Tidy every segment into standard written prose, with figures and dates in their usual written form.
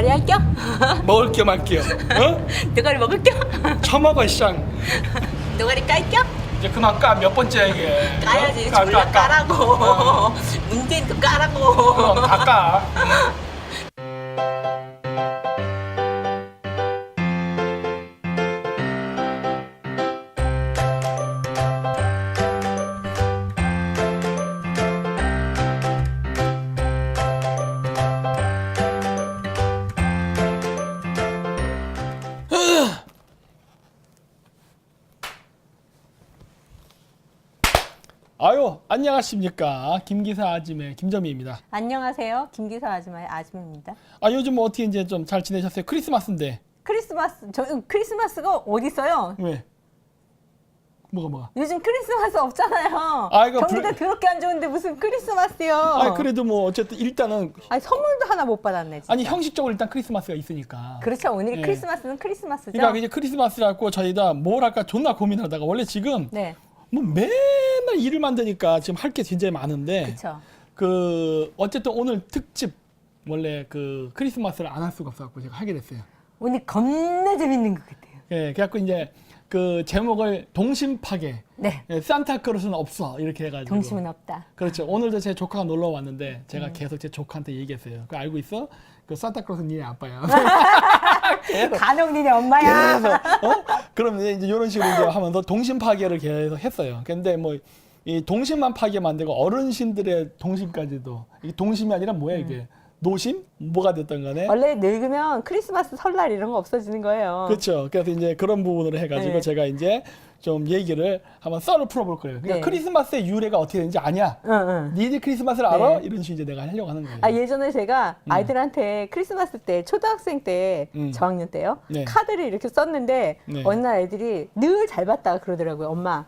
도가리 할겨? 먹을 겸 할게요. 어? 도가리 먹을 겸? 처먹어 쌍. 도가리 깔겨? 이제 그만 까. 몇 번째야 이게. 까야지. 까, 졸라 까, 까. 까라고. 문재인도 까라고. 그럼 다 까. 아유, 안녕하십니까. 김기사 아줌의 김점희입니다. 안녕하세요. 김기사 아줌마의 아줌입니다. 아, 요즘 뭐 어떻게 이제 좀 잘 지내셨어요? 크리스마스인데. 크리스마스가 어디 있어요? 왜? 뭐가? 요즘 크리스마스 없잖아요. 아, 이거 경기도 그렇게 안 좋은데 무슨 크리스마스요? 아, 그래도 뭐 어쨌든 일단은 아니, 선물도 하나 못 받았네. 진짜. 아니 형식적으로 일단 크리스마스가 있으니까. 그렇죠. 오늘이 예. 크리스마스는 크리스마스죠. 그러니까 이제 크리스마스라고 저희가 뭘 할까 존나 고민하다가 원래 지금 네, 뭐 맨날 일을 만드니까 지금 할 게 굉장히 많은데 그렇죠. 그 어쨌든 오늘 특집 원래 그 크리스마스를 안 할 수가 없어갖고 제가 하게 됐어요. 오늘 겁나 재밌는 것 같아요. 예, 그래갖고 이제 그 제목을 동심 파괴. 네, 예, 산타크로스는 없어 이렇게 해가지고. 동심은 없다. 그렇죠. 오늘도 제 조카가 놀러 왔는데 제가 계속 제 조카한테 얘기했어요. 그거 알고 있어? 그 산타크로스는 니네 아빠야. 간혹 니네 엄마야. 그래서 그럼 이제 이런 식으로 이제 하면서 동심 파괴를 계속 했어요. 근데 뭐 이 동심만 파괴 만들고 어르신들의 동심까지도 이게 동심이 아니라 뭐야 이게 노심 뭐가 됐던 간에 원래 늙으면 크리스마스 설날 이런 거 없어지는 거예요. 그렇죠. 그래서 이제 그런 부분으로 해가지고 네. 제가 이제 좀 얘기를 한번 썰을 풀어볼 거예요. 그러니까 네. 크리스마스의 유래가 어떻게 되는지 아냐? 응. 니들 크리스마스를 알아? 네. 이런 식으로 이제 내가 하려고 하는 거예요. 아, 예전에 제가 아이들한테 크리스마스 때 초등학생 때 저학년 때요. 네. 카드를 이렇게 썼는데 네. 어느 날 애들이 늘 잘 봤다가 그러더라고요. 엄마,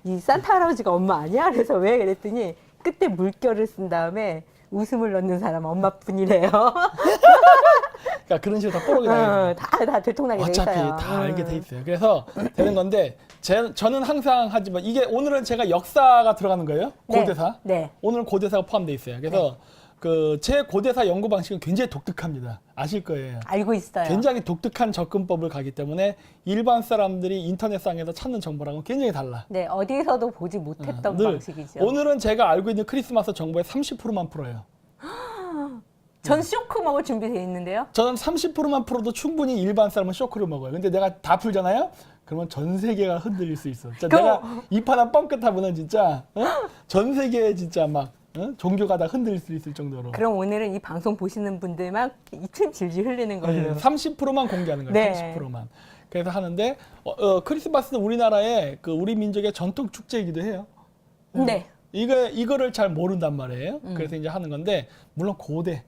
이 산타 할아버지가 엄마 아니야? 그래서 왜 그랬더니 끝에 물결을 쓴 다음에 웃음을 넣는 사람 엄마뿐이래요. 그러니까 그런 식으로 다 뽀록이 나요. 다 들통나게 돼 어차피 있어요. 다 알게 돼 있어요. 그래서 되는 건데 저는 항상 하지만 이게 오늘은 제가 역사가 들어가는 거예요. 네. 고대사. 네. 오늘 고대사가 포함되어 있어요. 그래서 그 제 고대사 연구 방식은 굉장히 독특합니다. 아실 거예요. 알고 있어요. 굉장히 독특한 접근법을 가기 때문에 일반 사람들이 인터넷상에서 찾는 정보랑은 굉장히 달라. 네, 어디서도 보지 못했던 늘 방식이죠. 오늘은 제가 알고 있는 크리스마스 정보의 30%만 풀어요. 전 쇼크 먹을 준비되어 있는데요. 저는 30%만 풀어도 충분히 일반 사람은 쇼크를 먹어요. 근데 내가 다 풀잖아요? 그러면 전 세계가 흔들릴 수 있어. 진짜 내가 입 하나 뻥끗하면은 진짜 전 세계에 진짜 막 종교가 다 흔들릴 수 있을 정도로. 그럼 오늘은 이 방송 보시는 분들만 이틀 질질 흘리는 걸로. 30%만 공개하는 거예요. 네. 30%만. 그래서 하는데 크리스마스는 우리나라의 그 우리 민족의 전통 축제이기도 해요. 네. 이거를 잘 모른단 말이에요. 그래서 이제 하는 건데 물론 고대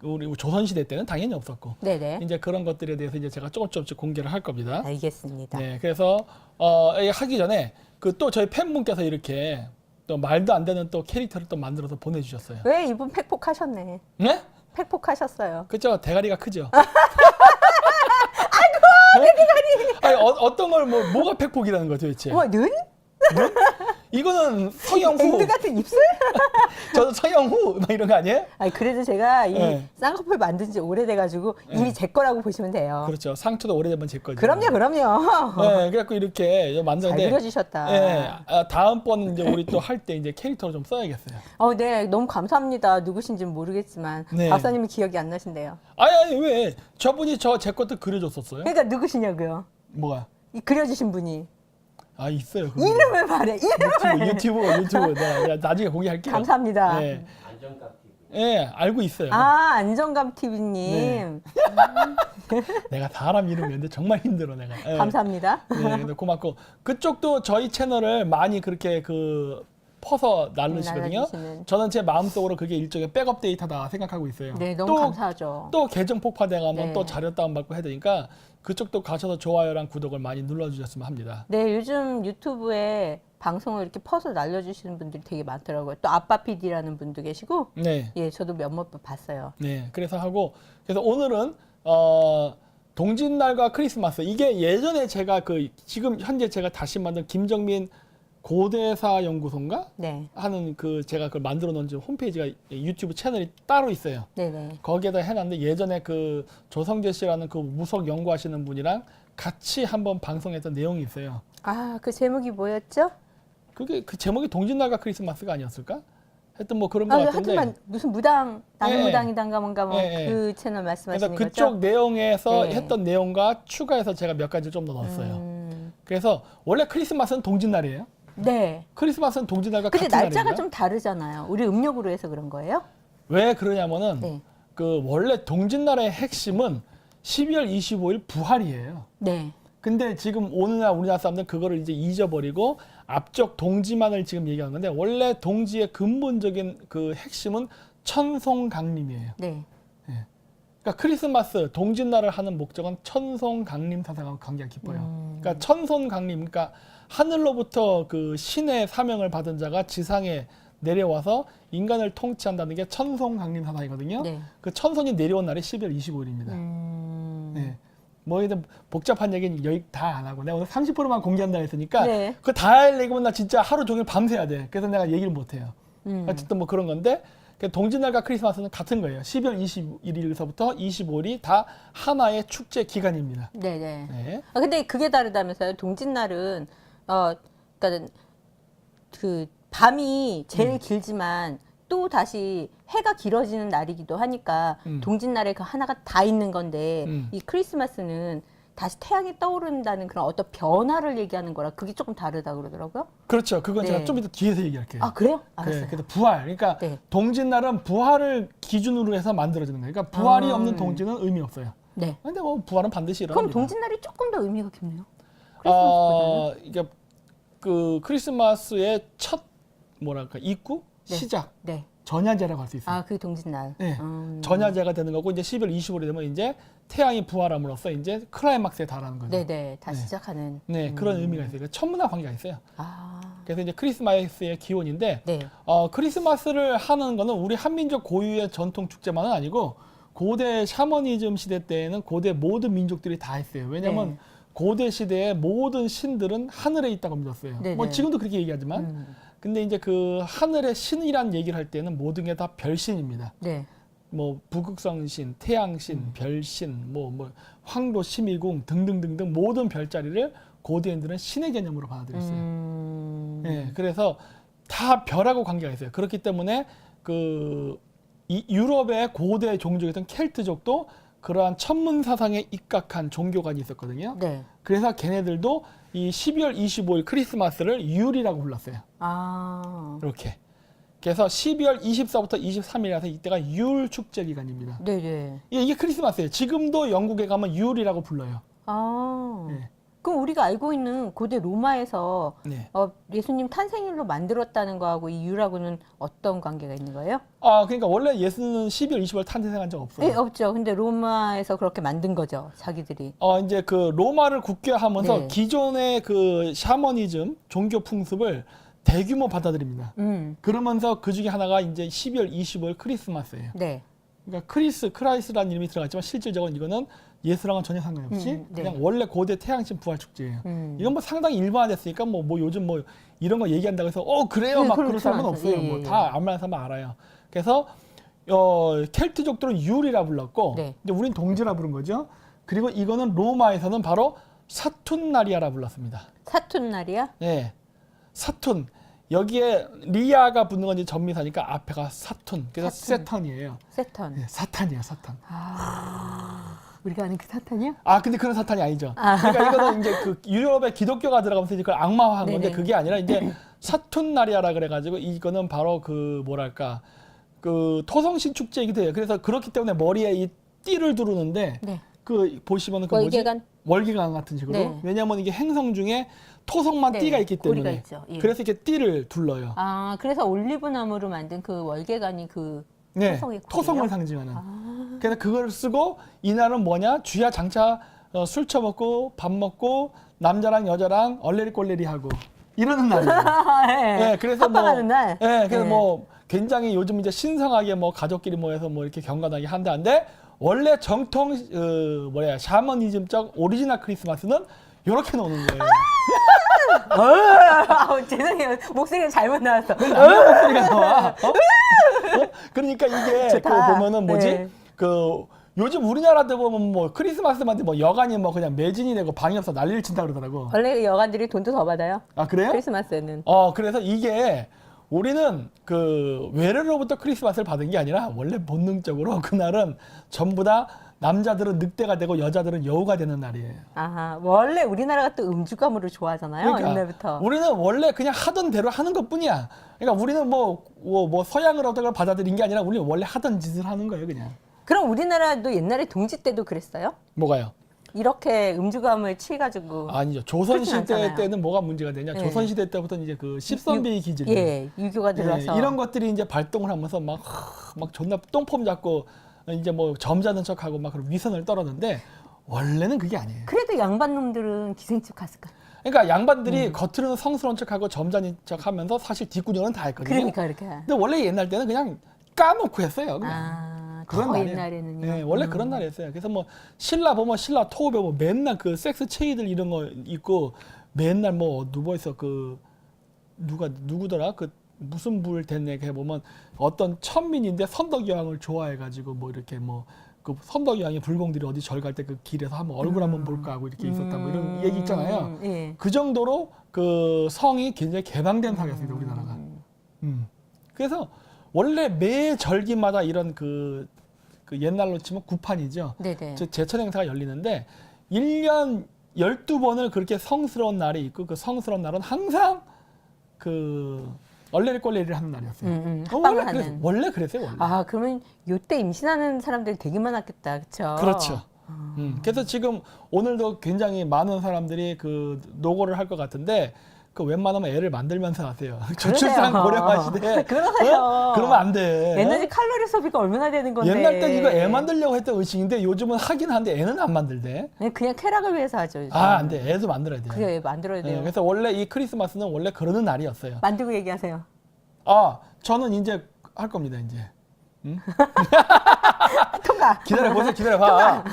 우리 조선 시대 때는 당연히 없었고 네네. 이제 그런 것들에 대해서 이제 제가 조금씩 공개를 할 겁니다. 알겠습니다. 네, 그래서 하기 전에 그 또 저희 팬분께서 이렇게 또 말도 안 되는 또 캐릭터를 또 만들어서 보내주셨어요. 왜 이분 팩폭하셨네. 네? 팩폭하셨어요. 그죠? 대가리가 크죠. 아이고 내 대가리. 아니 어떤 걸 뭐가 팩폭이라는 거죠 도대체? 뭐 눈? 이거는 서영후. 앵두 같은 입술? 저도 서영후 막 이런 거 아니에요? 아니 그래도 제가 이 네. 쌍꺼풀 만든 지 오래돼가지고 이미 제 거라고 보시면 돼요. 그렇죠. 상처도 오래되면 제 거죠. 그럼요. 네, 그래갖고 이렇게 잘 만드는데. 그려주셨다. 네, 다음번 이제 우리 또 할 때 이제 캐릭터를 좀 써야겠어요. 네, 너무 감사합니다. 누구신지는 모르겠지만 네. 박사님이 기억이 안 나신대요. 아니 왜? 저분이 제 것도 그려줬었어요. 그러니까 누구시냐고요? 뭐가? 이 그려주신 분이 아 있어요. 그거. 이름을 말해. 이름을. 유튜브. 내가 나중에 공개할게요. 감사합니다. 네. 네, 알고 있어요. 아, 안정감 TV님. 내가 사람 이름 외우는데 정말 힘들어 내가. 네. 감사합니다. 네, 근데 고맙고 그쪽도 저희 채널을 많이 그렇게 퍼서 날르시거든요. 날려주시는. 저는 제 마음속으로 그게 일종의 백업 데이터다 생각하고 있어요. 네, 너무 감사하죠. 또 계정 폭파돼가면 네. 또 자료 다운받고 해야 되니까 그쪽도 가셔서 좋아요랑 구독을 많이 눌러주셨으면 합니다. 네, 요즘 유튜브에 방송을 이렇게 퍼서 날려주시는 분들이 되게 많더라고요. 또 아빠 PD라는 분도 계시고, 네, 예, 저도 몇몇 번 봤어요. 네. 그래서 오늘은 동짓날과 크리스마스 이게 예전에 제가 지금 현재 제가 다시 만든 김정민 고대사 연구소인가 네. 하는 그 제가 그걸 만들어 놓은 홈페이지가 유튜브 채널이 따로 있어요. 네네. 거기에다 해놨는데 예전에 그 조성재 씨라는 그 무속 연구하시는 분이랑 같이 한번 방송했던 내용이 있어요. 아, 그 제목이 뭐였죠? 그게 그 제목이 동짓날과 크리스마스가 아니었을까? 하여튼 뭐 그런 거 아, 같은데. 하여튼만 무슨 무당, 나는 예, 무당이단가 뭔가 뭐 예, 예. 그 채널 그래서 말씀하시는 그쪽 거죠? 내용에서 네. 했던 내용과 추가해서 제가 몇 가지 좀 더 넣었어요. 그래서 원래 크리스마스는 동짓날이에요. 네. 크리스마스는 동짓날과 근데 같은 날짜가 날입니다. 좀 다르잖아요. 우리 음력으로 해서 그런 거예요? 왜 그러냐면은 네. 그 원래 동짓날의 핵심은 12월 25일 부활이에요. 네. 근데 지금 오늘날 우리나라 사람들은 그거를 이제 잊어버리고 앞쪽 동지만을 지금 얘기하는 건데 원래 동지의 근본적인 그 핵심은 천송강림이에요. 네. 그러니까 크리스마스 동짓날을 하는 목적은 천송강림 사상과 관계가 깊어요. 그러니까 천송강림, 그러니까 하늘로부터 그 신의 사명을 받은 자가 지상에 내려와서 인간을 통치한다는 게 천송강림 사상이거든요. 네. 그 천손이 내려온 날이 12월 25일입니다. 네. 뭐 이제 복잡한 얘기는 여기 다 안 하고 내가 오늘 30%만 공개한다 했으니까 네. 그거 다 얘기하면 나 진짜 하루 종일 밤새야 돼. 그래서 내가 얘기를 못 해요. 어쨌든 뭐 그런 건데 동짓날과 크리스마스는 같은 거예요. 12월 21일서부터 25일이 다 하나의 축제 기간입니다. 네네. 네. 아, 근데 그게 다르다면서요? 동짓날은, 그니까, 그, 밤이 제일 길지만 또 다시 해가 길어지는 날이기도 하니까 동짓날에 그 하나가 다 있는 건데 이 크리스마스는 다시 태양이 떠오른다는 그런 어떤 변화를 얘기하는 거라 그게 조금 다르다 그러더라고요. 그렇죠. 그건 네. 제가 좀 이따 뒤에서 얘기할게요. 아, 그래요? 네, 알았어요. 그래서 부활. 그러니까 네. 동짓날은 부활을 기준으로 해서 만들어지는 거예요. 그러니까 부활이 없는 동짓은 의미 없어요. 네. 근데 뭐 부활은 반드시 그럼 일어납니다. 동짓날이 조금 더 의미가 깊네요. 크리스마스보다는. 이게 그 크리스마스의 첫 뭐랄까 입구 네. 시작 네. 전야제라고 할 수 있어요. 아, 그게 동짓날. 네. 전야제가 되는 거고 이제 12월 25일이 되면 이제 태양이 부활함으로써 이제 클라이막스에 달하는 거죠. 네네. 다시 네. 시작하는. 네, 그런 의미가 있어요. 천문학 관계가 있어요. 아. 그래서 이제 크리스마스의 기원인데 네. 크리스마스를 하는 거는 우리 한민족 고유의 전통 축제만은 아니고 고대 샤머니즘 시대 때에는 고대 모든 민족들이 다 했어요. 왜냐하면 네. 고대 시대의 모든 신들은 하늘에 있다고 믿었어요. 네네. 뭐 지금도 그렇게 얘기하지만 근데 이제 그 하늘의 신이란 얘기를 할 때는 모든 게 다 별신입니다. 네. 뭐 북극성신, 태양신, 별신, 뭐 황도, 심의궁 등등등등 모든 별자리를 고대인들은 신의 개념으로 받아들였어요. 네, 그래서 다 별하고 관계가 있어요. 그렇기 때문에 그 이 유럽의 고대 종족이었던 켈트족도 그러한 천문 사상에 입각한 종교관이 있었거든요. 네. 그래서 걔네들도 이 12월 25일 크리스마스를 율이라고 불렀어요. 아. 이렇게. 그래서 12월 24부터 23일이라서 이때가 율 축제 기간입니다. 네네. 이게 크리스마스예요. 지금도 영국에 가면 율이라고 불러요. 아. 네. 그럼 우리가 알고 있는 고대 로마에서 네. 예수님 탄생일로 만들었다는 거하고 이 유라고는 어떤 관계가 있는 거예요? 그러니까 원래 예수는 12월 25일 탄생한 적 없어요. 네, 없죠. 근데 로마에서 그렇게 만든 거죠, 자기들이. 이제 그 로마를 국교하면서 네. 기존의 그 샤머니즘 종교 풍습을 대규모 받아들입니다. 그러면서 그 중에 하나가 이제 12월 25일 크리스마스예요. 네. 그러니까 크라이스라는 이름이 들어갔지만 실질적으로 이거는 예수랑은 전혀 상관없이 네. 그냥 원래 고대 태양신 부활 축제예요. 이건 뭐 상당히 일반화됐으니까 뭐 요즘 뭐 이런 거 얘기한다고 해서 그래요 네, 막 그럴 그렇지 사람은 않죠. 없어요. 예, 뭐 예, 다 아무나 사람 알아요. 그래서 켈트족들은 율이라 불렀고 네. 이제 우린 동지라 부른 거죠. 그리고 이거는 로마에서는 바로 사툰나리아라 불렀습니다. 사툰날이야? 네, 사툰. 여기에 리아가 붙는 건지 전미사니까 앞에가 사툰. 그래서 사툰. 세턴이에요. 세턴. 네, 사탄이야, 사탄. 우리가 아는 그 사탄이야? 근데 그런 사탄이 아니죠. 그러니까 이거는 이제 그 유럽의 기독교가 들어가면서 이제 그걸 악마화한 건데 네네. 그게 아니라 이제 사툰나리아라 그래가지고 이거는 바로 그 뭐랄까 그 토성신 축제이기도 해요. 그래서 그렇기 때문에 머리에 이 띠를 두르는데 네. 그 보시면은 그 뭐지? 월계관? 월계관 같은 식으로. 네. 왜냐하면 이게 행성 중에 토성만 네, 띠가 있기 고리가 때문에. 있죠. 예. 그래서 이렇게 띠를 둘러요. 그래서 올리브 나무로 만든 그 월계관이 그 네, 토성의 토성을 고리예요? 상징하는. 그래서 그걸 쓰고 이날은 뭐냐? 주야 장차 술 처먹고 밥 먹고 남자랑 여자랑 얼레리 꼴레리 하고 이러는 날이에요. 네. 네, 그래서 뭐, 합방하는 날. 네, 그래서 네. 뭐 굉장히 요즘 이제 신성하게 뭐 가족끼리 모여서 뭐 이렇게 경건하게 한다는데 원래 정통 샤머니즘적 오리지널 크리스마스는 이렇게 노는 거예요. 죄송해요. 목소리가 잘못 나왔어. 남자 목소리가 나와. 그러니까 이게 그 좋다. 보면은 뭐지? 네. 그 요즘 우리나라도 보면 뭐 크리스마스만데 뭐 여간이 뭐 그냥 매진이 되고 방이 없어 난리를 친다 그러더라고. 원래 여관들이 돈도 더 받아요. 아 그래요? 크리스마스에는. 그래서 이게 우리는 그 외래로부터 크리스마스를 받은 게 아니라 원래 본능적으로 그날은 전부 다 남자들은 늑대가 되고 여자들은 여우가 되는 날이에요. 아, 원래 우리나라가 또 음주가물을 좋아하잖아요. 옛날부터. 우리는 원래 그냥 하던 대로 하는 것뿐이야. 그러니까 우리는 뭐 서양을 어떻게 받아들인 게 아니라 우리는 원래 하던 짓을 하는 거예요, 그냥. 그럼 우리나라도 옛날에 동지 때도 그랬어요? 뭐가요? 이렇게 음주감을 취해가지고. 아니죠. 조선시대 않잖아요. 때는 뭐가 문제가 되냐? 네. 조선시대 때부터는 이제 그 십선비 기질. 예, 유교가 들어와서. 이런 것들이 이제 발동을 하면서 막 존나 똥폼 잡고 이제 뭐 점잖은 척하고 막 그런 위선을 떨었는데 원래는 그게 아니에요. 그래도 양반 놈들은 기생집 갔을까? 그러니까 양반들이 겉으로는 성스러운 척하고 점잖은 척하면서 사실 뒷구녕은 다 했거든요. 그러니까 이렇게. 근데 원래 옛날 때는 그냥 까놓고 했어요. 그냥. 더 날이에요. 옛날에는요. 네, 원래 그런 날이었어요. 그래서 뭐 신라 보면 신라 토읍에 뭐 맨날 그 섹스 체이들 이런 거 있고 맨날 뭐 누워 있어 그 누구더라 그 무슨 불 됐네 해 보면 어떤 천민인데 선덕여왕을 좋아해가지고 뭐 이렇게 뭐 그 선덕여왕이 불공들이 어디 절 갈 때 그 길에서 한번 얼굴 한번 볼까 하고 이렇게 있었다 뭐 이런 얘기 있잖아요. 예. 그 정도로 그 성이 굉장히 개방된 사회였습니다 우리나라가. 그래서 원래 매 절기마다 이런 그 옛날로 치면 구판이죠. 네네. 제천 행사가 열리는데 1년 12번을 그렇게 성스러운 날이 있고 그 성스러운 날은 항상 그 얼레리꼴레리를 하는 날이었어요. 합방을 하는. 원래 그랬어요. 원래. 아, 그러면 요때 임신하는 사람들이 되게 많았겠다. 그렇죠? 그렇죠. 그래서 지금 오늘도 굉장히 많은 사람들이 그 노고를 할 것 같은데 그 웬만하면 애를 만들면서 하세요. 저출산 고령화 시대에 그러세요. 그러면 안 돼. 에너지 칼로리 소비가 얼마나 되는 건데. 옛날 때 이거 애 만들려고 했던 의식인데 요즘은 하긴 하는데 애는 안 만들대. 그냥 쾌락을 위해서 하죠. 요즘. 안 돼. 애도 만들어야 돼요. 그래, 만들어야 돼요. 그래서 원래 이 크리스마스는 원래 그러는 날이었어요. 만들고 얘기하세요. 저는 이제 할 겁니다, 이제. 통과. 기다려봐.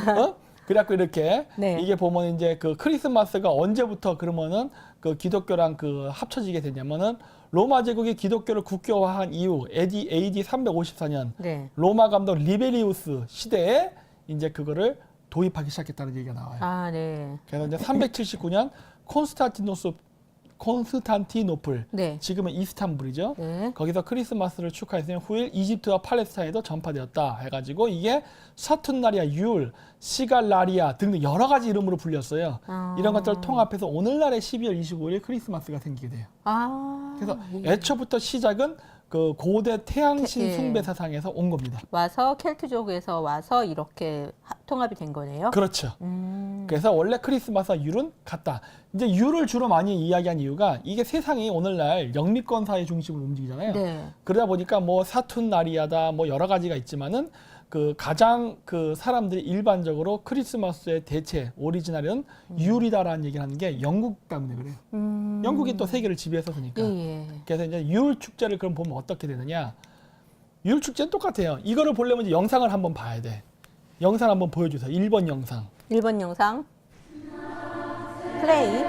그래갖고 이렇게 네. 이게 보면 이제 그 크리스마스가 언제부터 그러면은 그 기독교랑 그 합쳐지게 됐냐면은 로마 제국이 기독교를 국교화한 이후 AD 354년 네. 로마 감독 리베리우스 시대에 이제 그거를 도입하기 시작했다는 얘기가 나와요. 아, 네. 그래서 이제 379년 콘스탄티노플, 네. 지금은 이스탄불이죠. 네. 거기서 크리스마스를 축하했으면 후일 이집트와 팔레스타인에도 전파되었다 해가지고 이게 사툰나리아, 유울, 시갈라리아 등등 여러 가지 이름으로 불렸어요. 이런 것들을 통합해서 오늘날의 12월 25일 크리스마스가 생기게 돼요. 그래서 애초부터 시작은 그 고대 태양신 예. 숭배 사상에서 온 겁니다. 와서 켈트족에서 와서 이렇게 통합이 된 거네요. 그렇죠. 그래서 원래 크리스마스와 율은 같다. 이제 율을 주로 많이 이야기한 이유가 이게 세상이 오늘날 영미권 사회 중심으로 움직이잖아요. 네. 그러다 보니까 뭐 사툰나리아다 뭐 여러 가지가 있지만은 그 가장 그 사람들이 일반적으로 크리스마스의 대체 오리지널은 율이다라는 얘기를 하는 게 영국 때문에 그래요. 영국이 또 세계를 지배했었으니까. 예. 그래서 이제 율 축제를 그럼 보면 어떻게 되느냐? 율 축제는 똑같아요. 이거를 보려면 이제 영상을 한번 봐야 돼. 영상 한번 보여주세요. 1번 영상. 1번 영상. 플레이.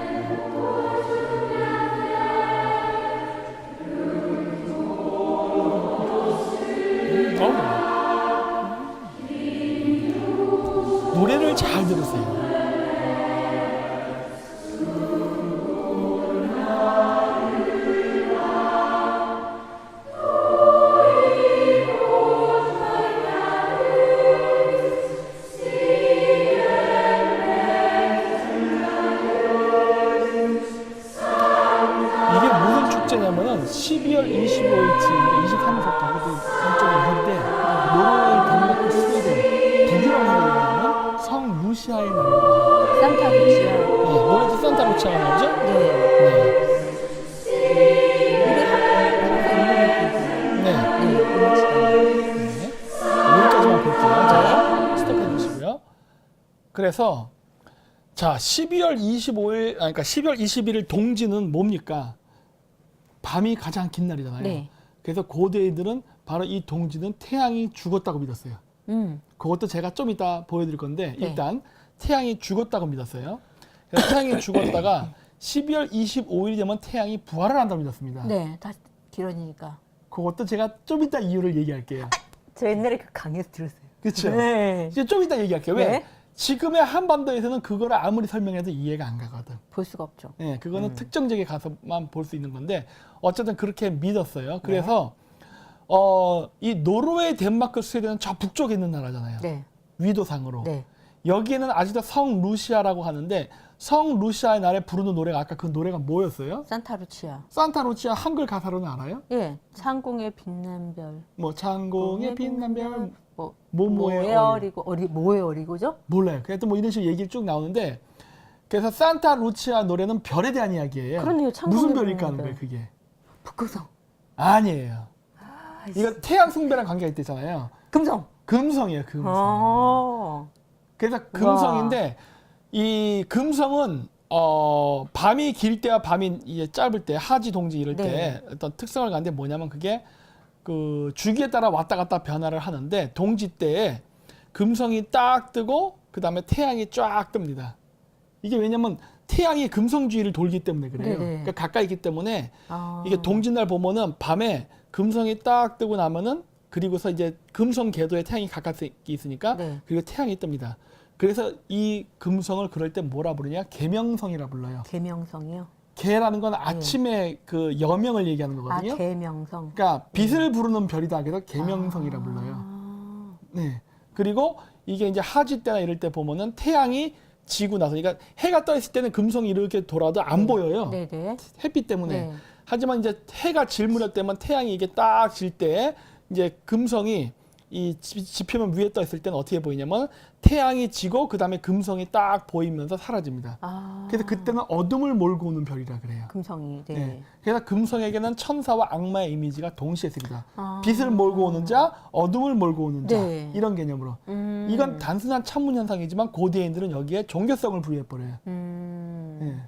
노래를 잘 들으세요. 이게 무슨 축제냐면은 12월 25일쯤 23일부터 이쪽에 있는데 노르웨이, 덴마크, 스웨덴, 북유럽으로 얘기하면 성 루시아의 날입니다. 산타 루치아. 네, 노래도 산타 루치아가 나오죠? 네. 네. 우리 한국에서 네. 음악 시간. 네. 여기까지만 볼게요. 자, 스톱해 주시고요. 그래서 자, 12월 25일, 그러니까 12월 21일 동지는 뭡니까? 밤이 가장 긴 날이잖아요. 네. 그래서 고대인들은 바로 이 동지는 태양이 죽었다고 믿었어요. 그것도 제가 좀 이따 보여드릴 건데 네. 일단 태양이 죽었다고 믿었어요. 그래서 태양이 죽었다가 12월 25일이 되면 태양이 부활을 한다고 믿었습니다. 네, 다시 길어지니까. 그것도 제가 좀 이따 이유를 얘기할게요. 저 옛날에 그 강의에서 들었어요. 그렇죠? 네. 이제 좀 이따 얘기할게요. 왜? 네. 지금의 한반도에서는 그거를 아무리 설명해도 이해가 안 가거든. 볼 수가 없죠. 네, 그거는 특정 지역에 가서만 볼 수 있는 건데 어쨌든 그렇게 믿었어요. 그래서 이 노르웨이, 덴마크, 스웨덴은 저 북쪽에 있는 나라잖아요. 네. 위도상으로. 네. 여기에는 아직도 성 루시아라고 하는데 성 루시아의 날에 부르는 노래가 아까 그 노래가 뭐였어요? 산타루치아. 산타 루치아 한글 가사로는 알아요? 예. 상공의 빛난 별. 뭐 창공의 빛난 별 뭐 모모의 어리고 뭐의 어리고죠? 몰라요. 그래도 뭐 이런 식으로 얘기를 쭉 나오는데 그래서 산타 루치아 노래는 별에 대한 이야기예요. 그러네요. 창공의 무슨 별일까 하는 빛난 거예요, 그게? 북극성. 아니에요. 이거 태양 숭배랑 관계가 있대잖아요. 금성. 금성이에요, 금성. 그래서 금성인데 이 금성은 밤이 길 때와 밤이 이제 짧을 때 하지 동지 이럴 네. 때 어떤 특성을 갖는데 뭐냐면 그게 그 주기에 따라 왔다 갔다 변화를 하는데 동지 때에 금성이 딱 뜨고 그 다음에 태양이 쫙 뜹니다. 이게 왜냐면 태양이 금성 주위를 돌기 때문에 그래요. 네네. 그러니까 가까이 있기 때문에 아. 이게 동짓날 보면은 밤에 금성이 딱 뜨고 나면은 그리고서 이제 금성 궤도에 태양이 가까이 있으니까 네. 그리고 태양이 뜹니다. 그래서 이 금성을 그럴 때 뭐라 부르냐? 계명성이라 불러요. 계명성이요? 계라는 건 아침에 그 여명을 얘기하는 아, 거거든요. 계명성. 그러니까 빛을 부르는 별이다. 그래서 계명성이라 불러요. 아. 네. 그리고 이게 이제 하지 때나 이럴 때 보면은 태양이 지고 나서, 그러니까 해가 떠 있을 때는 금성이 이렇게 돌아도 안 보여요. 네네. 햇빛 때문에. 네. 하지만 이제 해가 질 무렵 때면 태양이 이게 딱 질 때 이제 금성이 이 지표면 위에 떠 있을 때는 어떻게 보이냐면 태양이 지고 그 다음에 금성이 딱 보이면서 사라집니다. 아. 그래서 그때는 어둠을 몰고 오는 별이라 그래요. 금성이. 네. 네. 그래서 금성에게는 천사와 악마의 이미지가 동시에 쓰입니다. 아. 빛을 몰고 오는 자, 어둠을 몰고 오는 자, 네. 이런 개념으로. 이건 단순한 천문 현상이지만 고대인들은 여기에 종교성을 부여해버려요. 네.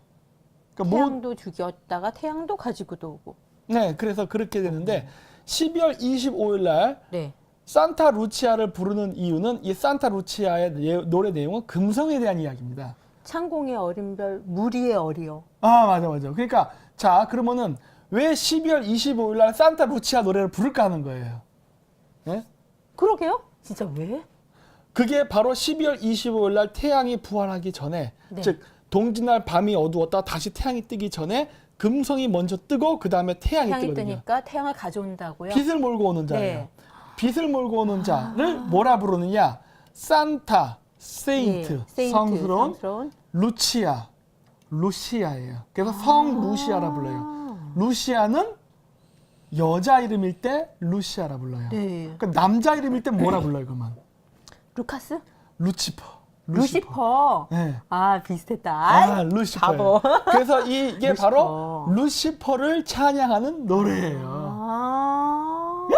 그러니까 태양도 죽였다가 태양도 가지고도 오고. 네, 그래서 그렇게 되는데 12월 25일 날 네. 산타 루치아를 부르는 이유는 이 산타 루치아의 노래 내용은 금성에 대한 이야기입니다. 창공의 어린 별, 무리의 어리요. 아, 맞아. 그러니까 자, 그러면은 왜 12월 25일 날 산타 루치아 노래를 부를까 하는 거예요. 네? 그러게요? 진짜 왜? 그게 바로 12월 25일 날 태양이 부활하기 전에, 네. 즉 동짓날 밤이 어두웠다 다시 태양이 뜨기 전에 금성이 먼저 뜨고 그 다음에 태양이 뜨거든요. 뜨니까 태양을 가져온다고요? 빛을 몰고 오는 자예요. 네. 빛을 몰고 오는 자를 뭐라 부르느냐? 산타, 세인트, 예, 성스러운 루시아예요. 그래서 성 루시아라 불러요. 루시아는 여자 이름일 때 루시아라 불러요. 네. 그러니까 남자 이름일 때 뭐라 불러요, 그러면? 루카스? 루치퍼. 루시퍼. 네. 아, 비슷했다. 아, 루시퍼. 바보. 그래서 이게 루시퍼. 바로 루시퍼를 찬양하는 노래예요. 아.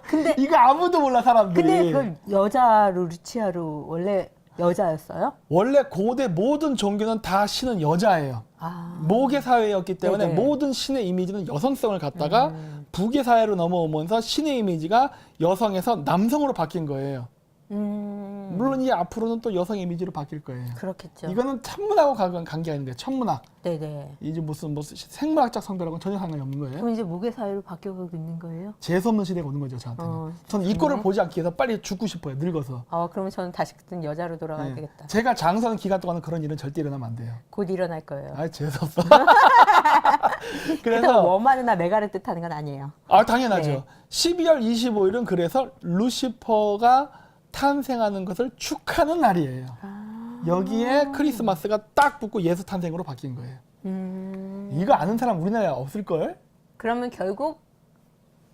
근데 이거 아무도 몰라, 사람들이. 근데 그걸 여자로 루치아로 원래 여자였어요? 원래 고대 모든 종교는 다 신은 여자예요. 아. 모계 사회였기 때문에 네네. 모든 신의 이미지는 여성성을 갖다가 북의 사회로 넘어오면서 신의 이미지가 여성에서 남성으로 바뀐 거예요. 물론 이 앞으로는 또 여성 이미지로 바뀔 거예요. 그렇겠죠. 이거는 천문하고 관계가 있는데, 천문학. 네네. 이제 무슨 생물학적 성별하고는 전혀 상관이 없는 거예요. 그럼 이제 모계 사회로 바뀌어가고 있는 거예요? 재수없는 시대가 오는 거죠, 저한테는. 저는 이 꼴을 보지 않기 위해서 빨리 죽고 싶어요, 늙어서. 그러면 저는 다시 그땐 여자로 돌아가야 네. 되겠다. 제가 장수하는 기간 동안은 그런 일은 절대 일어나면 안 돼요. 곧 일어날 거예요. 아, 재수없어. 일단 그래서 워마르나 메가를 뜻하는 건 아니에요. 당연하죠. 네. 12월 25일은 그래서 루시퍼가 탄생하는 것을 축하하는 날이에요. 여기에 크리스마스가 딱 붙고 예수 탄생으로 바뀐 거예요. 이거 아는 사람 우리나라에 없을걸? 그러면 결국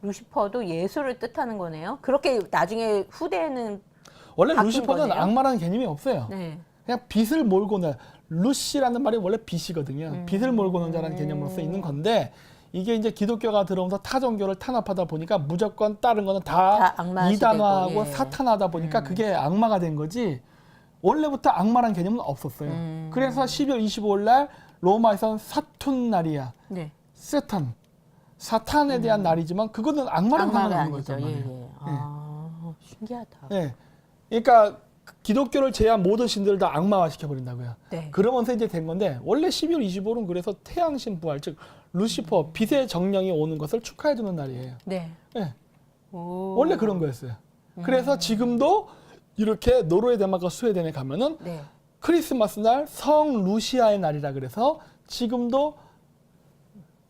루시퍼도 예수를 뜻하는 거네요. 그렇게 나중에 후대에는 원래 바뀐 루시퍼는 거네요? 악마라는 개념이 없어요. 네. 그냥 빛을 몰고 오는, 루시라는 말이 원래 빛이거든요. 빛을 몰고 오는 자라는 개념으로 쓰이는 건데, 이게 이제 기독교가 들어오면서 타종교를 탄압하다 보니까 무조건 다른 거는 다 악마 이단화하고 시대고, 예. 사탄하다 보니까 그게 악마가 된 거지, 원래부터 악마라는 개념은 없었어요. 그래서 12월 25일 날 로마에서는 사툰날이야. 네. 세탄, 사탄에 대한 날이지만 그거는 악마랑 악마가 상관없는 아니죠. 거죠. 예. 아, 신기하다. 네. 그러니까 기독교를 제외한 모든 신들을 다 악마화 시켜버린다고요. 네. 그러면서 이제 된 건데 원래 12월 25일은 그래서 태양신 부활 즉 루시퍼 빛의 정령이 오는 것을 축하해주는 날이에요. 네. 네. 오. 원래 그런 거였어요. 그래서 지금도 이렇게 노르웨이, 덴마크, 스웨덴에 가면은 네. 크리스마스 날 성 루시아의 날이라 그래서 지금도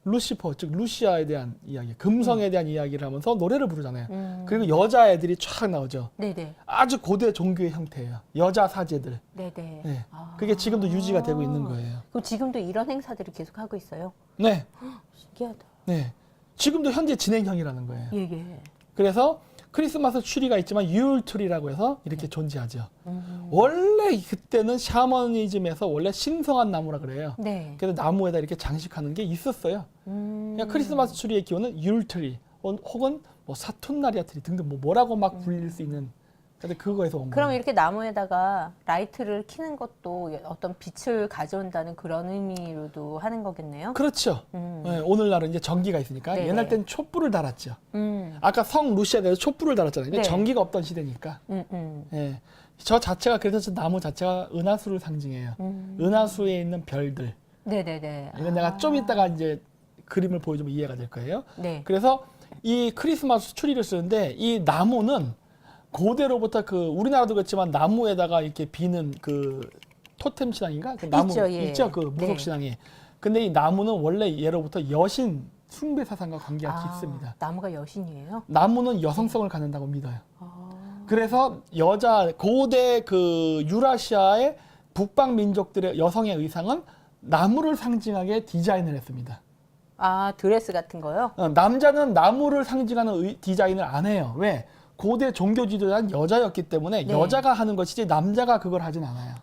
루시퍼 즉 루시아에 대한 이야기, 금성에 대한 이야기를 하면서 노래를 부르잖아요. 그리고 여자애들이 쫙 나오죠. 네네. 아주 고대 종교의 형태예요. 여자 사제들. 네네. 네. 아. 그게 지금도 유지가 되고 있는 거예요. 그럼 지금도 이런 행사들을 계속 하고 있어요? 네. 신기하다. 네. 지금도 현재 진행형이라는 거예요. 예, 예. 그래서 크리스마스 추리가 있지만 유울트리라고 해서 이렇게 존재하죠. 원래 그때는 샤머니즘에서 원래 신성한 나무라 그래요. 네. 그래서 나무에다 이렇게 장식하는 게 있었어요. 그러니까 크리스마스 추리의 기원은 유울트리 혹은 뭐 사툰나리아 트리 등등 뭐라고 막 불릴 수 있는. 근데 그거에서 온 그럼 거예요. 이렇게 나무에다가 라이트를 켜는 것도 어떤 빛을 가져온다는 그런 의미로도 하는 거겠네요? 그렇죠. 네, 오늘날은 이제 전기가 있으니까 네네. 옛날 땐 촛불을 달았죠. 아까 성 루시아에서 촛불을 달았잖아요. 근데 네. 전기가 없던 시대니까. 예. 저 자체가 그래서 저 나무 자체가 은하수를 상징해요. 은하수에 있는 별들. 네네네. 이건 내가 좀 이따가 이제 그림을 보여주면 이해가 될 거예요. 네. 그래서 이 크리스마스 추리를 쓰는데 이 나무는 고대로부터 그 우리나라도 그렇지만 나무에다가 이렇게 비는 그 토템 신앙인가? 그 나무 있죠, 예. 있죠, 그 무속 네. 신앙이. 근데 이 나무는 원래 예로부터 여신 숭배 사상과 관계가 깊습니다. 나무가 여신이에요? 나무는 여성성을 갖는다고 믿어요. 아. 그래서 여자 고대 그 유라시아의 북방 민족들의 여성의 의상은 나무를 상징하게 디자인을 했습니다. 아, 드레스 같은 거요? 남자는 나무를 상징하는 디자인을 안 해요. 왜? 고대 종교 지도자는 여자였기 때문에 네. 여자가 하는 것이지 남자가 그걸 하진 않아요.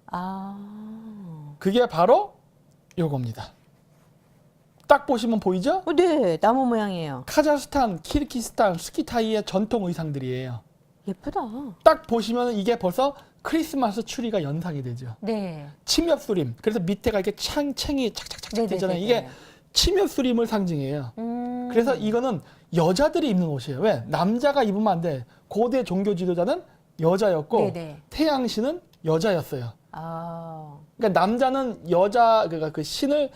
아. 그게 바로 요겁니다. 딱 보시면 보이죠? 네, 나무 모양이에요. 카자흐스탄, 키르기스탄, 스키타이의 전통 의상들이에요. 예쁘다. 딱 보시면 이게 벌써 크리스마스 추리가 연상이 되죠. 네. 침엽수림. 그래서 밑에가 이렇게 챙이 착착착착 네네네네. 되잖아요. 이게 침엽수림을 상징해요. 그래서 이거는 여자들이 입는 옷이에요. 왜? 남자가 입으면 안 돼. 고대 종교 지도자는 여자였고 네네. 태양신은 여자였어요. 아. 그러니까 남자는 여자 그러니까 그 신을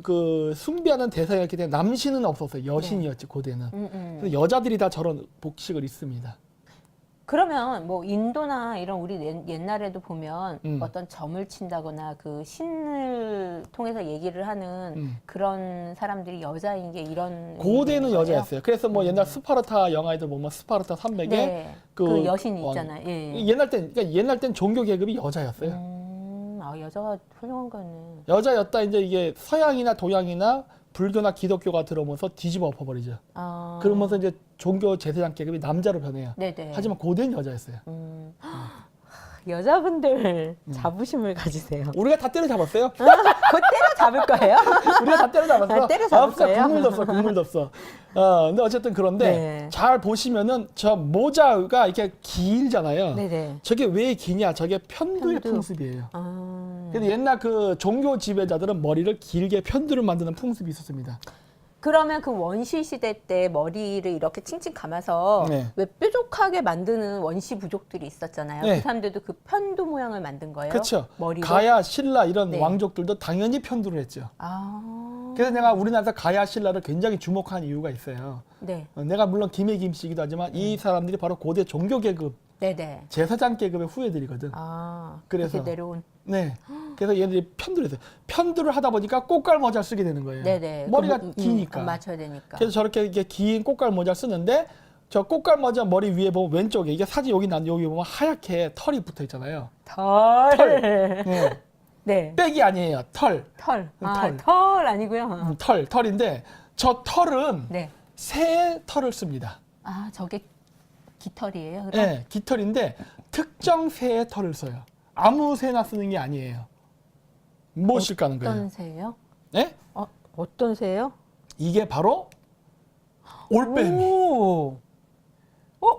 그 숭배하는 대상이었기 때문에 남신은 없었어요. 여신이었지 고대는. 그래서 여자들이 다 저런 복식을 입습니다. 그러면 뭐 인도나 이런 우리 옛날에도 보면 어떤 점을 친다거나 그 신을 통해서 얘기를 하는 그런 사람들이 여자인 게 이런 고대는 의미인 거예요? 여자였어요. 그래서 뭐 옛날 스파르타 영화에도 보면 스파르타 산맥에 네. 그 여신이 있잖아요. 예. 그러니까 옛날 땐 종교 계급이 여자였어요. 아, 여자가 훌륭한 거네. 여자였다 이제 이게 서양이나 동양이나 불교나 기독교가 들어오면서 뒤집어 엎어버리죠. 아. 그러면서 이제 종교 제사장 계급이 남자로 변해요. 네네. 하지만 고대는 여자였어요. 여자분들 자부심을 가지세요. 우리가 다 때려잡았어요. 곧 때려 잡을 거예요? 우리가 다 때려잡았어. 아, 때려잡을 없어. 거예요? 국물도 없어. 국물도 없어. 근데 어쨌든 그런데 네. 잘 보시면은 저 모자가 이렇게 길잖아요. 네네. 저게 왜 기냐? 저게 편두의 편두. 풍습이에요. 아. 근데 옛날 그 종교 지배자들은 머리를 길게 편두를 만드는 풍습이 있었습니다. 그러면 그 원시 시대 때 머리를 이렇게 칭칭 감아서 네. 왜 뾰족하게 만드는 원시 부족들이 있었잖아요. 네. 그 사람들도 그 편두 모양을 만든 거예요. 그렇죠. 머리로. 가야, 신라 이런 네. 왕족들도 당연히 편두를 했죠. 아. 그래서 내가 우리나라에서 가야, 신라를 굉장히 주목한 이유가 있어요. 네. 내가 물론 김해 김씨이기도 하지만 이 사람들이 바로 고대 종교 계급, 네네. 제사장 계급의 후예들이거든. 아. 그래서. 그렇게 내려온. 네. 그래서 얘들이 편두를 했어요. 편두를 하다 보니까 꽃갈 모자를 쓰게 되는 거예요. 네네. 머리가 그, 기니까. 맞춰야 되니까. 그래서 저렇게 이렇게 긴 꽃갈 모자를 쓰는데 저 꽃갈 모자 머리 위에 보면 왼쪽에 이게 사진 여기 보면 하얗게 털이 붙어 있잖아요. 털. 네. 네. 빽이 아니에요. 털. 털. 아, 털. 털 아니고요. 털인데 저 털은 네. 새의 털을 씁니다. 아, 저게 깃털이에요? 그럼? 네, 깃털인데 특정 새의 털을 써요. 아무 새나 쓰는 게 아니에요. 무엇일까 하는 거예요. 어떤 새예요? 네? 어떤 새예요? 이게 바로 올빼미. 오.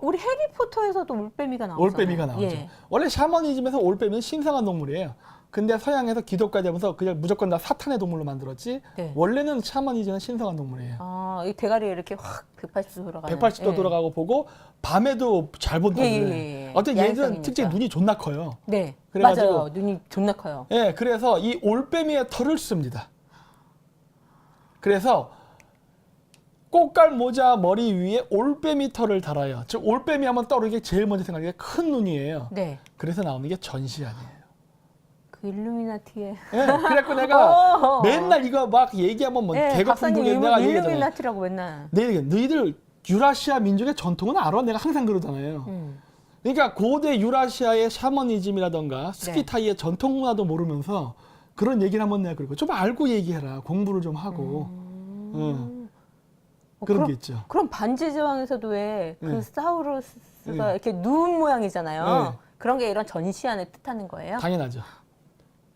우리 해리포터에서도 올빼미가 나오잖아요. 올빼미가 나오죠. 예. 원래 샤머니즘에서 올빼미는 신성한 동물이에요. 근데 서양에서 기독가 되면서 그냥 무조건 다 사탄의 동물로 만들었지. 네. 원래는 샤머니즘은 신성한 동물이에요. 아, 이 대가리 이렇게 확 180도 돌아가는. 180도 예. 돌아가고 보고 밤에도 잘 본다고 예, 그래. 예, 예. 어떤 야행성이니까. 얘들은 특징이 눈이 존나 커요. 네. 그래가지고- 맞아요. 눈이 존나 커요. 예, 그래서 이 올빼미의 털을 씁니다. 그래서 꽃갈 모자 머리 위에 올빼미 털을 달아요. 즉 올빼미 하면 떠오르는 게 제일 먼저 생각하는 게 큰 눈이에요. 네. 그래서 나오는 게 전시안이에요. 그 일루미나티에. 예, 그래갖고 내가 어. 맨날 이거 막 얘기하면 뭐 네, 개거품 박사님 부게 내가 얘기하잖아요. 일루미나티라고 맨날. 너희들 유라시아 민족의 전통은 알아? 내가 항상 그러잖아요. 음. 그러니까 고대 유라시아의 샤머니즘이라던가 네. 스키타이의 전통 문화도 모르면서 그런 얘기를 한번 내가 그리고 좀 알고 얘기해라. 공부를 좀 하고. 그런 그럼, 게 있죠. 그럼 반지 제왕에서도 왜 그 네. 사우루스가 네. 이렇게 눈 모양이잖아요. 네. 그런 게 이런 전시안을 뜻하는 거예요? 당연하죠.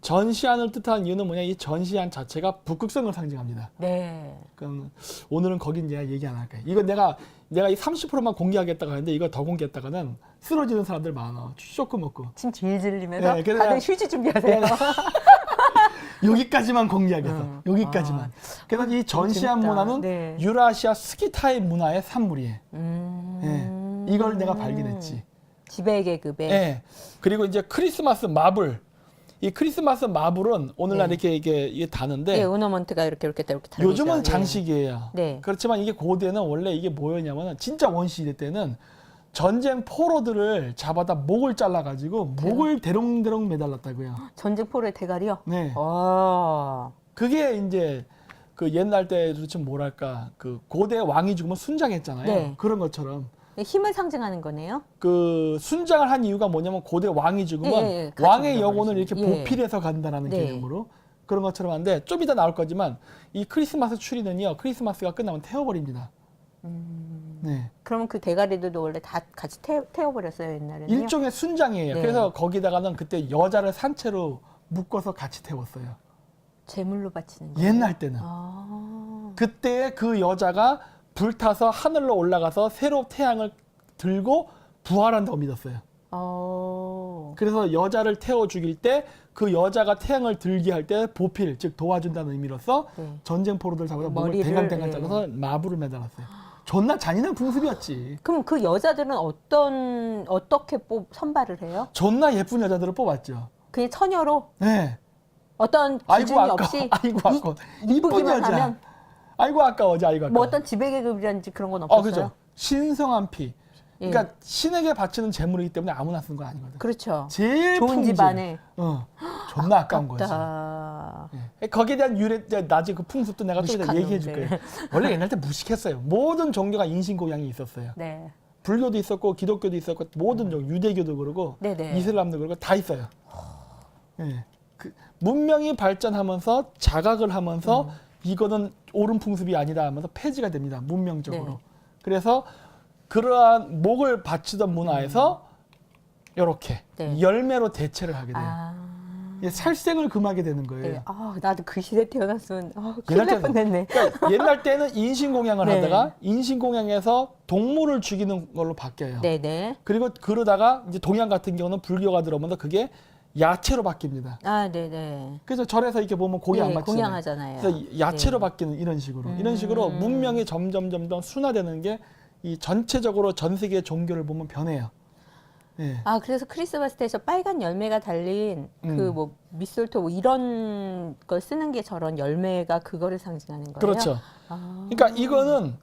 전시안을 뜻하는 이유는 뭐냐? 이 전시안 자체가 북극성을 상징합니다. 네. 그럼 오늘은 거긴 내가 얘기 안 할게요. 이거 내가 이 30%만 공개하겠다고 하는데 이거 더 공개했다가는 쓰러지는 사람들 많아. 쇼크 먹고. 침 질질 흘리면서 네, 그래서 다들 내가- 휴지 준비하세요. 여기까지만 공개하겠어. 여기까지만. 아, 그래서 이 전시안 재밌다. 문화는 네. 유라시아 스키타이 문화의 산물이에요. 예. 이걸 내가 발견했지. 지배 계급에. 예. 그리고 이제 크리스마스 마블. 이 크리스마스 마블은 오늘날 네. 이게 다는데 예, 오너먼트가 이렇게 달리죠. 요즘은 예. 장식이에요. 네. 그렇지만 이게 고대는 원래 이게 뭐였냐면 진짜 원시대 때는 전쟁 포로들을 잡아다 목을 잘라가지고 목을 대롱대롱 매달랐다고요. 전쟁포로의 대가리요? 네. 와. 그게 이제 그 옛날 때로 좀 뭐랄까 그 고대 왕이 죽으면 순장했잖아요. 네. 그런 것처럼 힘을 상징하는 거네요? 그 순장을 한 이유가 뭐냐면 고대 왕이 죽으면 예, 같이 왕의 죽는다고 영혼을 이렇게 말씀이죠. 예. 보필해서 간다라는 네. 개념으로 그런 것처럼 하는데 좀 이따 나올 거지만 이 크리스마스 추리는요 크리스마스가 끝나면 태워버립니다. 네. 그러면 그 대가리들도 원래 다 같이 태워버렸어요, 옛날에는. 일종의 순장이에요. 네. 그래서 거기다가는 그때 여자를 산채로 묶어서 같이 태웠어요. 제물로 바치는 거예요? 옛날 때는. 아. 그때 그 여자가 불타서 하늘로 올라가서 새로 태양을 들고 부활한다고 믿었어요. 어. 그래서 여자를 태워 죽일 때 그 여자가 태양을 들게 할 때 보필, 즉 도와준다는 의미로서 네. 전쟁 포로들 잡아서 몸을 머리를, 댕강댕강 예. 잘라서 마부를 매달았어요. 존나 잔인한 풍습이었지. 그럼 그 여자들은 어떻게 선발을 해요? 존나 예쁜 여자들을 뽑았죠. 그냥 처녀로 네. 어떤 아이고 기준이 아까워. 없이 아이고 아까워. 이쁜 이쁘기만 여자. 하면 아이고 아까워지. 아이고 아까워. 뭐 어떤 지배계급이라든지 그런 건 없었어요? 그죠. 신성한 피. 예. 그러니까 신에게 바치는 재물이기 때문에 아무나 쓰는 거 아니거든. 그렇죠. 제일 좋은 품질. 집안에. 존나 아까운 거지. 아깝다. 예. 거기에 대한 나중에 그 풍습도 내가 좀 이따 무식한 얘기해 줄 놈들. 거예요. 원래 옛날 때 무식했어요. 모든 종교가 인신공양이 있었어요. 네. 불교도 있었고 기독교도 있었고 모든 종교, 유대교도 그러고 네네. 이슬람도 그러고 다 있어요. 예. 그 문명이 발전하면서 자각을 하면서 이거는 옳은 풍습이 아니다 하면서 폐지가 됩니다. 문명적으로. 네. 그래서 그러한 목을 바치던 문화에서 이렇게 네. 열매로 대체를 하게 돼요. 아. 예, 살생을 금하게 되는 거예요. 네. 아, 나도 그 시대 태어났으면 큰일 날 옛날 뻔했네. 그러니까 옛날 때는 인신공양을 네. 하다가 인신공양에서 동물을 죽이는 걸로 바뀌어요. 네네. 그리고 그러다가 이제 동양 같은 경우는 불교가 들어오면서 그게 야채로 바뀝니다. 아, 네네. 그래서 절에서 이렇게 보면 고기 안 네, 맞잖아요. 공양하잖아요. 그래서 야채로 네. 바뀌는 이런 식으로 문명이 점점 순화되는 게 이 전체적으로 전 세계 종교를 보면 변해요. 예. 아, 그래서 크리스마스 때 저 빨간 열매가 달린 그 뭐 미솔토 뭐 이런 걸 쓰는 게 저런 열매가 그거를 상징하는 거예요. 그렇죠. 아, 그러니까 이거는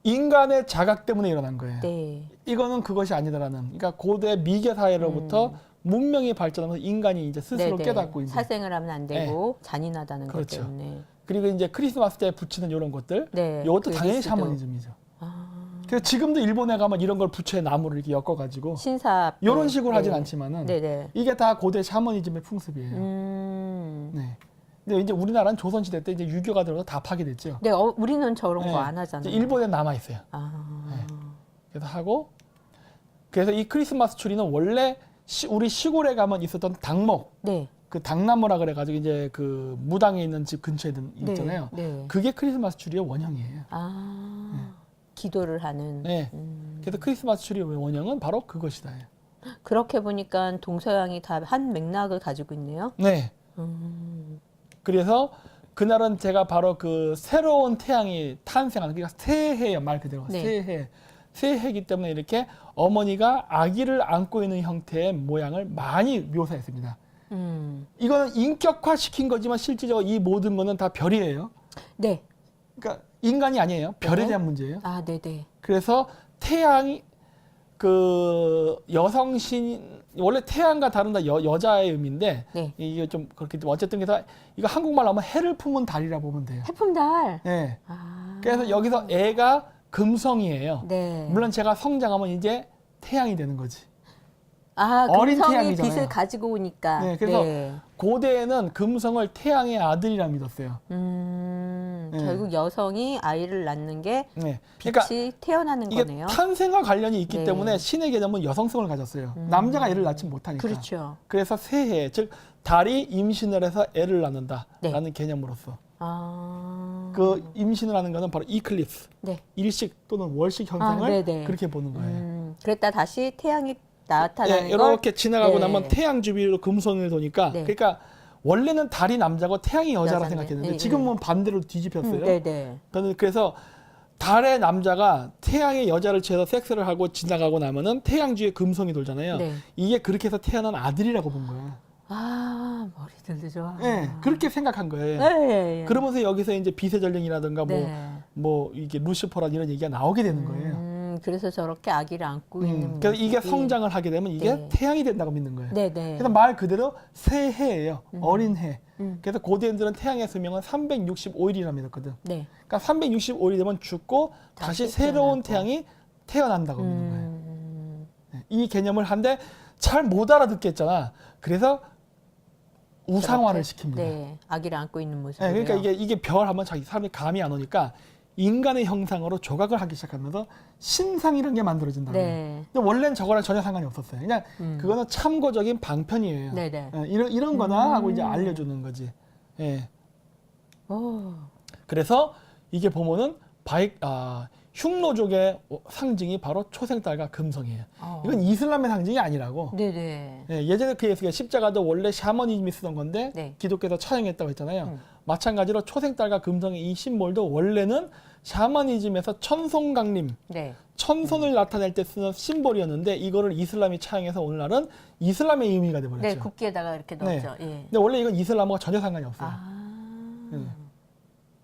인간의 자각 때문에 일어난 거예요. 네. 이거는 그것이 아니다라는. 그러니까 고대 미개 사회로부터 문명이 발전하면서 인간이 이제 스스로 네네. 깨닫고 이제 살생을 하면 안 되고 잔인하다는 그렇죠. 것 때문에. 그리고 이제 크리스마스 때 붙이는 이런 것들, 네. 이것도 그 당연히 리스도. 샤머니즘이죠. 아, 그래서 지금도 일본에 가면 이런 걸 부채에 나무를 이렇게 엮어가지고 신사 이런 식으로 하진 않지만은 네네. 이게 다 고대 샤머니즘의 풍습이에요. 네. 근데 이제 우리나라는 조선시대 때 이제 유교가 들어서 다 파괴됐죠. 네, 우리는 저런 네. 거 안 이제 하잖아요. 일본에 남아 있어요. 아, 그래서 하고 그래서 이 크리스마스 추리는 원래 우리 시골에 가면 있었던 당목, 네. 그 당나무라 그래가지고 이제 그 무당에 있는 집 근처에 있잖아요. 네. 그게 크리스마스 추리의 원형이에요. 아, 기도를 하는. 네. 그래서 크리스마스 추리의 원형은 바로 그것이다. 그렇게 보니까 동서양이 다 한 맥락을 가지고 있네요. 네. 음. 그래서 그날은 제가 바로 그 새로운 태양이 탄생하는, 그러니까 새해예요, 말 그대로. 네. 새해. 새해이기 때문에 이렇게 어머니가 아기를 안고 있는 형태의 모양을 많이 묘사했습니다. 이거는 인격화시킨 거지만 실질적으로 이 모든 거는 다 별이에요. 네. 그러니까 인간이 아니에요. 별에 네. 대한 문제예요. 아, 네네. 그래서 태양이 그 여성신, 원래 태양과 다른 다 여자의 의미인데 네. 이게 좀 그렇게 어쨌든 그래서 이거 한국말로 하면 해를 품은 달이라 보면 돼요. 해품달. 네. 아. 그래서 여기서 애가 금성이에요. 네. 물론 제가 성장하면 이제 태양이 되는 거지. 아, 어린 금성이 태양이잖아요. 빛을 가지고 오니까. 네, 그래서 고대에는 금성을 태양의 아들이라 믿었어요. 네. 결국 여성이 아이를 낳는 게 네. 빛이 그러니까 태어나는 이게 거네요. 탄생과 관련이 있기 네. 때문에 신의 개념은 여성성을 가졌어요. 남자가 애를 낳지 못하니까. 그렇죠. 그래서 새해, 즉 달이 임신을 해서 애를 낳는다라는 네. 개념으로서 아. 그 임신을 하는 거는 바로 이클립스, 네. 일식 또는 월식 현상을 네네. 그렇게 보는 거예요. 그랬다 다시 태양이 나타나는 예, 걸. 이렇게 지나가고 네. 나면 태양 주위로 금성을 도니까 네. 그러니까 원래는 달이 남자고 태양이 여자라 여자네. 생각했는데 예, 지금은 반대로 뒤집혔어요. 네네. 저는 그래서 달의 남자가 태양의 여자를 취해서 섹스를 하고 지나가고 나면은 태양 주위에 금성이 돌잖아요. 네. 이게 그렇게 해서 태어난 아들이라고 본 거예요. 아, 머리들도 좋아. 예, 그렇게 생각한 거예요. 네. 그러면서 여기서 이제 빛의 전령이라든가 네. 뭐 이게 루시퍼란 이런 얘기가 나오게 되는 거예요. 그래서 저렇게 아기를 안고 있는 그래서 이게 모습이. 성장을 하게 되면 이게 네. 태양이 된다고 믿는 거예요. 네네. 그래서 말 그대로 새해예요. 어린 해. 그래서 고대인들은 태양의 수명은 365일이라 믿었거든. 네. 그러니까 365일이 되면 죽고 다시 새로운 태어나고. 태양이 태어난다고 믿는 거예요. 네. 이 개념을 한데 잘 못 알아듣겠잖아. 그래서 우상화를 시킵니다. 네. 아기를 안고 있는 모습. 네, 그러니까 이게 별 하면 자기 사람이 감이 안 오니까 인간의 형상으로 조각을 하기 시작하면서 신상이라는 게 만들어진다고. 네. 근데 원래는 저거랑 전혀 상관이 없었어요. 그냥 그거는 참고적인 방편이에요. 네네. 예, 이런 거나 하고 이제 알려주는 거지. 예. 오. 그래서 이게 보면은 흉노족의 상징이 바로 초생달과 금성이에요. 이건 이슬람의 상징이 아니라고. 네네. 예, 예전에 그 예수가 십자가도 원래 샤머니즘이 쓰던 건데 네. 기독교에서 차용했다고 했잖아요. 마찬가지로 초생달과 금성의 이 심볼도 원래는 샤머니즘에서 천손강림, 네. 천손을 나타낼 때 쓰는 심볼이었는데 이거를 이슬람이 차용해서 오늘날은 이슬람의 의미가 돼버렸죠. 네, 국기에다가 이렇게 넣었죠. 예. 근데 원래 이건 이슬람과 전혀 상관이 없어요.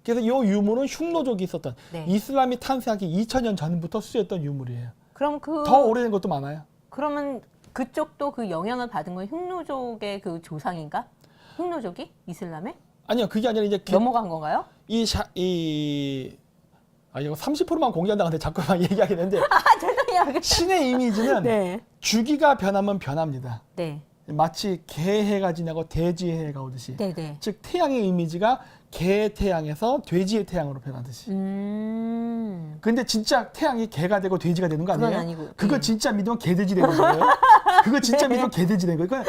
그래서 이 유물은 흉노족이 있었던 네. 이슬람이 탄생하기 2000년 전부터 쓰였던 유물이에요. 그럼 더 오래된 것도 많아요. 그러면 그쪽도 그 영향을 받은 건 흉노족의 그 조상인가? 흉노족이 이슬람에 아니요, 그게 아니라 이제 넘어간 건가요? 이거 30%만 공개한다 근데 자꾸만 얘기하게 되는데 아, 죄송해요. 신의 이미지는 네. 주기가 변하면 변합니다. 네. 마치 개해가 지나고 돼지해가 오듯이. 네네. 즉 태양의 이미지가 개의 태양에서 돼지의 태양으로 변하듯이. 근데 진짜 태양이 개가 되고 돼지가 되는 거 아니에요? 그건 아니고. 그거 네. 진짜 믿으면 개돼지 되는 거예요. 그거 진짜 믿으면 개돼지 되는 거예요.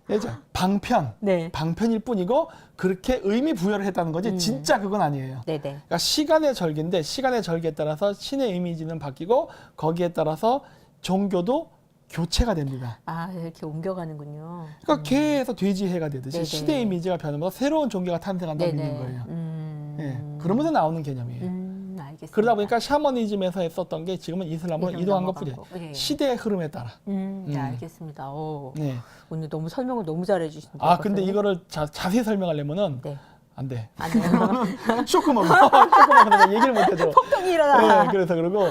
그건 방편, 네. 방편일 뿐이고 그렇게 의미 부여를 했다는 거지 진짜 그건 아니에요. 네네. 그러니까 시간의 절개인데 시간의 절개에 따라서 신의 이미지는 바뀌고 거기에 따라서 종교도 교체가 됩니다. 아, 이렇게 옮겨가는군요. 그러니까 개에서 돼지해가 되듯이 네네. 시대의 이미지가 변하면서 새로운 종교가 탄생한다고 네네. 믿는 거예요. 예, 그러면서 나오는 개념이에요. 알겠습니다. 그러다 보니까 샤머니즘에서 했었던 게 지금은 이슬람으로 이동한 것뿐이에요. 네. 시대의 흐름에 따라. 네, 알겠습니다. 네. 오늘 너무 설명을 너무 잘해 주시는데. 근데 이거를 자세히 설명하려면은 네. 안 돼. 안 돼요. 쇼크 먹어. 쇼크 먹어. 얘기를 못 해줘. 폭동이 일어나. 네, 그래서 그러고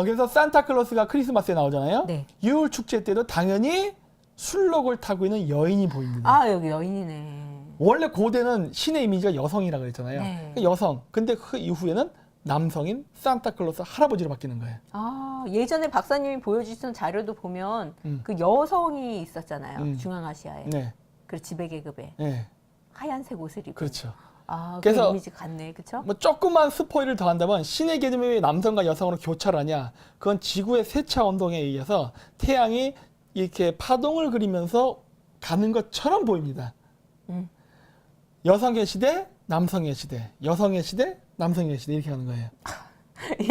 그래서 산타클로스가 크리스마스에 나오잖아요. 네. 유월 축제 때도 당연히 술록을 타고 있는 여인이 보입니다. 아, 여기 여인이네. 원래 고대는 신의 이미지가 여성이라고 했잖아요. 네. 그러니까 여성. 근데 그 이후에는 남성인 산타클로스 할아버지로 바뀌는 거예요. 아, 예전에 박사님이 보여주신 자료도 보면 그 여성이 있었잖아요. 중앙아시아에. 네. 그 지배계급에. 네. 하얀색 옷을 입고. 그렇죠. 아, 그래서 그 이미지 같네. 그렇죠? 뭐 조금만 스포일을 더한다면 신의 개념이 왜 남성과 여성으로 교차를 하냐? 그건 지구의 세차 운동에 의해서 태양이 이렇게 파동을 그리면서 가는 것처럼 보입니다. 여성의 시대, 남성의 시대, 여성의 시대, 남성의 시대 이렇게 가는 거예요.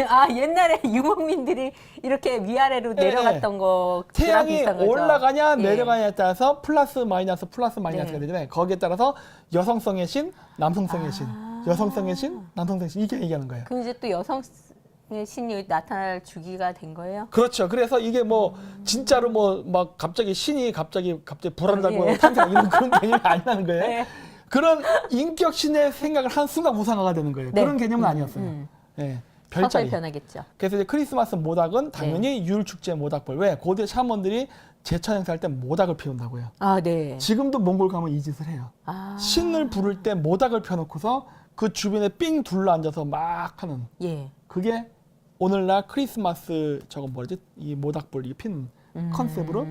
아, 옛날에 유목민들이 이렇게 위아래로 내려갔던 거 태양이 비슷한 거죠? 올라가냐 예. 내려가냐에 따라서 플러스 마이너스가 네. 되잖아요. 거기에 따라서 여성성의 신, 남성성의 신, 여성성의 신, 남성성의 신 이렇게 얘기하는 거예요. 그럼 이제 또 여성의 신이 나타날 주기가 된 거예요? 그렇죠. 그래서 이게 뭐 진짜로 뭐 막 갑자기 신이 갑자기 불안하고 예. 탄생 이런 그런 개념이 아니라는 거예요. 네. 그런 인격 신의 생각을 한 순간 우상화가 되는 거예요. 네. 그런 개념은 아니었어요. 예. 서서히 별자리. 변하겠죠. 그래서 이제 크리스마스 모닥은 당연히 유울 축제 모닥불. 왜? 고대 샤먼들이 제천 행사할 때 모닥을 피운다고요. 아, 네. 지금도 몽골 가면 이 짓을 해요. 아, 신을 부를 때 모닥을 펴놓고서 그 주변에 삥 둘러 앉아서 막 하는. 예. 그게 오늘날 크리스마스 저거 뭐지? 이 모닥불 이 피는 컨셉으로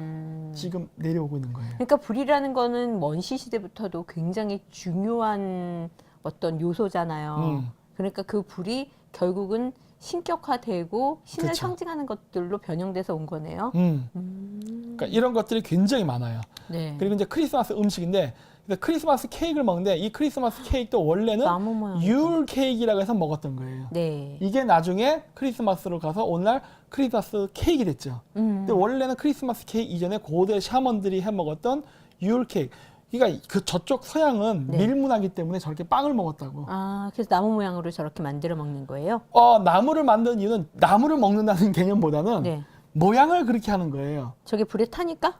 지금 내려오고 있는 거예요. 그러니까 불이라는 거는 원시 시대부터도 굉장히 중요한 어떤 요소잖아요. 그러니까 그 불이 결국은 신격화되고 신을 그렇죠. 상징하는 것들로 변형돼서 온 거네요. 그러니까 이런 것들이 굉장히 많아요. 네. 그리고 이제 크리스마스 음식인데 근데 크리스마스 케이크를 먹는데 이 크리스마스 케이크도 원래는 나무 모양. 유울 케이크라고 해서 먹었던 거예요. 네. 이게 나중에 크리스마스로 가서 오늘날 크리스마스 케이크 됐죠. 근데 원래는 크리스마스 케이크 이전에 고대 샤먼들이 해 먹었던 유울 케이크. 그러니까 그 저쪽 서양은 네. 밀문화기 때문에 저렇게 빵을 먹었다고. 아, 그래서 나무 모양으로 저렇게 만들어 먹는 거예요? 나무를 만든 이유는 나무를 먹는다는 개념보다는 네. 모양을 그렇게 하는 거예요. 저게 불에 타니까?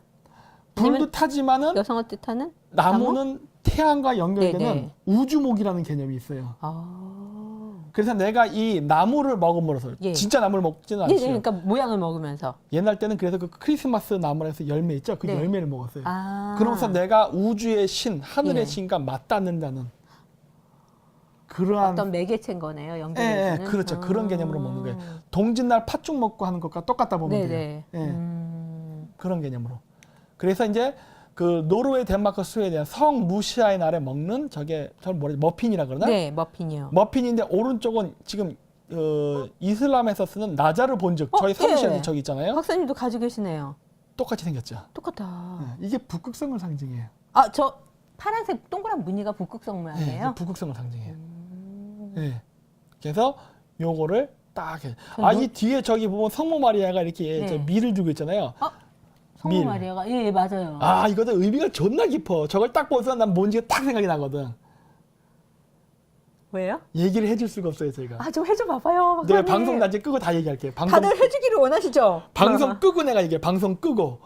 불도 아니면 타지만은 여성을 뜻하는? 나무는 태양과 연결되는 네네. 우주목이라는 개념이 있어요. 아. 그래서 내가 이 나무를 먹음으로써 예. 진짜 나무를 먹지는 네, 않죠. 네, 그러니까 모양을 먹으면서. 옛날 때는 그래서 그 크리스마스 나무에서 열매 있죠. 그 네. 열매를 먹었어요. 아. 그러면서 내가 우주의 신, 하늘의 예. 신과 맞닿는다는 그러한 어떤 매개체인 거네요, 예, 연결해주는. 그렇죠. 그런 개념으로 먹는 거예요. 동짓날 팥죽 먹고 하는 것과 똑같다 보면 네네. 돼요. 예, 음. 그런 개념으로. 그래서 이제 그 노르웨이, 덴마크, 스웨덴 성 무시아의 날에 먹는 저게 머핀이라 그러나? 네, 머핀이요. 머핀인데 오른쪽은 지금 이슬람에서 쓰는 나자르 본즉 저희 사무실에 네. 저기 있잖아요. 박사님도 가지고 계시네요. 똑같이 생겼죠. 똑같아. 이게 북극성을 상징해요. 아, 저 파란색 동그란 무늬가 북극성 네, 모양이에요? 북극성을 상징해요. 네. 그래서 요거를 딱 해. 저는 이 뒤에 저기 보면 성모 마리아가 이렇게 네. 저 밀을 들고 있잖아요. 성모 밀. 마리아가 예, 맞아요. 이거도 의미가 존나 깊어. 저걸 딱 보면서 난 뭔지가 딱 생각이 나거든. 왜요? 얘기를 해줄 수가 없어요, 제가. 아, 좀 해줘 봐봐요. 내가 박사님. 방송 낮에 끄고 다 얘기할게요. 방송 다들 해주기를 원하시죠? 방송 끄고 내가 얘기해. 방송 끄고.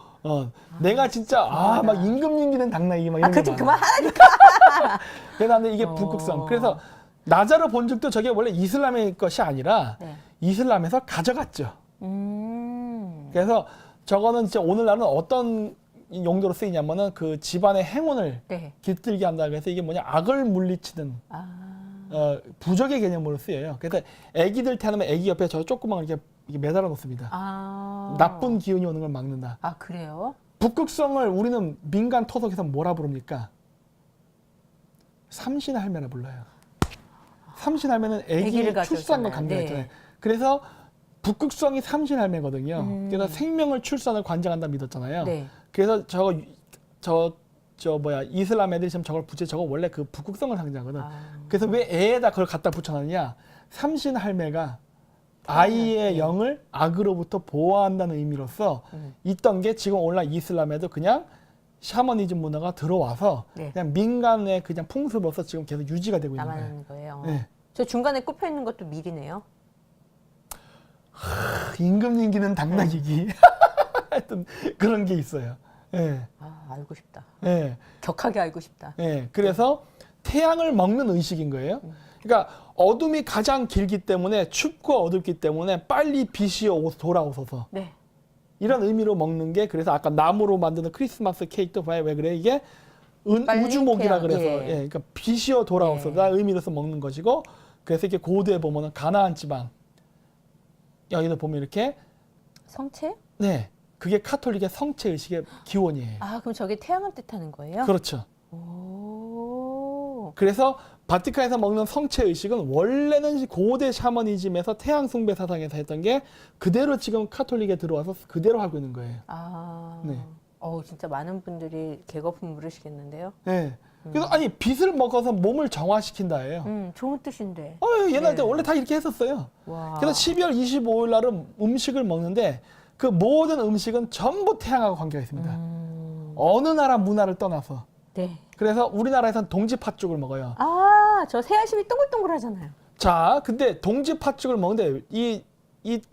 내가 진짜 막 임금님기는 당나귀 막 이런 게 좀 많아. 그만하라니까. 그래서 나는 이게 북극성. 그래서 나자르 본죽도 저게 원래 이슬람의 것이 아니라 네. 이슬람에서 가져갔죠. 그래서 저거는 진짜 오늘날은 어떤 용도로 쓰이냐면은 그 집안의 행운을 네. 깃들게 한다. 그래서 이게 뭐냐 악을 물리치는 부적의 개념으로 쓰여요. 그래서 애기들 태어나면 애기 옆에 저 조그만 이렇게 매달아 놓습니다. 나쁜 기운이 오는 걸 막는다. 아, 그래요? 북극성을 우리는 민간 토속에서 뭐라 부릅니까? 삼신할매라 불러요. 삼신할매는 아기를 애기 출산과 가졌잖아요. 관계가 네. 있잖아요. 그래서 북극성이 삼신할매거든요. 그래서 생명을 출산을 관장한다 믿었잖아요. 네. 그래서 이슬람 애들이 지금 저걸 붙여 저거 원래 그 북극성을 상징하거든. 그래서 왜 애에다 그걸 갖다 붙여놨냐? 삼신할매가 아이의 영을 악으로부터 보호한다는 의미로서 있던 게 지금 오늘날 이슬람에도 그냥 샤머니즘 문화가 들어와서 네. 그냥 민간의 그냥 풍습으로서 지금 계속 유지가 되고 있는 거예요. 남아있는 거예요. 네. 저 중간에 꼽혀 있는 것도 밀이네요. 임금님기는 당나귀기 하여튼 그런 게 있어요. 예. 알고 싶다. 예. 격하게 알고 싶다. 예. 그래서 태양을 먹는 의식인 거예요. 그러니까 어둠이 가장 길기 때문에 춥고 어둡기 때문에 빨리 빛이 돌아오소서. 네. 이런 의미로 먹는 게 그래서 아까 나무로 만드는 크리스마스 케이크도 봐요. 왜 그래? 이게 빨리 우주목이라 태양, 그래서 예. 그러니까 빛이여 돌아오소서 의미로서 먹는 것이고 그래서 이렇게 고대에 보면은 가나안 지방 여기도 보면 이렇게 성체? 네. 그게 카톨릭의 성체 의식의 기원이에요. 그럼 저게 태양을 뜻하는 거예요? 그렇죠. 오. 그래서 바티칸에서 먹는 성체 의식은 원래는 고대 샤머니즘에서 태양 숭배 사상에서 했던 게 그대로 지금 카톨릭에 들어와서 그대로 하고 있는 거예요. 아. 네. 진짜 많은 분들이 개거품 물으시겠는데요? 네. 그래서 아니 빛을 먹어서 몸을 정화시킨다예요. 좋은 뜻인데. 옛날 때 네. 원래 다 이렇게 했었어요. 와. 그래서 12월 25일 날은 음식을 먹는데 그 모든 음식은 전부 태양하고 관계가 있습니다. 어느 나라 문화를 떠나서. 네. 그래서 우리나라에서는 동지 팥죽을 먹어요. 아, 저 새알심이 동글동글하잖아요. 자, 근데 동지 팥죽을 먹는데 이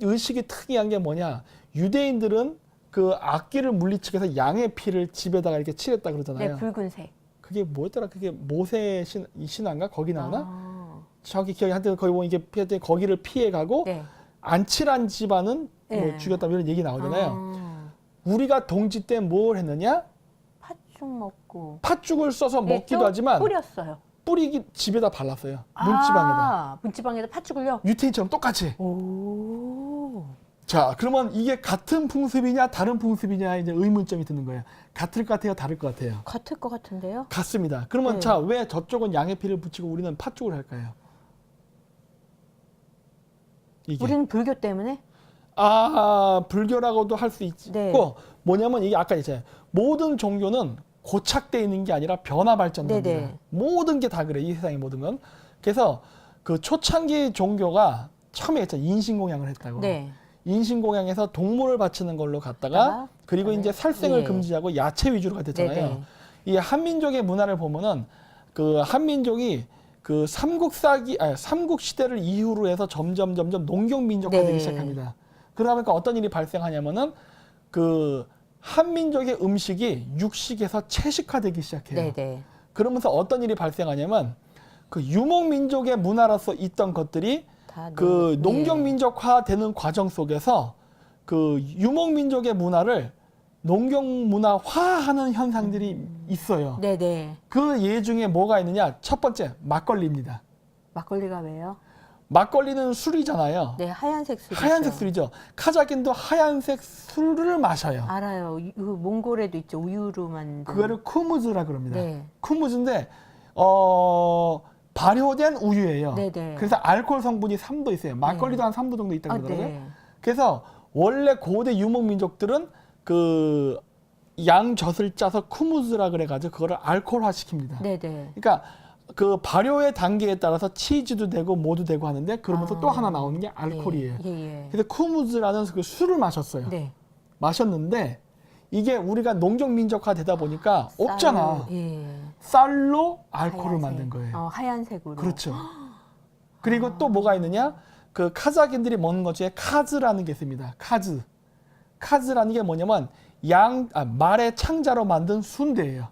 의식이 특이한 게 뭐냐? 유대인들은 그 악기를 물리치기 위해서 양의 피를 집에다가 이렇게 칠했다 그러잖아요. 네, 붉은색. 그게 뭐였더라? 그게 모세 신화인가? 거기 나오나? 아. 정확히 기억이 안 나는데 거기 보면 이게 피했더니 거기를 피해 가고 네. 안 칠한 집안은 뭐 네. 죽였다 이런 얘기 나오잖아요. 아. 우리가 동지 때 뭘 했느냐? 팥죽 먹고. 팥죽을 써서 네, 먹기도 또 하지만 뿌렸어요. 뿌리기 집에다 발랐어요. 문지방에다. 아, 문지방에다 팥죽을요? 유태인처럼 똑같이. 오. 자, 그러면 이게 같은 풍습이냐 다른 풍습이냐 이제 의문점이 드는 거예요. 같을 것 같아요, 다를 것 같아요. 같을 것 같은데요? 같습니다. 그러면 네. 자, 왜 저쪽은 양의 피를 붙이고 우리는 팥죽을 할까요? 이게. 우리는 불교 때문에? 불교라고도 할 수 있고 네. 뭐냐면 이게 아까 있잖아요. 모든 종교는 고착되어 있는 게 아니라 변화 발전됩니다. 네네. 모든 게 다 그래. 이 세상의 모든 건. 그래서 그 초창기 종교가 처음에 했잖아요. 인신공양을 했다고. 네. 인신공양에서 동물을 바치는 걸로 갔다가 그리고 그다음에 이제 살생을 예. 금지하고 야채 위주로가 됐잖아요. 네네. 이 한민족의 문화를 보면은 그 한민족이 그 삼국 시대를 이후로 해서 점점 농경 민족화되기 네. 시작합니다. 그러니까 어떤 일이 발생하냐면은 그 한민족의 음식이 육식에서 채식화되기 시작해요. 네네. 그러면서 어떤 일이 발생하냐면 그 유목 민족의 문화로서 있던 것들이 다 그 네. 농경 민족화되는 과정 속에서 그 유목 민족의 문화를 농경 문화화하는 현상들이 있어요. 네네. 그 예 중에 뭐가 있느냐? 첫 번째 막걸리입니다. 막걸리가 왜요? 막걸리는 술이잖아요. 네, 하얀색 술이죠. 하얀색 술이죠. 카자흐인도 하얀색 술을 마셔요. 알아요. 그 몽골에도 있죠. 우유로 만든. 그거를 쿠무즈라 그럽니다. 네. 쿠무즈인데 발효된 우유예요. 네네. 그래서 알코올 성분이 3도 있어요. 막걸리도 한 3도 정도 있다고 그러더라고요. 네. 그래서 원래 고대 유목 민족들은 그 양젖을 짜서 쿠무즈라 그래가지고 그거를 알코올화 시킵니다. 네네. 그러니까 그 발효의 단계에 따라서 치즈도 되고 뭐도 되고 하는데 그러면서 또 하나 나오는 게 알코올이에요. 예, 예. 그래서 쿠무즈라는 그 술을 마셨어요. 네. 마셨는데 이게 우리가 농경 민족화 되다 보니까 없잖아. 쌀로, 예. 쌀로 알코올을 하얀색. 만든 거예요. 하얀색으로. 그렇죠. 그리고 또 뭐가 있느냐? 그 카자흐인들이 먹는 것 중에 카즈라는 게 있습니다. 카즈. 카즈라는 게 뭐냐면 말의 창자로 만든 순대예요.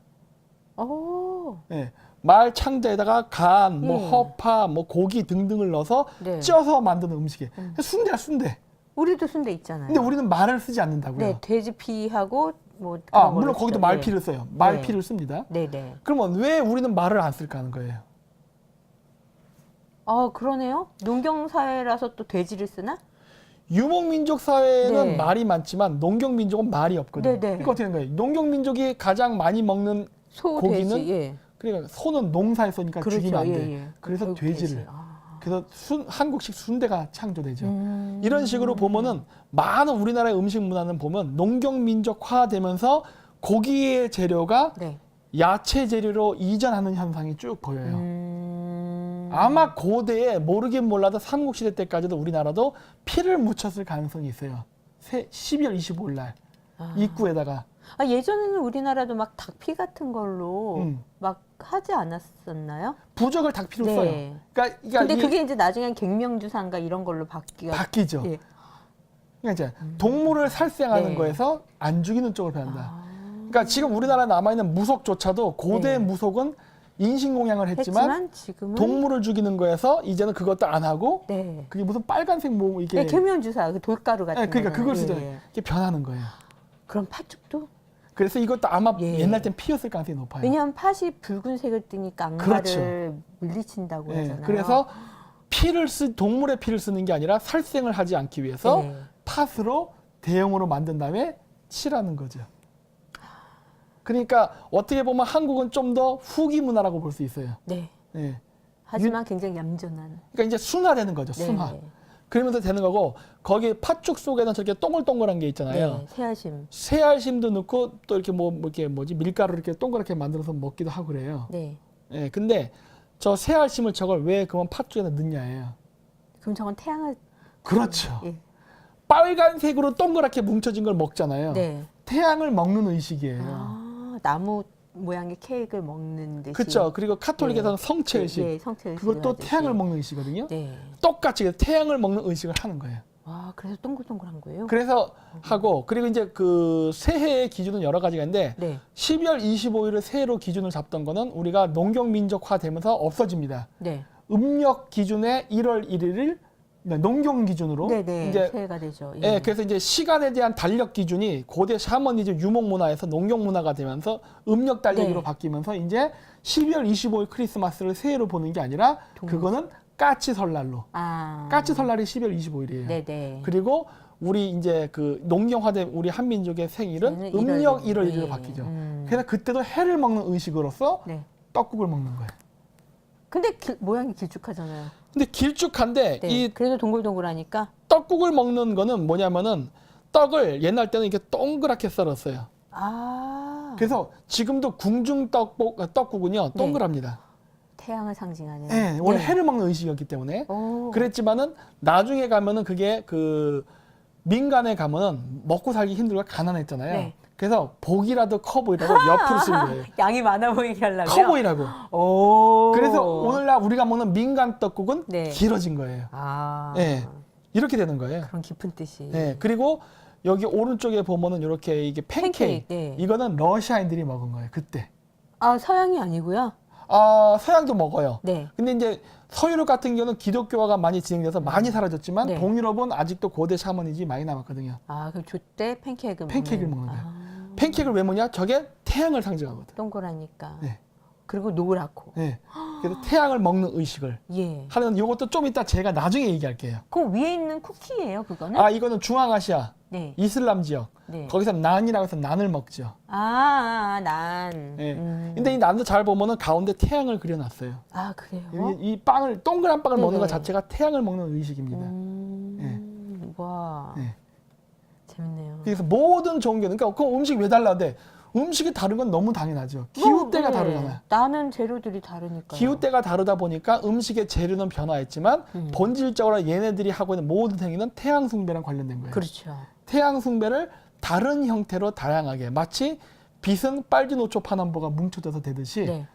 오. 예. 말 창자에다가 간, 뭐 예. 허파, 뭐 고기 등등을 넣어서 네. 쪄서 만드는 음식이에요. 순대야 순대. 우리도 순대 있잖아요. 근데 우리는 말을 쓰지 않는다고요. 네, 돼지피하고 뭐 그런 물론 걸로 거기도 쓰죠. 말피를 써요. 말피를 씁니다. 네, 네. 그러면 왜 우리는 말을 안 쓸까 하는 거예요. 그러네요. 농경 사회라서 또 돼지를 쓰나? 유목민족 사회는 네. 말이 많지만 농경민족은 말이 없거든요. 네, 네. 그러니까 어떻게 되는 거예요? 농경민족이 가장 많이 먹는 소, 고기는 돼지. 예. 그러니까 소는 농사에 쏘니까 그렇죠. 죽이면 안 돼. 예, 예. 그래서 결국 돼지를. 돼지. 그래서 한국식 순대가 창조되죠. 이런 식으로 보면은 많은 우리나라의 음식 문화는 보면 농경민족화 되면서 고기의 재료가 네. 야채 재료로 이전하는 현상이 쭉 보여요. 아마 고대에 모르긴 몰라도 삼국시대 때까지도 우리나라도 피를 묻혔을 가능성이 있어요. 12월 25일 날 입구에다가. 예전에는 우리나라도 막 닭피 같은 걸로 음. 막 하지 않았었나요? 부적을 닭피로 네. 써요. 그러니까 근데 이게 그게 이제 나중엔 갱명주사인가 이런 걸로 바뀌죠. 예. 그러니까 이제 동물을 살생하는 네. 거에서 안 죽이는 쪽으로 변한다. 그러니까 지금 우리나라에 남아있는 무속조차도 고대 네. 무속은 인신공양을 했지만 지금은 동물을 죽이는 거에서 이제는 그것도 안 하고 네. 그게 무슨 빨간색 뭐 이게 네, 갱명주사 그 돌가루 같은 네, 그러니까 거잖아요. 그걸 쓰잖아요. 예. 이게 변하는 거예요. 그럼 팥죽도? 그래서 이것도 아마 예. 옛날 땐 피였을 가능성이 높아요. 왜냐하면 팥이 붉은색을 띠니까 악마를 그렇죠. 물리친다고 예, 하잖아요. 그래서 동물의 피를 쓰는 게 아니라 살생을 하지 않기 위해서 네. 팥으로 대용으로 만든 다음에 칠하는 거죠. 그러니까 어떻게 보면 한국은 좀 더 후기 문화라고 볼 수 있어요. 네. 예. 하지만 굉장히 얌전한. 그러니까 이제 순화되는 거죠. 네. 순화. 그러면서 되는 거고 거기 팥죽 속에는 저렇게 동글동글한 게 있잖아요. 네, 새알심. 새알심도 넣고 또 이렇게 뭐 이렇게 뭐지 밀가루 이렇게 동그랗게 만들어서 먹기도 하고 그래요. 네. 예, 근데 저 새알심을 저걸 왜 그만 팥죽에다 넣냐예요. 그럼 저건 태양을. 그렇죠. 예. 빨간색으로 동그랗게 뭉쳐진 걸 먹잖아요. 네. 태양을 먹는 의식이에요. 아, 나무 모양의 케이크를 먹는 듯이. 그렇죠. 그리고 카톨릭에서는 성체 의식. 네, 성체 의식. 그것도 태양을 먹는 의식이거든요. 네. 똑같이 태양을 먹는 의식을 하는 거예요. 와, 그래서 동글동글한 거예요? 그래서 하고 그리고 이제 그 새해의 기준은 여러 가지가 있는데 네. 12월 25일을 새해로 기준을 잡던 거는 우리가 농경민족화 되면서 없어집니다. 네. 음력 기준의 1월 1일을 농경 기준으로 네네. 이제 새해가 되죠. 예, 그래서 이제 시간에 대한 달력 기준이 고대 샤머니즘 유목 문화에서 농경 문화가 되면서 음력 달력으로 네. 바뀌면서 이제 12월 25일 크리스마스를 새해로 보는 게 아니라 그거는 까치 설날로. 아. 까치 설날이 12월 25일이에요. 네네. 그리고 우리 이제 그 농경화된 우리 한민족의 생일은 저는 음력 1월 1일로 네. 바뀌죠. 그래서 그때도 해를 먹는 의식으로서 네. 떡국을 먹는 거예요. 근데 모양이 길쭉하잖아요. 근데 길쭉한데 네. 이 그래도 동글동글하니까. 떡국을 먹는 거는 뭐냐면은 떡을 옛날 때는 이렇게 동그랗게 썰었어요. 아. 그래서 지금도 궁중 떡국은요 동그랍니다. 태양을 상징하는. 네, 원래 해를 먹는 의식이었기 때문에 오. 그랬지만은 나중에 가면은 그게 그 민간에 가면은 먹고 살기 힘들고 가난했잖아요. 네. 그래서 복이라도 커 보이라고 옆으로 쓴 거예요. 양이 많아 보이게 하려고요? 커 보이라고. 오. 그래서 오늘날 우리가 먹는 민간 떡국은 네. 길어진 거예요. 아. 네. 이렇게 되는 거예요. 그런 깊은 뜻이. 네. 그리고 여기 오른쪽에 보면은 이렇게 이게 팬케이크. 네. 이거는 러시아인들이 먹은 거예요. 그때. 아, 서양이 아니고요? 아, 서양도 먹어요. 네. 근데 이제 서유럽 같은 경우는 기독교화가 많이 진행돼서 많이 사라졌지만 네. 동유럽은 아직도 고대 샤머니즘이 많이 남았거든요. 아, 그럼 줬대 팬케이크를 팬케이크를 먹는 거예요. 아, 팬케이크를 왜 먹냐? 저게 태양을 상징하거든. 동그라니까. 네. 그리고 노랗고. 네. 그래서 태양을 먹는 의식을 예. 하는 이것도 좀 이따 제가 나중에 얘기할게요. 그 위에 있는 쿠키예요, 그거는? 아, 이거는 중앙아시아, 네. 이슬람 지역. 네. 거기서 난이라고 해서 난을 먹죠. 난. 네. 근데 이 난도 잘 보면은 가운데 태양을 그려놨어요. 아, 그래요? 이 빵을 동그란 빵을 먹는 것 네네. 자체가 태양을 먹는 의식입니다. 와. 네. 재밌네요. 그래서 모든 종교는 그러니까 그 음식 왜 달라대? 음식이 다른 건 너무 당연하죠. 기후대가 네. 다르잖아요. 나는 재료들이 다르니까. 기후대가 다르다 보니까 음식의 재료는 변화했지만 본질적으로 얘네들이 하고 있는 모든 행위는 태양 숭배랑 관련된 거예요. 그렇죠. 태양 숭배를 다른 형태로 다양하게 마치 빛은 빨주노초 파남보가 뭉쳐져서 되듯이 네.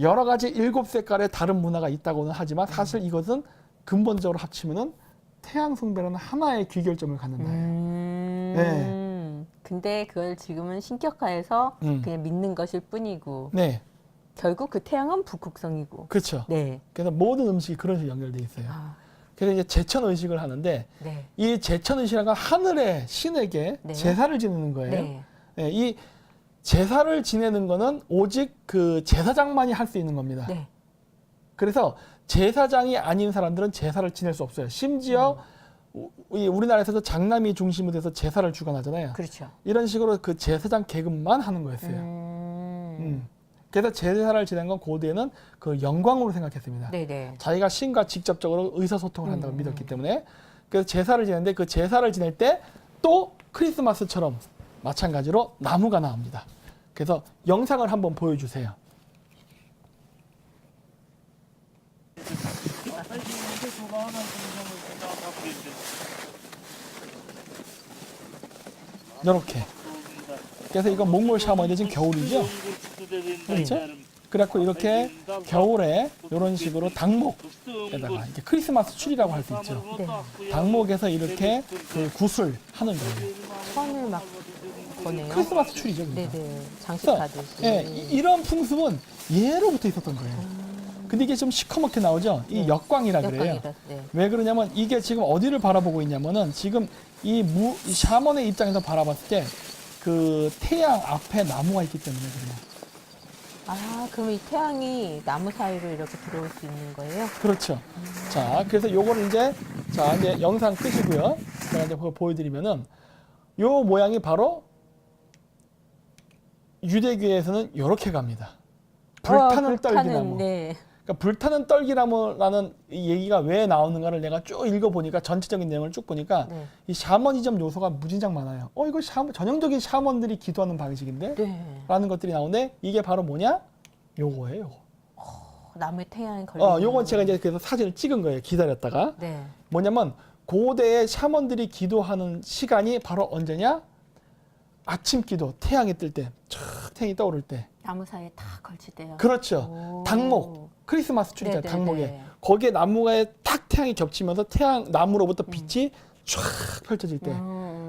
여러 가지 일곱 색깔의 다른 문화가 있다고는 하지만 사실 이것은 근본적으로 합치면은 태양 숭배라는 하나의 귀결점을 갖는다. 네. 근데 그걸 지금은 신격화해서 음. 그냥 믿는 것일 뿐이고 네, 결국 그 태양은 북극성이고. 그렇죠. 네. 그래서 모든 음식이 그런 식으로 연결돼 있어요. 아, 그래서 이제 제천 의식을 하는데 네. 이 제천 의식이라는 건 하늘의 신에게 네. 제사를 지내는 거예요. 네. 네, 이 제사를 지내는 거는 오직 그 제사장만이 할 수 있는 겁니다. 네. 그래서 제사장이 아닌 사람들은 제사를 지낼 수 없어요. 심지어 이 우리나라에서도 장남이 중심으로 돼서 제사를 주관하잖아요. 그렇죠. 이런 식으로 그 제사장 계급만 하는 거였어요. 그래서 제사를 지낸 건 고대에는 그 영광으로 생각했습니다. 네네. 자기가 신과 직접적으로 의사소통을 한다고 믿었기 때문에 그래서 제사를 지내는데 그 제사를 지낼 때 또 크리스마스처럼 마찬가지로 나무가 나옵니다. 그래서 영상을 한번 보여주세요. 이렇게. 그래서 이건 몽골 샤머인데 지금 겨울이죠. 그렇죠? 그래갖고 이렇게 겨울에 이런 식으로 당목에다가 이렇게 크리스마스 추리라고 할 수 있죠. 네. 당목에서 이렇게 그 굿을 하는 거예요. 선을 막 거네요. 크리스마스 추리죠. 그러니까. 네네. 그래서 장식하듯이. 예, 이런 풍습은 예로부터 있었던 거예요. 근데 이게 좀 시커멓게 나오죠. 이 네. 역광이라 그래요. 역광이라, 네. 왜 그러냐면 이게 지금 어디를 바라보고 있냐면은 지금 이 샤먼의 입장에서 바라봤을 때 그 태양 앞에 나무가 있기 때문에 그래요. 아, 그럼 이 태양이 나무 사이로 이렇게 들어올 수 있는 거예요? 그렇죠. 자, 그래서 요거를 이제 영상 끄시고요. 제가 이제 그거 보여드리면은 요 모양이 바로 유대교에서는 요렇게 갑니다. 불타는 떨기나무. 네. 그러니까 불타는 떨기나무라는 이 얘기가 왜 나오는가를 내가 쭉 읽어보니까 전체적인 내용을 쭉 보니까 네. 이 샤머니즘 요소가 무진장 많아요. 이거 전형적인 샤먼들이 기도하는 방식인데? 네. 라는 것들이 나오는데 이게 바로 뭐냐? 요거예요. 요거. 나무의 태양에 걸리는. 요건 제가 이제 그래서 사진을 찍은 거예요. 기다렸다가. 네. 뭐냐면 고대의 샤먼들이 기도하는 시간이 바로 언제냐? 아침 기도, 태양이 뜰 때, 촥 태양이 떠오를 때. 나무 사이에 딱 걸칠 때요. 그렇죠. 오. 당목, 크리스마스 트리 있잖아요. 네네네. 당목에. 거기에 나무에 탁 태양이 겹치면서 나무로부터 빛이 쫙 펼쳐질 때.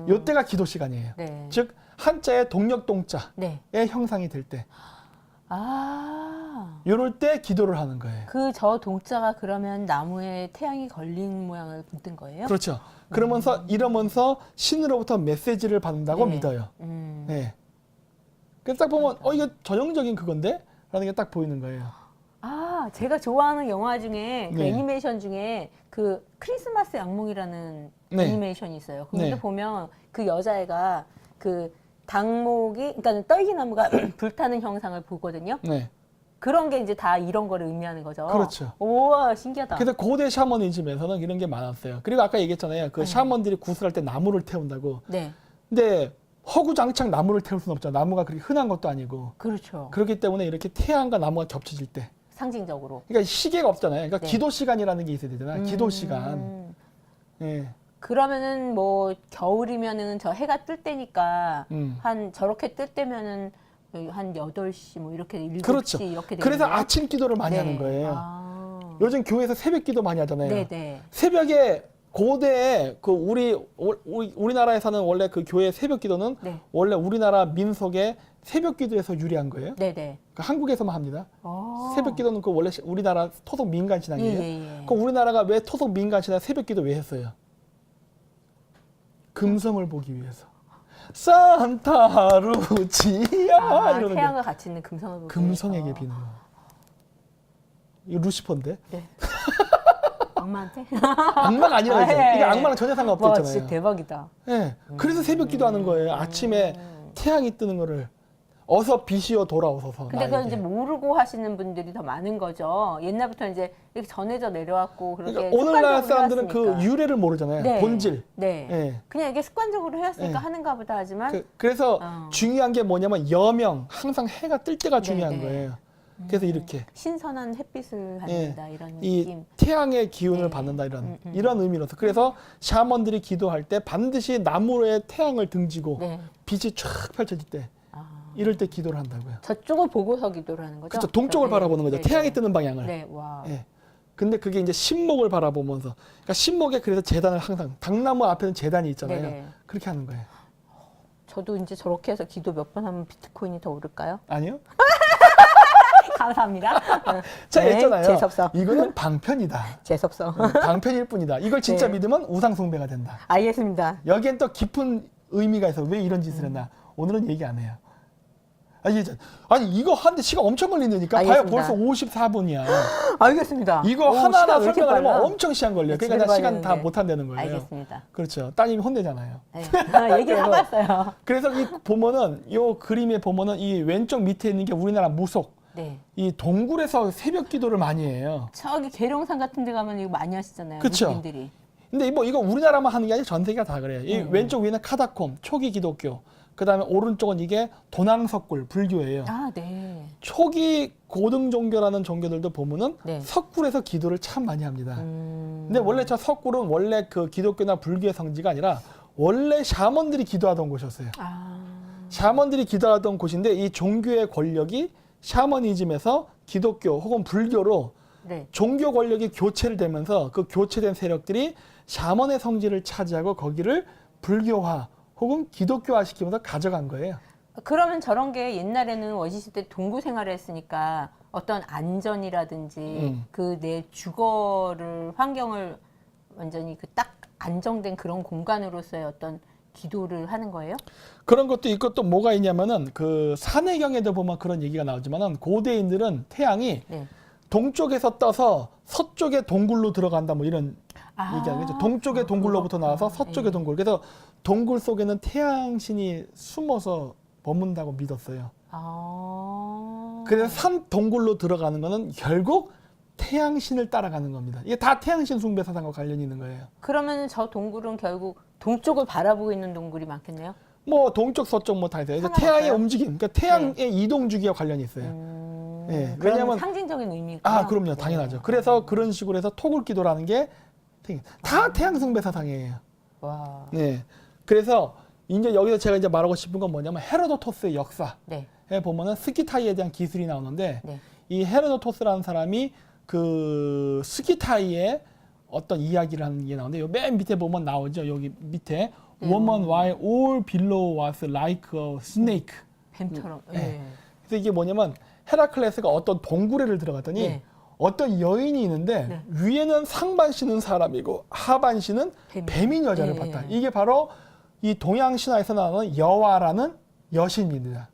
요때가 기도 시간이에요. 네. 즉 한자의 동력동자의 네. 형상이 될 때. 아. 요럴 때 기도를 하는 거예요. 그 저 동자가 그러면 나무에 태양이 걸린 모양을 묻은 거예요? 그렇죠. 그러면서 이러면서 신으로부터 메시지를 받는다고 네. 믿어요. 네. 그래서 딱 보면 이게 전형적인 그건데? 라는 게 딱 보이는 거예요. 아, 제가 좋아하는 영화 중에 그 네. 애니메이션 중에 그 크리스마스 악몽이라는 네. 애니메이션이 있어요. 거기도 네. 보면 그 여자애가 그 당목이, 그러니까 떨기나무가 불타는 형상을 보거든요. 네. 그런 게 이제 다 이런 거를 의미하는 거죠. 그렇죠. 우와, 신기하다. 그래서 고대 샤머니즘에서는 이런 게 많았어요. 그리고 아까 얘기했잖아요. 그 샤먼들이 구슬할 때 나무를 태운다고. 네, 근데 허구장창 나무를 태울 수는 없잖아. 나무가 그렇게 흔한 것도 아니고. 그렇죠. 그렇기 때문에 이렇게 태양과 나무가 겹쳐질 때. 상징적으로. 그러니까 시계가 없잖아요. 그러니까 네. 기도 시간이라는 게 있어야 되잖아요. 기도 시간. 예. 그러면은 뭐 겨울이면은 저 해가 뜰 때니까 음. 한 저렇게 뜰 때면은 한 8시 뭐 이렇게 7시 그렇죠. 이렇게 되겠네요. 그래서 아침 기도를 많이 네. 하는 거예요. 아. 요즘 교회에서 새벽 기도 많이 하잖아요. 네네. 새벽에 고대에 그 우리나라에서는 원래 그 교회 새벽 기도는 네. 원래 우리나라 민속의 새벽 기도에서 유래한 거예요. 네네. 그러니까 한국에서만 합니다. 아. 새벽 기도는 그 원래 우리나라 토속 민간 예, 신앙이에요. 예, 예. 그럼 우리나라가 왜 토속 민간 신앙 새벽 기도 왜 했어요? 금성을 보기 위해서. 산타 루치아 아, 이러는 거. 태양과 같이 있는 금성을 보기 금성에게 위해서. 비는 거. 이거 루시퍼인데? 네. 악마한테? 악마가 아니라 아, 이제. 예, 이게 예. 악마랑 전혀 와, 상관없잖아요. 진짜 대박이다. 예. 그래서 새벽 기도하는 거예요. 아침에 태양이 뜨는 거를 어서 빛이여 돌아오소서. 근데 그걸 이제 나에게. 모르고 하시는 분들이 더 많은 거죠. 옛날부터 이제 이렇게 전해져 내려왔고 그렇게 그러니까 오늘날 습관적으로 사람들은 해왔으니까. 그 유래를 모르잖아요. 네. 본질. 네. 예. 그냥 이게 습관적으로 해왔으니까 네. 하는가 보다 하지만 그래서 중요한 게 뭐냐면 여명, 항상 해가 뜰 때가 중요한 네. 거예요. 그래서 이렇게 신선한 햇빛을 받는다 이런 이 느낌. 태양의 기운을 네. 받는다 이런 의미로서 그래서 샤먼들이 기도할 때 반드시 나무에 태양을 등지고 네. 빛이 쫙 펼쳐질 때 아. 이럴 때 기도를 한다고요. 저쪽을 보고서 기도를 하는 거죠? 그렇죠. 동쪽을 네. 바라보는 거죠. 네, 태양이 네. 뜨는 방향을. 네, 와. 예. 근데 그게 이제 신목을 바라보면서 그러니까 신목에 그래서 제단을 항상 당나무 앞에는 제단이 있잖아요. 네네. 그렇게 하는 거예요. 저도 이제 저렇게 해서 기도 몇 번 하면 비트코인이 더 오를까요? 아니요? 감사합니다. 자, 네, 했잖아요. 재수없어. 이거는 방편이다. 재수없어. 방편일 뿐이다. 이걸 진짜 네. 믿으면 우상 숭배가 된다. 알겠습니다. 여기엔 또 깊은 의미가 있어. 왜 이런 짓을 했나? 오늘은 얘기 안 해요. 아니 이거 하는데 시간 엄청 걸린다니까. 봐요, 알겠습니다. 벌써 54분이야. 알겠습니다. 이거 오, 하나하나 시간 왜 이렇게 설명하려면 빨라? 엄청 시간 걸려요. 집에 그러니까 나 가야 시간 다 되는데. 못 한다는 거예요. 알겠습니다. 그렇죠. 따님이 혼내잖아요. 네. 얘기를 하고 왔어요. 그래서 이 보면은 이 그림에 보면은 이 왼쪽 밑에 있는 게 우리나라 무속. 네. 이 동굴에서 새벽 기도를 많이 해요. 저기 계룡산 같은 데 가면 이거 많이 하시잖아요. 그쵸. 무슬림들이. 근데 뭐 이거 우리나라만 하는 게 아니라 전 세계가 다 그래요. 이 왼쪽 위는 카다콤, 초기 기독교. 그다음에 오른쪽은 이게 도낭석굴, 불교예요. 아, 네. 초기 고등 종교라는 종교들도 보면은 네. 석굴에서 기도를 참 많이 합니다. 음. 근데 원래 저 석굴은 원래 그 기독교나 불교의 성지가 아니라 원래 샤먼들이 기도하던 곳이었어요. 아. 샤먼들이 기도하던 곳인데 이 종교의 권력이 샤머니즘에서 기독교 혹은 불교로 네. 종교 권력이 교체를 되면서 그 교체된 세력들이 샤먼의 성지를 차지하고 거기를 불교화 혹은 기독교화 시키면서 가져간 거예요. 그러면 저런 게 옛날에는 원시시대 동구 생활을 했으니까 어떤 안전이라든지 그 내 주거를 환경을 완전히 그 딱 안정된 그런 공간으로서의 어떤 기도를 하는 거예요? 그런 것도 있고 또 뭐가 있냐면은 그 산해경에도 보면 그런 얘기가 나오지만은 고대인들은 태양이 네. 동쪽에서 떠서 서쪽의 동굴로 들어간다 뭐 이런 아, 얘기하는 거죠. 동쪽의 동굴로부터 나와서 그렇구나. 서쪽의 예. 동굴. 그래서 동굴 속에는 태양신이 숨어서 머문다고 믿었어요. 아. 그래서 산 동굴로 들어가는 거는 결국 태양신을 따라가는 겁니다. 이게 다 태양신 숭배 사상과 관련이 있는 거예요. 그러면 저 동굴은 결국 동쪽을 바라보고 있는 동굴이 많겠네요. 뭐 동쪽 서쪽 뭐 다 있어요. 이제 상관없어요? 태양의 움직임, 그러니까 태양의 이동 주기와 관련이 있어요. 예, 그러면 왜냐면 상징적인 의미가. 아 그럼요, 당연하죠. 그래서 그런 식으로 해서 토굴기도라는 게 다 태양 숭배 사상이에요. 와. 네, 그래서 이제 여기서 제가 이제 말하고 싶은 건 뭐냐면 헤로도토스의 역사에 네. 보면은 스키타이에 대한 기술이 나오는데 네. 이 헤로도토스라는 사람이 그 스키타이의 어떤 이야기를 하는 게 나오는데 요 맨 밑에 보면 나오죠. 여기 밑에 woman while all below was like a snake. 뱀처럼. 네. 예. 그래서 이게 뭐냐면 헤라클레스가 어떤 동굴에를 들어갔더니 네. 어떤 여인이 있는데 네. 위에는 상반신은 사람이고 하반신은 뱀인 여자를 예. 봤다. 이게 바로 이 동양 신화에서 나오는 여와라는 여신입니다.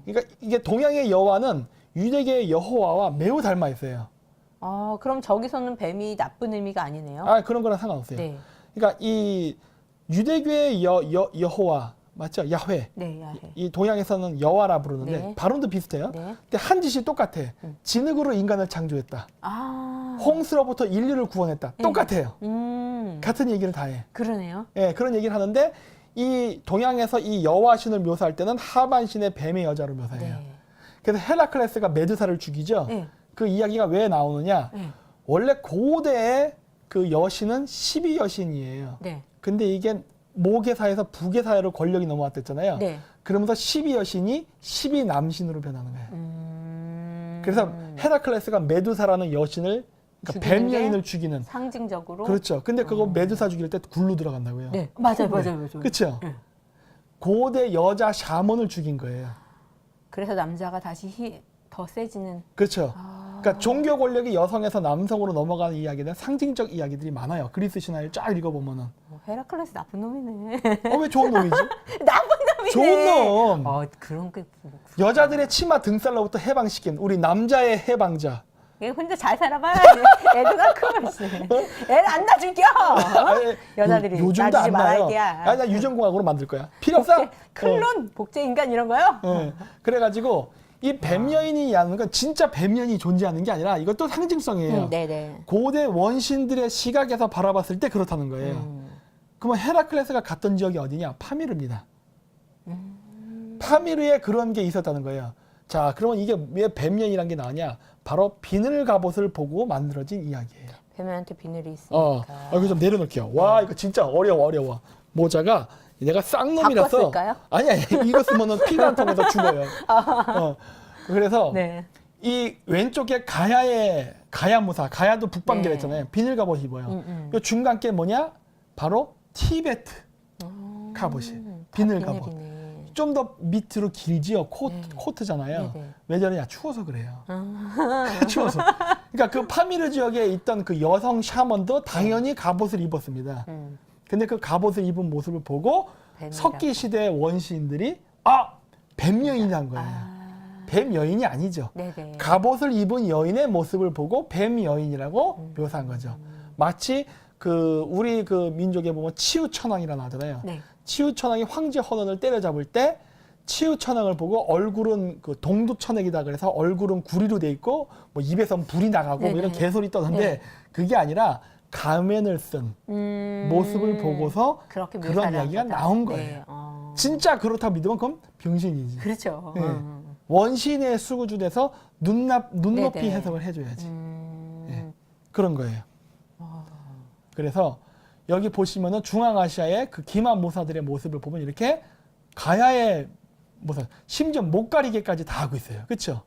그러니까 이게 동양의 여와는 유대계의 여호와와 매우 닮아 있어요. 그럼 저기서는 뱀이 나쁜 의미가 아니네요. 아 그런 거랑 상관없어요. 네. 그러니까 이 유대교의 여호와 맞죠? 야훼. 네, 야해. 이 동양에서는 여와라 부르는데 네. 발음도 비슷해요. 네. 근데 한 짓이 똑같아. 진흙으로 인간을 창조했다. 홍수로부터 인류를 구원했다. 똑같아요. 같은 얘기를 다 해. 그러네요. 예, 그런 얘기를 하는데 이 동양에서 이 여와신을 묘사할 때는 하반신의 뱀의 여자로 묘사해요. 네. 그래서 헤라클레스가 메두사를 죽이죠. 네. 그 이야기가 왜 나오느냐? 네. 원래 고대의 그 여신은 12여신이에요. 네. 근데 이게 모계사에서 부계사회로 권력이 넘어왔댔잖아요. 네. 그러면서 12여신이 12남신으로 변하는 거예요. 그래서 헤라클레스가 메두사라는 여신을 그러니까 죽이는 뱀 여인을 게 죽이는 상징적으로. 그렇죠. 근데 그거 메두사 죽일 때 굴로 들어간다고요. 네. 맞아요. 맞아요. 그렇죠. 네. 고대 여자 샤먼을 죽인 거예요. 그래서 남자가 다시 더 세지는. 그렇죠. 그러니까 종교 권력이 여성에서 남성으로 넘어가는 이야기는 상징적 이야기들이 많아요. 그리스 신화를 쫙 읽어보면은. 헤라클레스 나쁜 놈이네. 왜 좋은 놈이지? 나쁜 놈이네. 좋은 놈. 그런 게. 여자들의 치마 등살로부터 해방시킨 우리 남자의 해방자. 얘 혼자 잘 살아봐야지. 애도가 크면 씨. 애를 안 놔줄겨. 여자들이 요즘도 놔주지 안 나요. 말게야. 나 유전공학으로 만들 거야. 필요 없어? 클론, 복제 인간 이런 거요? 네. 그래가지고 이 뱀 여인이 하는 건 진짜 뱀 여인이 존재하는 게 아니라 이것도 상징성이에요. 네네. 고대 원신들의 시각에서 바라봤을 때 그렇다는 거예요. 그러면 헤라클레스가 갔던 지역이 어디냐? 파미르입니다. 파미르에 그런 게 있었다는 거예요. 자, 그러면 이게 왜 뱀년이란 게 나오냐? 바로 비늘 갑옷을 보고 만들어진 이야기예요. 뱀한테 비늘이 있으니까. 이거 좀 내려놓을게요. 와, 이거 진짜 어려워. 모자가 내가 쌍놈이라서. 바꿨을까요? 아니, 이거 쓰면은 피가 안 통해서 죽어요. 그래서 네. 이 왼쪽에 가야무사, 가야도 북방계랬잖아요. 비늘 갑옷 입어요. 이 중간 게 뭐냐? 바로 티베트 갑옷이. 비늘 갑옷. 좀 더 밑으로 길지요. 코트잖아요. 네네. 왜 저러냐? 추워서 그래요. 추워서. 그러니까 그 파미르 지역에 있던 그 여성 샤먼도 당연히 갑옷을 입었습니다. 근데 그 갑옷을 입은 모습을 보고 석기 시대의 원시인들이 뱀 여인이란 거예요. 뱀 여인이 아니죠. 네네. 갑옷을 입은 여인의 모습을 보고 뱀 여인이라고 묘사한 거죠. 마치 그 우리 그 민족에 보면 치우천왕이라고 하잖아요. 네. 치우천왕이 황제 헌원을 때려잡을 때 치우천왕을 보고 얼굴은 그 동두천액이다 그래서 얼굴은 구리로 돼 있고 뭐 입에선 불이 나가고 뭐 이런 개소리 떠는데 네. 그게 아니라 가면을 쓴 모습을 보고서 그렇게 그런 이야기가 나온 거예요. 네. 진짜 그렇다고 믿으면 그럼 병신이지. 그렇죠. 네. 원신의 수구주돼서 눈높이 네네. 해석을 해줘야지. 네. 그런 거예요. 그래서 여기 보시면은 중앙아시아의 그 기만 모사들의 모습을 보면 이렇게 가야의 모사, 심지어 못 가리개까지 다 하고 있어요. 그렇죠?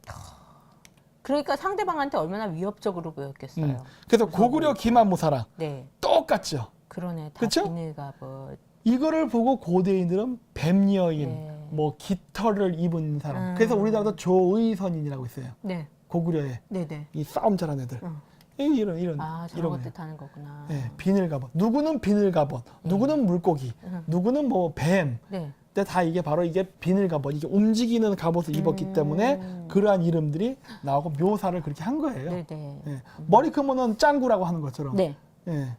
그러니까 상대방한테 얼마나 위협적으로 보였겠어요. 그래서 고구려 기만 모사랑 네. 똑같죠. 그러네. 다 그쵸? 비늘갑옷. 이거를 보고 고대인들은 뱀 여인, 네. 뭐 깃털을 입은 사람. 그래서 우리나라도 조의선인이라고 있어요. 네. 고구려에 네네. 이 싸움 잘하는 애들. 이런 저런 거 거예요. 뜻하는 거구나. 네, 비늘 갑옷. 누구는 비늘 갑옷, 누구는 물고기, 누구는 뭐 뱀. 네. 근데 다 이게 바로 이게 비늘 갑옷, 이게 움직이는 갑옷을 입었기 때문에 그러한 이름들이 나오고 묘사를 그렇게 한 거예요. 네네. 예. 머리 크면은 짱구라고 하는 것처럼. 네. 예.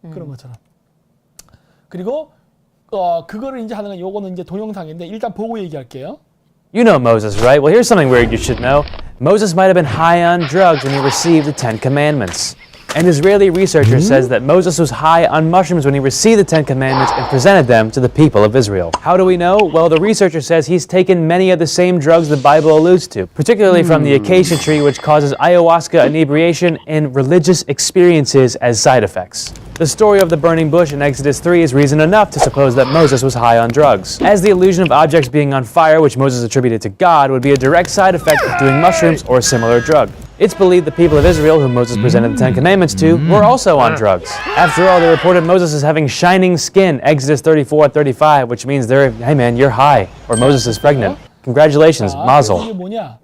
그런 것처럼. 그리고 그거를 이제 하는 건 요거는 이제 동영상인데 일단 보고 얘기할게요. You know Moses, right? Well, here's something weird you should know. Moses might have been high on drugs when he received the Ten Commandments. An Israeli researcher says that Moses was high on mushrooms when he received the Ten Commandments and presented them to the people of Israel. How do we know? Well, the researcher says he's taken many of the same drugs the Bible alludes to, particularly from the acacia tree, which causes ayahuasca inebriation and religious experiences as side effects. The story of the burning bush in Exodus 3 is reason enough to suppose that Moses was high on drugs, as the illusion of objects being on fire, which Moses attributed to God, would be a direct side effect of doing mushrooms or a similar drug. It's believed the people of Israel, who Moses presented the Ten Commandments to, were also on drugs. After all, they reported Moses as having shining skin, Exodus 34-35, which means hey man, you're high, or Moses is pregnant. Congratulations, 이게 mazel. 뭐냐?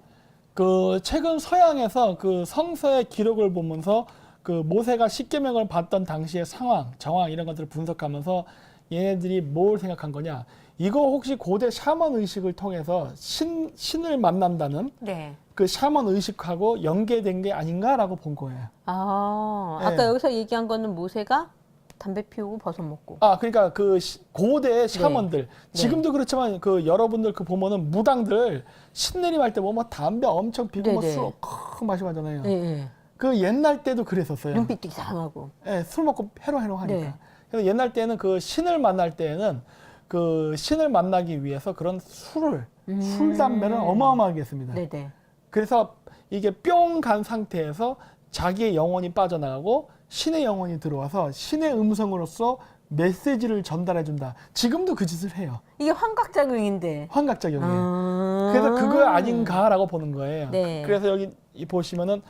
그 최근 서양에서 그 성서의 기록을 보면서 그 모세가 십계명을 받던 당시의 상황, 정황 이런 것들을 분석하면서 얘네들이 뭘 생각한 거냐? 이거 혹시 고대 샤먼 의식을 통해서 신을 만난다는 네. 그 샤먼 의식하고 연계된 게 아닌가라고 본 거예요. 아, 네. 아까 여기서 얘기한 거는 모세가 담배 피우고 버섯 먹고. 아, 그러니까 그 고대 샤먼들 네. 지금도 그렇지만 그 여러분들 그 보면은 무당들 신내림할 때 보면 담배 엄청 피고 뭐 네네. 술 컥 마시고 하잖아요. 네, 네. 그 옛날 때도 그랬었어요. 눈빛도 이상하고. 예, 술 먹고 해롱해롱 하니까. 네. 그래서 옛날 때는 그 신을 만날 때에는 그 신을 만나기 위해서 그런 술, 담배를 어마어마하게 했습니다. 네네. 그래서 이게 뿅 간 상태에서 자기의 영혼이 빠져나가고 신의 영혼이 들어와서 신의 음성으로서 메시지를 전달해 준다. 지금도 그 짓을 해요. 이게 환각작용인데. 환각작용이에요. 그래서 그거 아닌가라고 보는 거예요. 네. 그래서 여기 보시면은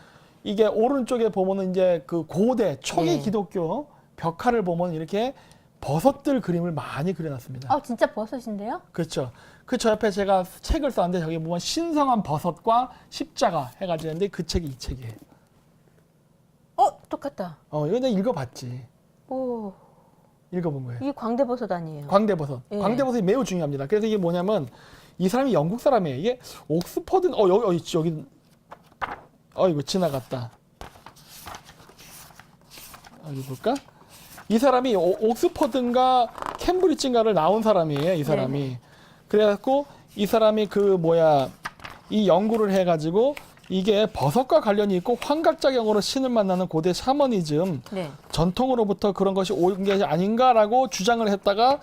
이게 오른쪽에 보면은 이제 그 고대 초기 네. 기독교 벽화를 보면 이렇게 버섯들 그림을 많이 그려놨습니다. 아, 진짜 버섯인데요? 그렇죠. 그 저 옆에 제가 책을 썼는데 저기 보면 신성한 버섯과 십자가 해가지고 있는데 그 책이 이 책이에요. 똑같다. 이거 내가 읽어봤지. 오, 읽어본 거예요. 이게 광대버섯 아니에요? 광대버섯. 예. 광대버섯이 매우 중요합니다. 그래서 이게 뭐냐면 이 사람이 영국 사람이에요. 이게 옥스퍼드 여기 이거 지나갔다. 어디 볼까? 이 사람이 옥스퍼드인가 캠브리지인가를 나온 사람이에요. 이 사람이. 네. 그래갖고 이 사람이 이 연구를 해가지고 이게 버섯과 관련이 있고 환각작용으로 신을 만나는 고대 샤머니즘 네. 전통으로부터 그런 것이 온 게 아닌가라고 주장을 했다가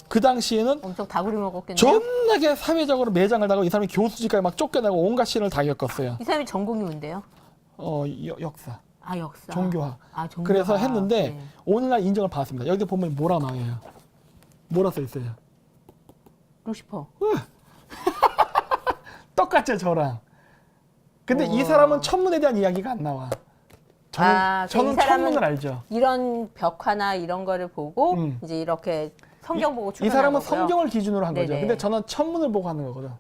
그 당시에는 엄청 다구리 먹었겠네요. 존나게 사회적으로 매장을 당하고 이 사람이 교수직까지 막 쫓겨나고 온갖 신을 다 겪었어요. 이 사람이 전공이 뭔데요? 역사, 아, 역사. 종교학. 아, 종교학. 그래서 했는데 네. 오늘날 인정을 받았습니다. 여기 보면 뭐라 나와요? 뭐라 써 있어요? 루시퍼. 똑같죠, 저랑. 근데 이 우와. 사람은 천문에 대한 이야기가 안 나와. 저는 이 사람은 천문을 알죠. 이런 벽화나 이런 거를 보고 이제 이렇게 성경 보고 이 출연한 사람은 거고요. 성경을 기준으로 한 거죠. 네네. 근데 저는 천문을 보고 하는 거거든.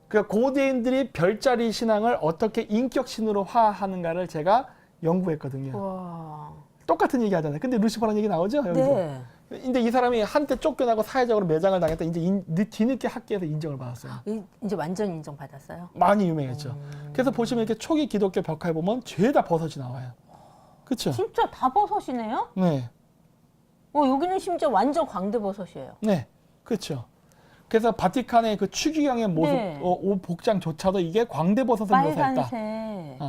그러니까 고대인들이 별자리 신앙을 어떻게 인격 신으로 화하는가를 제가 연구했거든요. 와. 똑같은 얘기 하잖아요. 근데 루시퍼라는 얘기 나오죠? 여기도. 네. 근데 이 사람이 한때 쫓겨나고 사회적으로 매장을 당했다. 이제 뒤늦게 학계에서 인정을 받았어요. 이제 완전 인정받았어요. 많이 유명했죠. 그래서 보시면 이렇게 초기 기독교 벽화에 보면 죄다 버섯이 나와요. 그렇죠? 진짜 다 버섯이네요? 네. 여기는 심지어 완전 광대버섯이에요. 네. 그렇죠. 그래서 바티칸의 그 추기경의 모습, 네. 옷 복장조차도 이게 광대버섯을 묘사했다. 빨간색.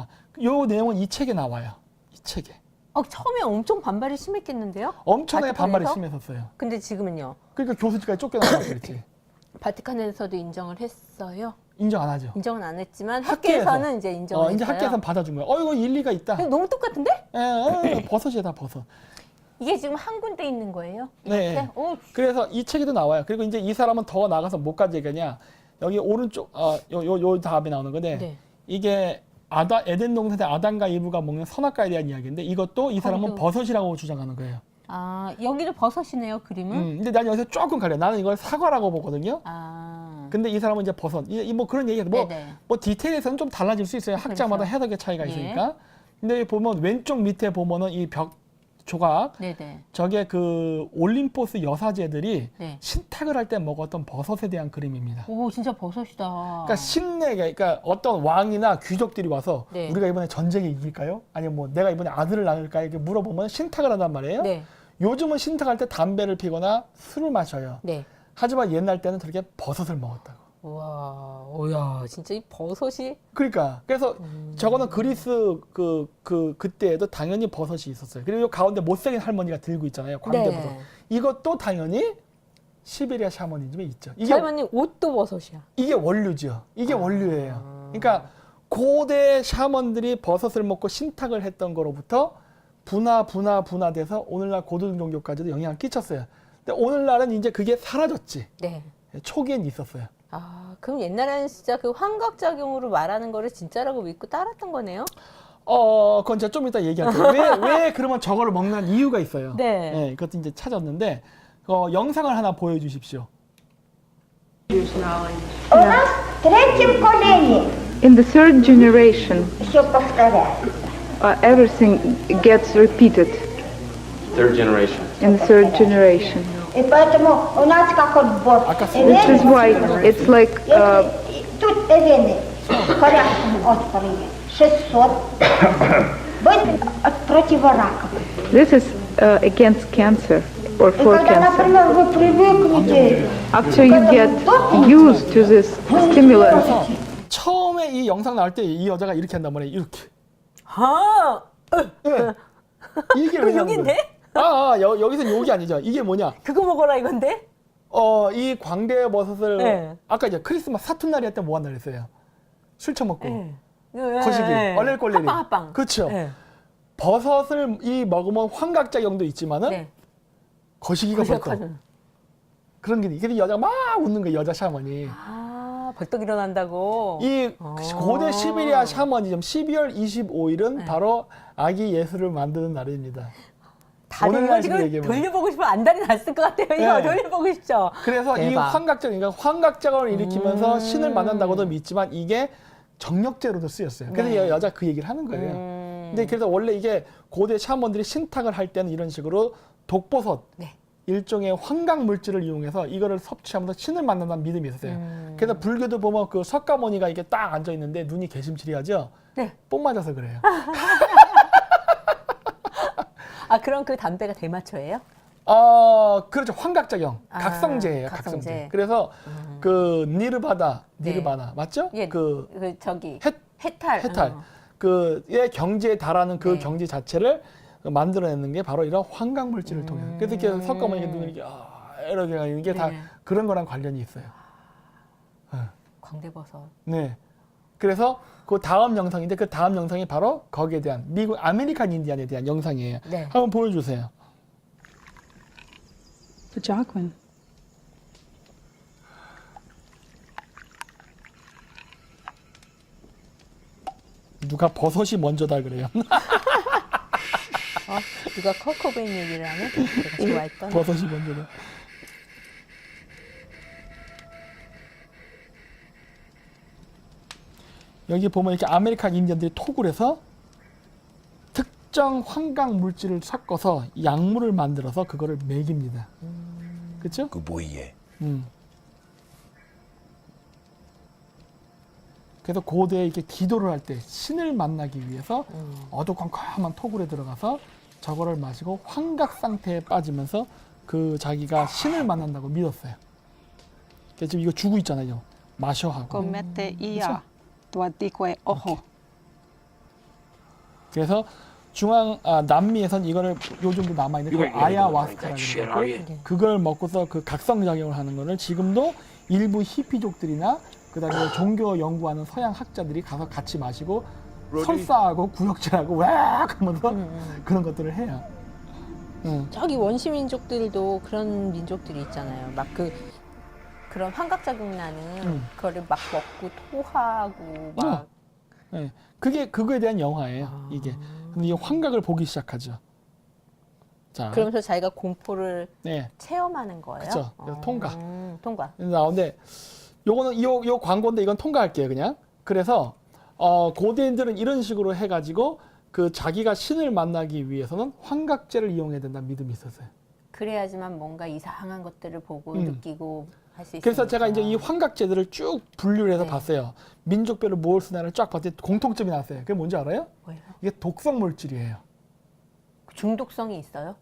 요 내용은 이 책에 나와요. 이 책에. 처음에 엄청 반발이 심했겠는데요? 엄청나게 반발이 바티칸에서? 심했었어요. 근데 지금은요? 그러니까 교수직까지 쫓겨나고 그랬지. 바티칸에서도 인정을 했어요? 인정 안 하죠. 인정은 안 했지만 학계에서. 학계에서는 이제 인정을 이제 했어요. 학계에서는 받아준 거야. 이거 일리가 있다. 근데 너무 똑같은데? 버섯이다, 버섯. 이게 지금 한 군데 있는 거예요? 네. 이렇게? 그래서 이 책에도 나와요. 그리고 이제 이 사람은 더 나가서 뭐까지 얘기하냐. 여기 오른쪽, 요 다음에 나오는 건데, 네. 이게 에덴 동산의 아담과 이브가 먹는 선악과에 대한 이야기인데, 이것도 이 사람은 거기도- 버섯이라고 주장하는 거예요. 여기도 버섯이네요, 그림은? 근데 난 여기서 조금 갈려. 나는 이걸 사과라고 보거든요. 근데 이 사람은 이제 버섯. 뭐 그런 얘기해서 네네. 뭐 디테일에서는 좀 달라질 수 있어요. 학자마다 그렇죠. 해석의 차이가 예. 있으니까. 근데 보면 왼쪽 밑에 보면은 이 벽 조각, 네네. 저게 그 올림포스 여사제들이 네. 신탁을 할 때 먹었던 버섯에 대한 그림입니다. 오, 진짜 버섯이다. 그러니까 신내게, 그러니까 어떤 왕이나 귀족들이 와서 네. 우리가 이번에 전쟁에 이길까요? 아니면 뭐 내가 이번에 아들을 낳을까요? 이렇게 물어보면 신탁을 한단 말이에요. 네. 요즘은 신탁할 때 담배를 피거나 술을 마셔요. 네. 하지만 옛날 때는 저렇게 버섯을 먹었다고. 와, 오야, 진짜 이 버섯이 그러니까 그래서 저거는 그리스 그때에도 당연히 버섯이 있었어요. 그리고 요 가운데 못생긴 할머니가 들고 있잖아요. 광대버섯. 이것도 당연히 시베리아 샤머니즘에 있죠. 이게 할머니 옷도 버섯이야. 이게 원류죠. 이게 원류예요. 그러니까 고대 샤먼들이 버섯을 먹고 신탁을 했던 거로부터 분화돼서 오늘날 고등 종교까지도 영향을 끼쳤어요. 근데 오늘날은 이제 그게 사라졌지. 네. 초기엔 있었어요. 아, 그럼 옛날에는 진짜 그 환각작용으로 말하는 거를 진짜라고 믿고 따랐던 거네요? 그건 제가 좀 이따 얘기할게요. 왜 그러면 저거를 먹는 이유가 있어요. 네. 그것도 이제 찾았는데, 영상을 하나 보여주십시오. У нас в третьем колене In the third generation, все повторяют. everything gets repeated Third generation. in the third generation. И поэтому у нас как вот бог. This is why it's like Тут Эвены в Корейском острове 600. Быть против рака. this is against cancer or И for когда, cancer. например, вы привыкнете, After you get used to this stimulant, 처음에 이 영상 나올 때 이 여자가 이렇게 한단 말이에요. 이렇게. 아, 네. 이게 왜 욕인데? 여기서는 욕이 아니죠. 이게 뭐냐? 그거 먹어라 이건데? 이 광대버섯을 네. 아까 이제 크리스마스 사투날이 할 때 뭐 한다 그랬어요? 술 처먹고. 네. 거시기, 네. 얼렐꼴레리. 합방. 그렇죠. 네. 버섯을 먹으면 환각작용도 있지만은 네. 거시기가 벌떡. 거시기가 그런 게 그래서 여자가 막 웃는 거예요. 여자 샤머니. 아, 벌떡 일어난다고. 이 고대 시베리아 샤머니즘 12월 25일은 네. 바로 아기 예수를 만드는 날입니다. 다들 오늘날 이거 지금 지금 얘기해보면. 돌려보고 싶으면 안달이 났을 것 같아요. 이거 네. 돌려보고 싶죠. 그래서 이 대박. 환각작용, 그러니까 환각작용을 일으키면서 신을 만난다고도 믿지만 이게 정력제로도 쓰였어요. 그래서 네. 여자 그 얘기를 하는 거예요. 근데 그래서 원래 이게 고대 샤먼들이 신탁을 할 때는 이런 식으로 독버섯 네. 일종의 환각 물질을 이용해서 이거를 섭취하면서 신을 만난다는 믿음이 있었어요. 그래서 불교도 보면 그 석가모니가 이게 딱 앉아 있는데 눈이 개심치리하죠. 네. 뽕 맞아서 그래요. 아, 그럼 그 담배가 대마초예요? 그렇죠. 환각작용. 아, 각성제예요. 각성제. 각성제. 그래서 그 니르바나 네. 맞죠? 예, 그 저기 해탈. 해탈. 그의 경지에 달하는 그 네. 경지 자체를 만들어내는 게 바로 이런 환각 물질을 통해. 그래서 이렇게 석가모니가 눈을 이렇게 이렇게 가는 게 다 네. 그런 거랑 관련이 있어요. 광대버섯. 네. 그래서 그 다음 영상인데 그 다음 영상이 바로 거기에 대한 미국 아메리칸 인디안에 대한 영상이에요. 네. 한번 보여주세요. For Jacqueline. 누가 버섯이 먼저다 그래요. 누가 커커베인 얘기를 하면 내가 좋아했던. 버섯이 먼저다. 여기 보면 이렇게 아메리칸 인디언들이 톡을 해서 특정 환각 물질을 섞어서 약물을 만들어서 그거를 먹입니다. 그렇죠? 그 뭐예? 그래서 고대에 이렇게 기도를 할 때 신을 만나기 위해서 어두컴컴한 토굴에 들어가서 저거를 마시고 환각 상태에 빠지면서 그 자기가 신을 만난다고 믿었어요. 그래서 지금 이거 주고 있잖아요. 마셔 하고. Comete ia tuatique ojo. 그래서 남미에선 이거를 요즘도 남아 있는 그 아야와스카라고 그러고 그걸 먹고서 그 각성 작용을 하는 거를 지금도 일부 히피족들이나 그다음에 종교 연구하는 서양 학자들이 가서 같이 마시고 설사하고 구역질하고 왁 하면서 그런 것들을 해요. 저기 원시 민족들도 그런 민족들이 있잖아요. 막 그런 환각작용 나는 그거를 막 먹고 토하고 막. 네. 그거에 대한 영화예요. 이게. 근데 이 환각을 보기 시작하죠. 자, 그러면서 자기가 공포를 네. 체험하는 거예요. 그쵸. 그래서 통과. 통과. 나오는데 요거는 요 광고인데 이건 통과할게요, 그냥. 그래서 고대인들은 이런 식으로 해가지고 그 자기가 신을 만나기 위해서는 환각제를 이용해야 된다는 믿음이 있었어요. 그래야지만 뭔가 이상한 것들을 보고 느끼고 할 수 있어요. 그래서 제가 이제 이 환각제들을 쭉 분류를 해서 네. 봤어요. 민족별로 무엇을 쓰나를 쫙 봤더니 공통점이 나왔어요. 그게 뭔지 알아요? 뭐예요? 이게 독성 물질이에요. 중독성이 있어요?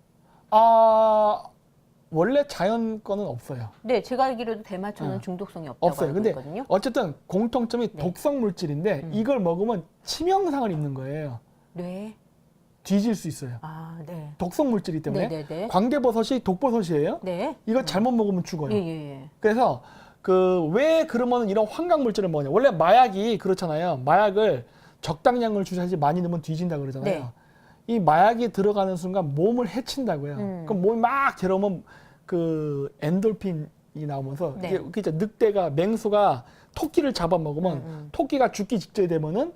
원래 자연권은 없어요. 네, 제가 알기로도 대마초는 중독성이 없다고 없어요. 알고 근데 있거든요. 어쨌든 공통점이 네. 독성 물질인데 이걸 먹으면 치명상을 입는 거예요. 네. 뒤질 수 있어요. 아, 네. 독성 물질이기 때문에 네네네. 광개버섯이 독버섯이에요. 네. 이거 잘못 먹으면 죽어요. 예, 예, 예. 그래서 그 왜 그러면 이런 환각 물질을 먹냐? 원래 마약이 그렇잖아요. 마약을 적당량을 주셔야지 많이 넣으면 뒤진다 그러잖아요. 네. 이 마약이 들어가는 순간 몸을 해친다고요. 그럼 몸이 막 괴로우면 그 엔돌핀이 나오면서 네. 이게 진짜 늑대가 맹수가 토끼를 잡아먹으면 토끼가 죽기 직전이 되면은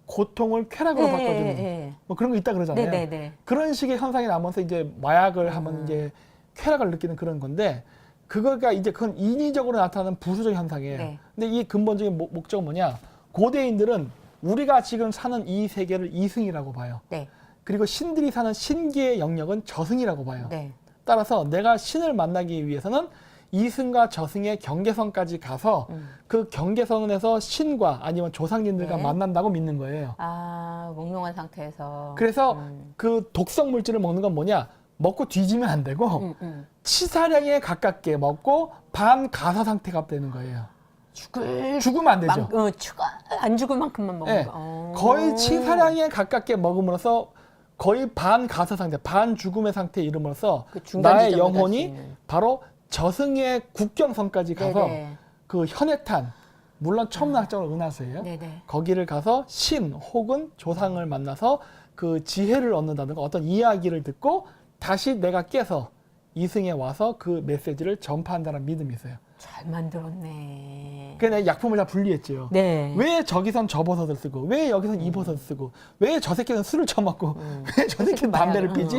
고통을 쾌락으로 예, 바꿔주는 예, 예. 뭐 그런 거 있다 그러잖아요. 네, 네, 네. 그런 식의 현상이 나면서 이제 마약을 하면 이제 쾌락을 느끼는 그런 건데 그거가 이제 그건 인위적으로 나타나는 부수적 현상이에요. 네. 근데 이 근본적인 목적은 뭐냐? 고대인들은 우리가 지금 사는 이 세계를 이승이라고 봐요. 네. 그리고 신들이 사는 신기의 영역은 저승이라고 봐요. 네. 따라서 내가 신을 만나기 위해서는 이승과 저승의 경계선까지 가서 그 경계선에서 신과 아니면 조상님들과 네. 만난다고 믿는 거예요. 아, 몽롱한 상태에서. 그래서 그 독성 물질을 먹는 건 뭐냐? 먹고 뒤지면 안 되고 치사량에 가깝게 먹고 반가사 상태가 되는 거예요. 죽으면 안 되죠. 안 죽을 만큼만 먹는 네. 거. 거의 치사량에 가깝게 먹음으로써 거의 반가사 상태, 반죽음의 상태에 이름으로써 그 중간 나의 지점을 갈수 영혼이 있는. 바로 저승의 국경선까지 가서 네네. 그 현해탄, 물론 천문학적으로 은하수예요. 네네. 거기를 가서 신 혹은 조상을 만나서 그 지혜를 얻는다든가 어떤 이야기를 듣고 다시 내가 깨서 이승에 와서 그 메시지를 전파한다는 믿음이 있어요. 잘 만들었네. 그래서 내가 약품을 다 분리했죠. 네. 왜 저기선 저 버섯을 쓰고 왜 여기선 이 버섯을 쓰고 왜 저 새끼는 술을 처먹고 왜 저 새끼는 담배를 피지?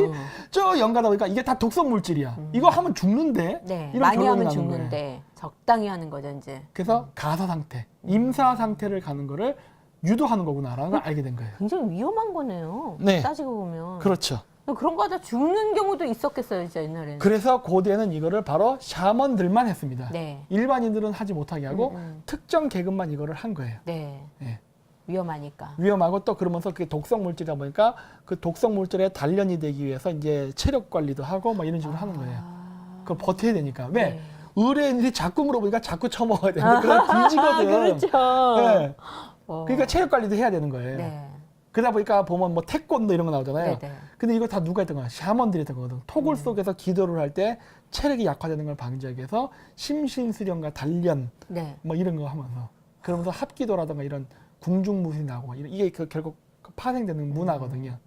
저 연가다 보니까 이게 다 독성 물질이야. 이거 하면 죽는데 네. 이런 많이 결론이 하면 나는 죽는데 거예요. 적당히 하는 거죠, 이제. 그래서 가사 상태, 임사 상태를 가는 거를 유도하는 거구나라는 걸 알게 된 거예요. 굉장히 위험한 거네요. 네. 따지고 보면. 그렇죠. 그런 거 하다 죽는 경우도 있었겠어요, 진짜 옛날에는. 그래서 고대는 이거를 바로 샤먼들만 했습니다. 네. 일반인들은 하지 못하게 하고 특정 계급만 이거를 한 거예요. 네. 예. 위험하니까. 위험하고 또 그러면서 그게 독성 물질이다 보니까 그 독성 물질에 단련이 되기 위해서 이제 체력 관리도 하고 뭐 이런 식으로 하는 거예요. 그걸 버텨야 되니까. 왜? 네. 의뢰인들이 자꾸 물어보니까 자꾸 처먹어야 되는데 그건 뒤지거든. 그렇죠. 네. 어. 그러니까 체력 관리도 해야 되는 거예요. 네. 그러다 보니까 보면 뭐 태권도 이런 거 나오잖아요. 네네. 근데 이거 다 누가 했던 거야? 샤먼들이 했던 거거든. 토굴 속에서 기도를 할 때 체력이 약화되는 걸 방지하기 위해서 심신수련과 단련 네. 뭐 이런 거 하면서 그러면서 합기도라든가 이런 궁중무술이 나오고 이게 결국 파생되는 문화거든요.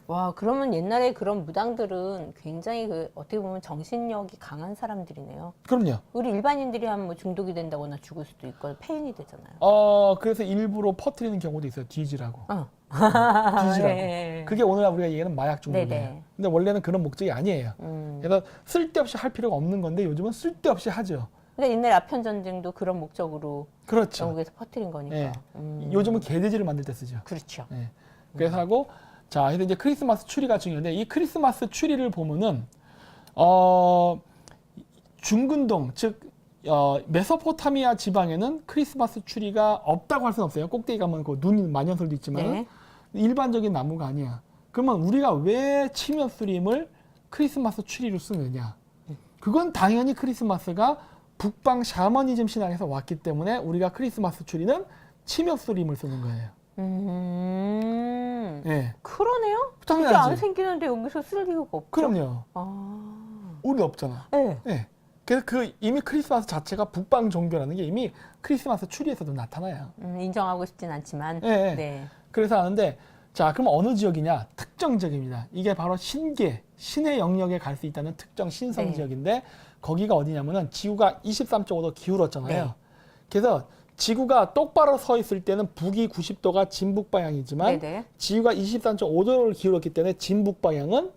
와, 그러면 옛날에 그런 무당들은 굉장히 어떻게 보면 정신력이 강한 사람들이네요. 그럼요. 우리 일반인들이 하면 뭐 중독이 된다거나 죽을 수도 있고 폐인이 되잖아요. 그래서 일부러 퍼뜨리는 경우도 있어요. 뒤지라고. 어. 뒤지라고. 예. 그게 오늘 우리가 얘기하는 마약 중독이에요. 네네. 근데 원래는 그런 목적이 아니에요. 그래서 쓸데없이 할 필요가 없는 건데 요즘은 쓸데없이 하죠. 그러니까 옛날 아편 전쟁도 그런 목적으로 그렇죠. 영국에서 퍼뜨린 거니까. 예. 요즘은 개돼지를 만들 때 쓰죠. 그렇죠. 예. 그래서 하고 자, 그래서 이제 크리스마스 추리가 중요한데 이 크리스마스 추리를 보면은 중근동 즉 메소포타미아 지방에는 크리스마스 추리가 없다고 할 수는 없어요. 꼭대기 가면 그 눈 만연설도 있지만 네. 일반적인 나무가 아니야. 그러면 우리가 왜 치며스림을 크리스마스 추리로 쓰느냐? 그건 당연히 크리스마스가 북방 샤머니즘 신앙에서 왔기 때문에 우리가 크리스마스 추리는 치며스림을 쓰는 거예요. 예. 그러네요. 그게 당연하지. 안 생기는데 여기서 쓸 이유가 없죠. 그럼요. 아. 우리 없잖아. 네. 예. 그래서 이미 크리스마스 자체가 북방 종교라는 게 이미 크리스마스 추리에서도 나타나요. 인정하고 싶진 않지만. 예, 예. 네. 그래서 하는데 자, 그럼 어느 지역이냐? 특정 지역입니다. 이게 바로 신의 영역에 갈 수 있다는 특정 신성 네. 지역인데 거기가 어디냐면은 지구가 23.5도 기울었잖아요. 네. 그래서 지구가 똑바로 서 있을 때는 북위 90도가 진북 방향이지만 네네. 지구가 23.5도를 기울었기 때문에 진북 방향은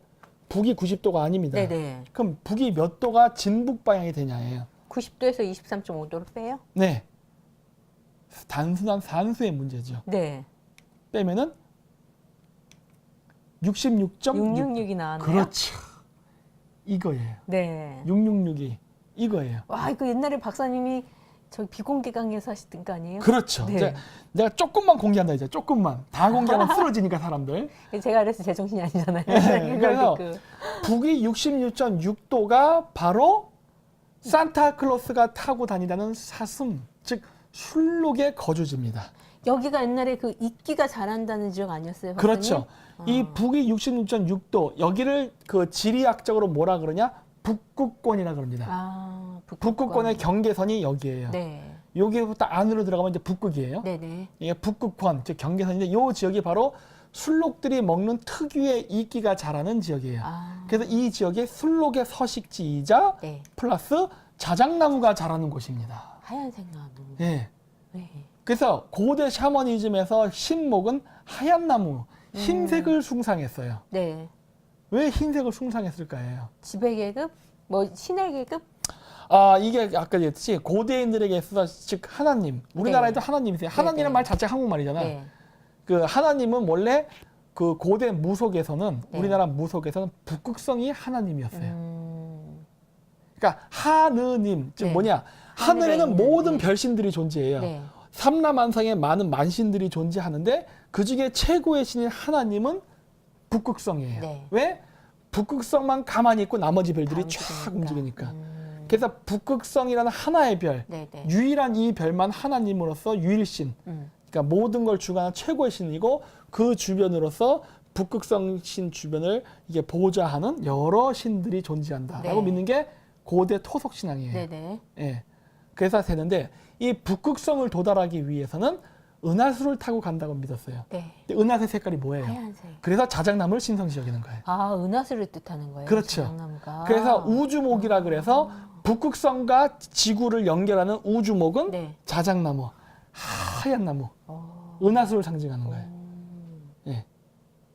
북위 90도가 아닙니다. 네네. 그럼 북위 몇 도가 진북 방향이 되냐예요. 90도에서 23.5도를 빼요? 네. 단순한 산수의 문제죠. 네. 빼면은 66.6. 666이 나왔네요. 그렇죠. 이거예요. 네. 666이 이거예요. 와, 이거 옛날에 박사님이 저 비공개 강에서 하시던 거 아니에요? 그렇죠. 네. 이제 내가 조금만 공개한다 이제 조금만 다 공개하면 쓰러지니까 사람들. 제가 그래서 제정신이 아니잖아요. 네, 그래서 그- 북위 66.6도가 바로 산타클로스가 타고 다니다는 사슴, 즉 술록의 거주지입니다. 여기가 옛날에 그 이끼가 자란다는 지역 아니었어요? 박사님? 그렇죠. 이 북위 66.6도 여기를 그 지리학적으로 뭐라 그러냐? 북극권이라 그럽니다. 아, 북극권의 경계선이 여기예요. 네. 여기부터 안으로 들어가면 이제 북극이에요. 네네. 이게 북극권, 즉 경계선인데 이 지역이 바로 술록들이 먹는 특유의 이끼가 자라는 지역이에요. 아, 그래서 이 지역에 술록의 서식지이자 네. 플러스 자작나무가 자라는 곳입니다. 하얀색 나무. 예. 네. 그래서 고대 샤머니즘에서 신목은 하얀 나무, 흰색을 숭상했어요. 네. 왜 흰색을 숭상했을까요? 지배계급? 뭐 신의 계급? 아, 이게 아까 얘기했듯이 고대인들에게 있어서 즉 하나님, 우리나라에도 네. 하나님이세요. 하나님이라는 네. 말 자체가 한국말이잖아. 네. 그 하나님은 원래 그 고대 무속에서는 네. 우리나라 무속에서는 북극성이 하나님이었어요. 음, 그러니까 하느님, 즉 네. 뭐냐? 하늘에 하늘에는 있는, 모든 네. 별신들이 존재해요. 네. 삼라만상에 많은 만신들이 존재하는데 그 중에 최고의 신인 하나님은 북극성이에요. 네. 왜? 북극성만 가만히 있고 나머지 별들이 다 쫙 움직이니까. 움직이니까. 그래서 북극성이라는 하나의 별, 네네. 유일한 이 별만 하나님으로서 유일신, 그러니까 모든 걸 주관하는 최고의 신이고 그 주변으로서 북극성 신 주변을 이게 보호자하는 여러 신들이 존재한다라고 네. 믿는 게 고대 토속 신앙이에요. 네네. 예. 그래서 되는데 이 북극성을 도달하기 위해서는 은하수를 타고 간다고 믿었어요. 네. 근데 은하수의 색깔이 뭐예요? 하얀색. 그래서 자작나무를 신성시 여기는 거예요. 아, 은하수를 뜻하는 거예요. 그렇죠. 자작나무가. 그래서 우주목이라 그래서 북극성과 지구를 연결하는 우주목은 네. 자작나무, 하얀 나무, 은하수를 상징하는 거예요. 예.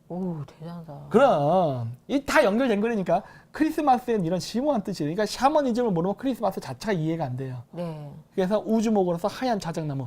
오, 대단하다. 그럼 이 다 연결된 거니까 크리스마스엔 이런 심오한 뜻이에요. 그러니까 샤머니즘을 모르면 크리스마스 자체가 이해가 안 돼요. 네. 그래서 우주목으로서 하얀 자작나무.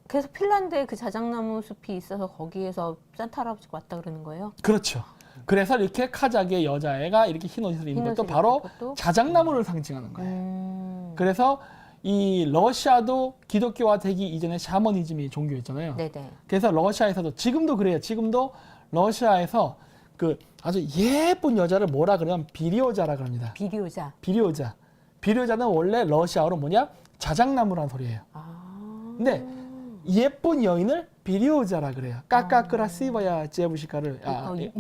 그래서 핀란드에 그 자작나무 숲이 있어서 거기에서 산타 할아버지가 왔다 그러는 거예요? 그렇죠. 그래서 이렇게 카자흐의 여자애가 이렇게 흰 옷을 입는 흰 것도 옷을 바로 입는 것도? 자작나무를 상징하는 거예요. 그래서 이 러시아도 기독교화 되기 이전에 샤머니즘이 종교였잖아요. 네네. 그래서 러시아에서도 지금도 그래요. 지금도 러시아에서 그 아주 예쁜 여자를 뭐라 그러냐면 비리오자라 그럽니다. 비리오자. 비리오자. 비리오자는 원래 러시아어로 뭐냐? 자작나무란 소리예요. 아. 근데 예쁜 여인을 비리오자라 그래요. 까까끄라 씨바야 제부시카를.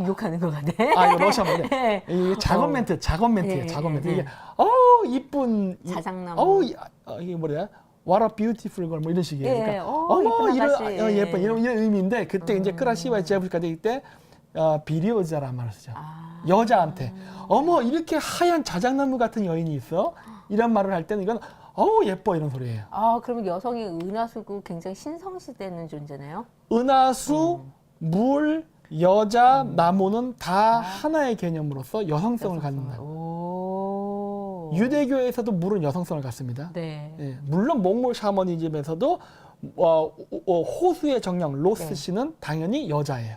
욕하는 것 같네. 아, 이거 러시아 말이에요. 네. 이게 작업 멘트, 작업 멘트예요. 네, 작업 멘트. 네, 이게 네. 이쁜 자작나무. 이게 뭐야? What a beautiful girl 뭐 이런 식이에요. 예, 그러니까 예쁜 이런 아가씨. 예쁜 이런 의미인데 그때 이제 크라시와 제부시카 될 때 비리오자란 말을 쓰죠. 아. 여자한테 어머 이렇게 하얀 자작나무 같은 여인이 있어? 이런 말을 할 때는 이건 예뻐 이런 소리예요. 아, 그러면 여성이 은하수고 굉장히 신성시되는 존재네요? 은하수, 물, 여자, 나무는 다 하나의 개념으로서 여성성을 갖는다. 오. 유대교에서도 물은 여성성을 갖습니다. 네. 예, 물론 몽골 샤머니즘에서도 호수의 정령 로스 네. 씨는 당연히 여자예요.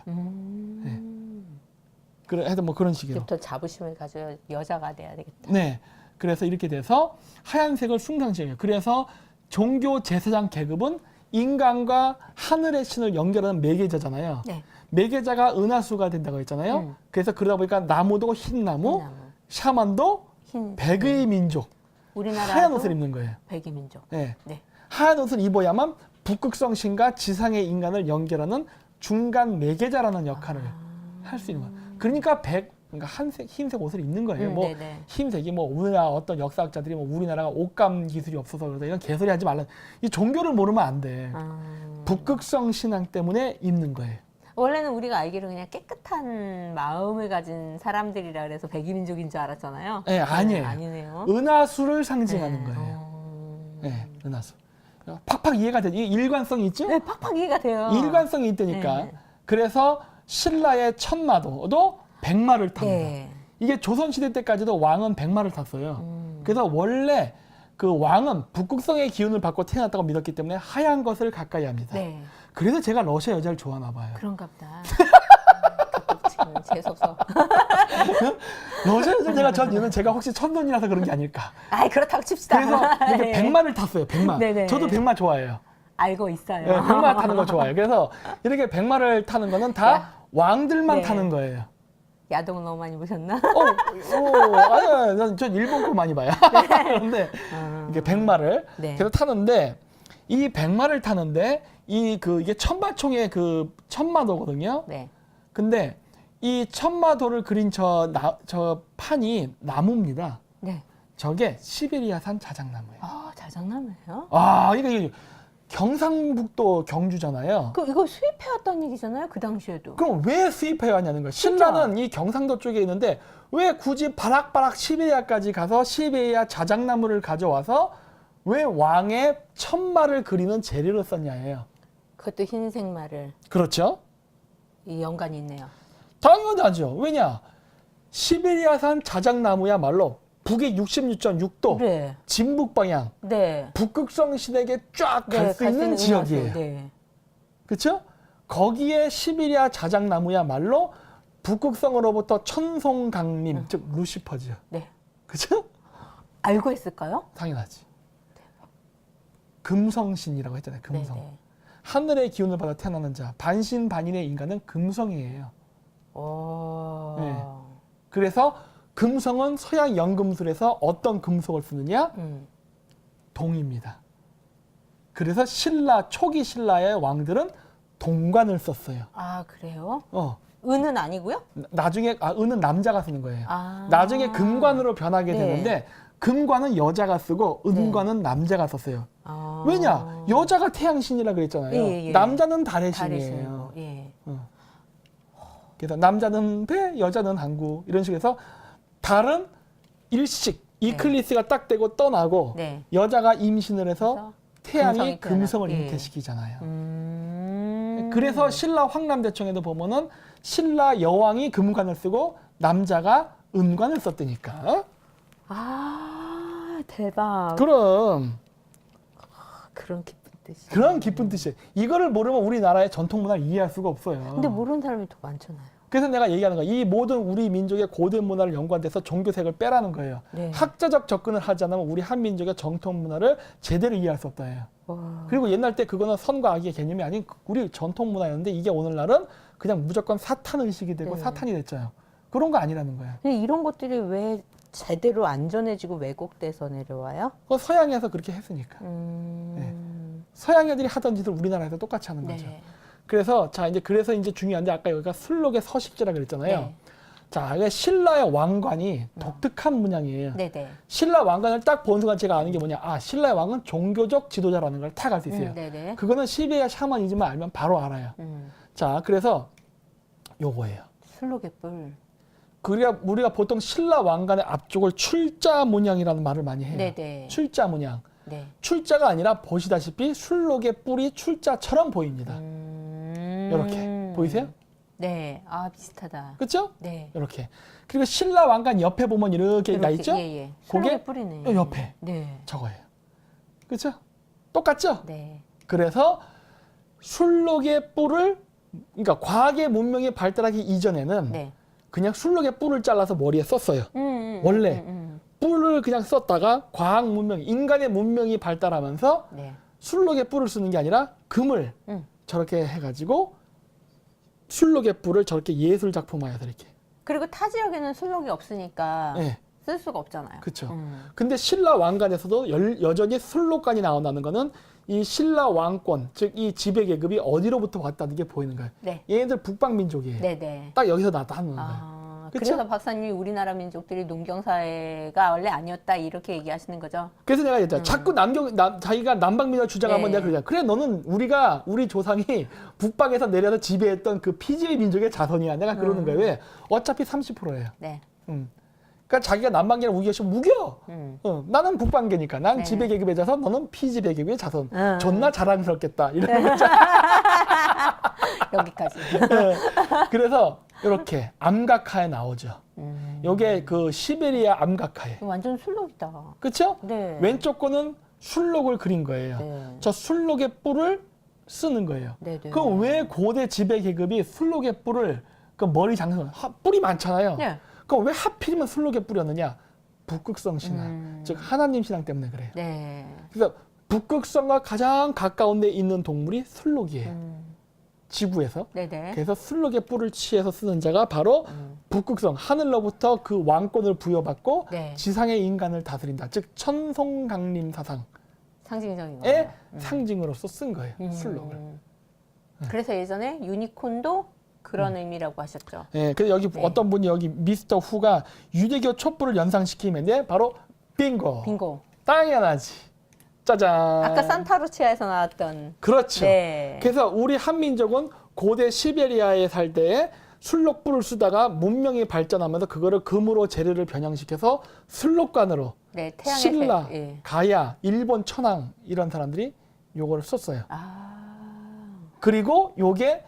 그래서 뭐 그런 식으로. 이제부터 자부심을 가져 여자가 돼야 되겠다. 네. 그래서 이렇게 돼서 하얀색을 숭상시해요. 그래서 종교 제사장 계급은 인간과 하늘의 신을 연결하는 매개자잖아요. 네. 매개자가 은하수가 된다고 했잖아요. 그래서 그러다 보니까 나무도 흰나무, 흰나무. 샤만도 흰. 백의 민족, 우리나라도 하얀 옷을 입는 거예요. 백이민족. 네. 네. 하얀 옷을 입어야만 북극성 신과 지상의 인간을 연결하는 중간 매개자라는 역할을 할 수 있는 거예요. 그러니까 그러니까 흰색 옷을 입는 거예요. 뭐 네네. 흰색이 뭐 우리나라 어떤 역사학자들이 뭐 우리나라가 옷감 기술이 없어서 그러다 이런 개소리 하지 말라. 이 종교를 모르면 안 돼. 북극성 신앙 때문에 입는 거예요. 원래는 우리가 알기로 그냥 깨끗한 마음을 가진 사람들이라 그래서 백이민족인 줄 알았잖아요. 네, 아니에요. 아니네요. 은하수를 상징하는 거예요. 네, 은하수. 팍팍 이해가 되죠. 이게 일관성이 있죠? 네, 팍팍 이해가 돼요. 일관성이 있다니까. 네. 그래서 신라의 천마도도 백마를 탑니다. 네. 이게 조선시대 때까지도 왕은 백마를 탔어요. 그래서 원래 그 왕은 북극성의 기운을 받고 태어났다고 믿었기 때문에 하얀 것을 가까이 합니다. 네. 그래서 제가 러시아 여자를 좋아하나 봐요. 그런가 보다. 재수없어. 러시아에서 제가 전 이유는 제가 혹시 첫눈이라서 그런 게 아닐까. 아이 그렇다고 칩시다. 그래서 이렇게 네. 백마를 탔어요. 백마. 네네. 저도 백마 좋아해요. 알고 있어요. 예, 백마 타는 거 좋아해요. 그래서 이렇게 백마를 타는 거는 다 야. 왕들만 네. 타는 거예요. 야동 너무 많이 보셨나? 아니, 전 일본 거 많이 봐요. 그런데 이게 백마를 네. 그래서 타는데 이 백마를 타는데 이게 천마총의 그 천마도거든요. 네. 근데 이 천마도를 그린 저 판이 나무입니다. 네. 저게 시베리아산 자작나무예요. 아 자장나무예요? 아, 이게 경상북도 경주잖아요. 그 이거 수입해왔다는 얘기잖아요. 그 당시에도. 그럼 왜 수입해 왔냐는 거예요. 신라는 이 경상도 쪽에 있는데 왜 굳이 바락바락 시베리아까지 가서 시베리아 자작나무를 가져와서 왜 왕의 천마를 그리는 재료로 썼냐예요. 그것도 흰색 말을 그렇죠? 이 연관이 있네요. 당연하죠. 왜냐? 시베리아산 자작나무야말로 북緯 66.6도 네. 진북 방향 네. 북극성 시대에 쫙 갈 수 있는 지역이에요. 네. 그렇죠? 거기에 시베리아 자작나무야말로 북극성으로부터 천송강림, 즉 루시퍼죠. 네. 그렇죠? 알고 했을까요? 당연하지. 금성신이라고 했잖아요. 금성. 네. 하늘의 기운을 받아 태어나는 자, 반신반인의 인간은 금성이에요. 오. 네. 그래서 금성은 서양 연금술에서 어떤 금속을 쓰느냐? 동입니다. 그래서 초기 신라의 왕들은 동관을 썼어요. 아 그래요? 어. 은은 아니고요? 나중에 은은 남자가 쓰는 거예요. 아. 나중에 금관으로 변하게 네. 되는데 금관은 여자가 쓰고 은관은 남자가 썼어요. 아. 왜냐? 여자가 태양신이라 그랬잖아요. 예. 남자는 달의 달의 신이에요. 신이고. 예. 그래서 남자는 배, 여자는 항구 이런 식으로 해서 달은 일식 이클리스가 딱 되고 떠나고 네. 여자가 임신을 해서 그래서 태양이 금성이 금성을 태어나- 예. 잉태시키잖아요. 그래서 신라 황남대청에도 보면은 신라 여왕이 금관을 쓰고 남자가 은관을 썼다니까. 아 대박. 그럼 그런 기쁜 뜻이. 그런 기쁜 뜻이에요. 이거를 모르면 우리나라의 전통 문화를 이해할 수가 없어요. 근데 모르는 사람이 더 많잖아요. 그래서 내가 얘기하는 거야. 이 모든 우리 민족의 고대 문화를 연관돼서 종교색을 빼라는 거예요. 네. 학자적 접근을 하지 않으면 우리 한 민족의 정통 문화를 제대로 이해할 수 없다예요. 와. 그리고 옛날 때 그거는 선과 악의 개념이 아닌 우리 전통 문화였는데 이게 오늘날은 그냥 무조건 사탄 의식이 되고 네. 사탄이 됐잖아요. 그런 거 아니라는 거예요. 근데 이런 것들이 왜 제대로 안 전해지고 왜곡돼서 내려와요? 그거 서양에서 그렇게 했으니까. 서양 애들이 하던 짓을 우리나라에서 똑같이 하는 거죠. 네. 그래서 그래서 이제 중요한데 아까 여기가 술록의 서식지라 그랬잖아요. 네. 자, 이게 신라의 왕관이 독특한 문양이에요. 네네. 신라 왕관을 딱 본 순간 제가 아는 게 뭐냐? 아, 신라의 왕은 종교적 지도자라는 걸 딱 알 수 있어요. 네네. 그거는 시베리아 샤머니즘을 알면 바로 알아요. 자, 그래서 요거예요. 술록의 뿔. 우리가 보통 신라 왕관의 앞쪽을 출자 문양이라는 말을 많이 해요. 네네. 출자 문양. 네. 출자가 아니라 보시다시피 술록의 뿔이 출자처럼 보입니다. 이렇게 보이세요? 네. 아 비슷하다. 그렇죠? 네. 이렇게. 그리고 신라 왕관 옆에 보면 이렇게 나 있죠? 예예. 그게 술록의 뿔이네. 옆에 네. 저거예요. 그렇죠? 똑같죠? 네. 그래서 술록의 뿔을 그러니까 과학의 문명이 발달하기 이전에는 네. 그냥 술록의 뿔을 잘라서 머리에 썼어요. 원래 뿔을 그냥 썼다가 과학 문명, 인간의 문명이 발달하면서 네. 술록의 뿔을 쓰는 게 아니라 금을 저렇게 해가지고 술록의 뿔을 저렇게 예술 작품화해서 이렇게. 그리고 타 지역에는 술록이 없으니까 네. 쓸 수가 없잖아요. 그렇죠. 근데 신라 왕관에서도 여전히 술록관이 나온다는 거는 이 신라 왕권, 즉 이 지배 계급이 어디로부터 왔다는 게 보이는 거예요. 네. 얘네들 북방 민족이에요. 네네. 딱 여기서 나타나는 거예요. 아, 그쵸? 그래서 박사님이 우리나라 민족들이 농경사회가 원래 아니었다 이렇게 얘기하시는 거죠? 그래서 내가 얘기했잖아. 자꾸 자기가 남방민을 주장하면 네. 내가 그러잖아. 그래 너는 우리 조상이 북방에서 내려서 지배했던 그 피지의 민족의 자손이야. 내가 그러는 거예요. 왜? 어차피 30%예요. 네. 그러니까 자기가 남방계를 우기가 싶으면 우겨. 나는 북방계니까. 난 네. 지배계급의 자손, 너는 피지배계급의 자손. 존나 자랑스럽겠다. 이런 거죠. 여기까지. 그래서 이렇게 암각화에 나오죠. 요게 그 시베리아 암각화에. 완전 술록이다. 그렇죠? 네. 왼쪽 거는 술록을 그린 거예요. 네. 저 술록의 뿔을 쓰는 거예요. 네네. 그럼 왜 고대 지배 계급이 술록의 뿔을 그 머리 장성 뿔이 많잖아요. 네. 그럼 왜 하필이면 슬록에 뿌렸느냐? 북극성 신앙, 즉 하나님 신앙 때문에 그래요. 네. 그래서 북극성과 가장 가까운 데 있는 동물이 슬록이에요. 지구에서. 네네. 그래서 슬록의 뿔을 취해서 쓰는 자가 바로 북극성, 하늘로부터 그 왕권을 부여받고 네. 지상의 인간을 다스린다. 즉 천송강림 사상의 상징적인 거예요. 상징으로서 쓴 거예요. 슬록을. 그래서 예전에 유니콘도 그런 의미라고 하셨죠. 예, 그래서 여기 네. 어떤 분이 여기 미스터 후가 유대교 촛불을 연상시키면 바로 빙고. 빙고. 당연하지. 짜잔. 아까 산타루치아에서 나왔던. 그렇죠. 네. 그래서 우리 한민족은 고대 시베리아에 살 때에 술록불을 쓰다가 문명이 발전하면서 그거를 금으로 재료를 변형시켜서 술록관으로 네, 태양의 신라, 색. 예. 가야, 일본 천황 이런 사람들이 요거를 썼어요. 아. 그리고 요게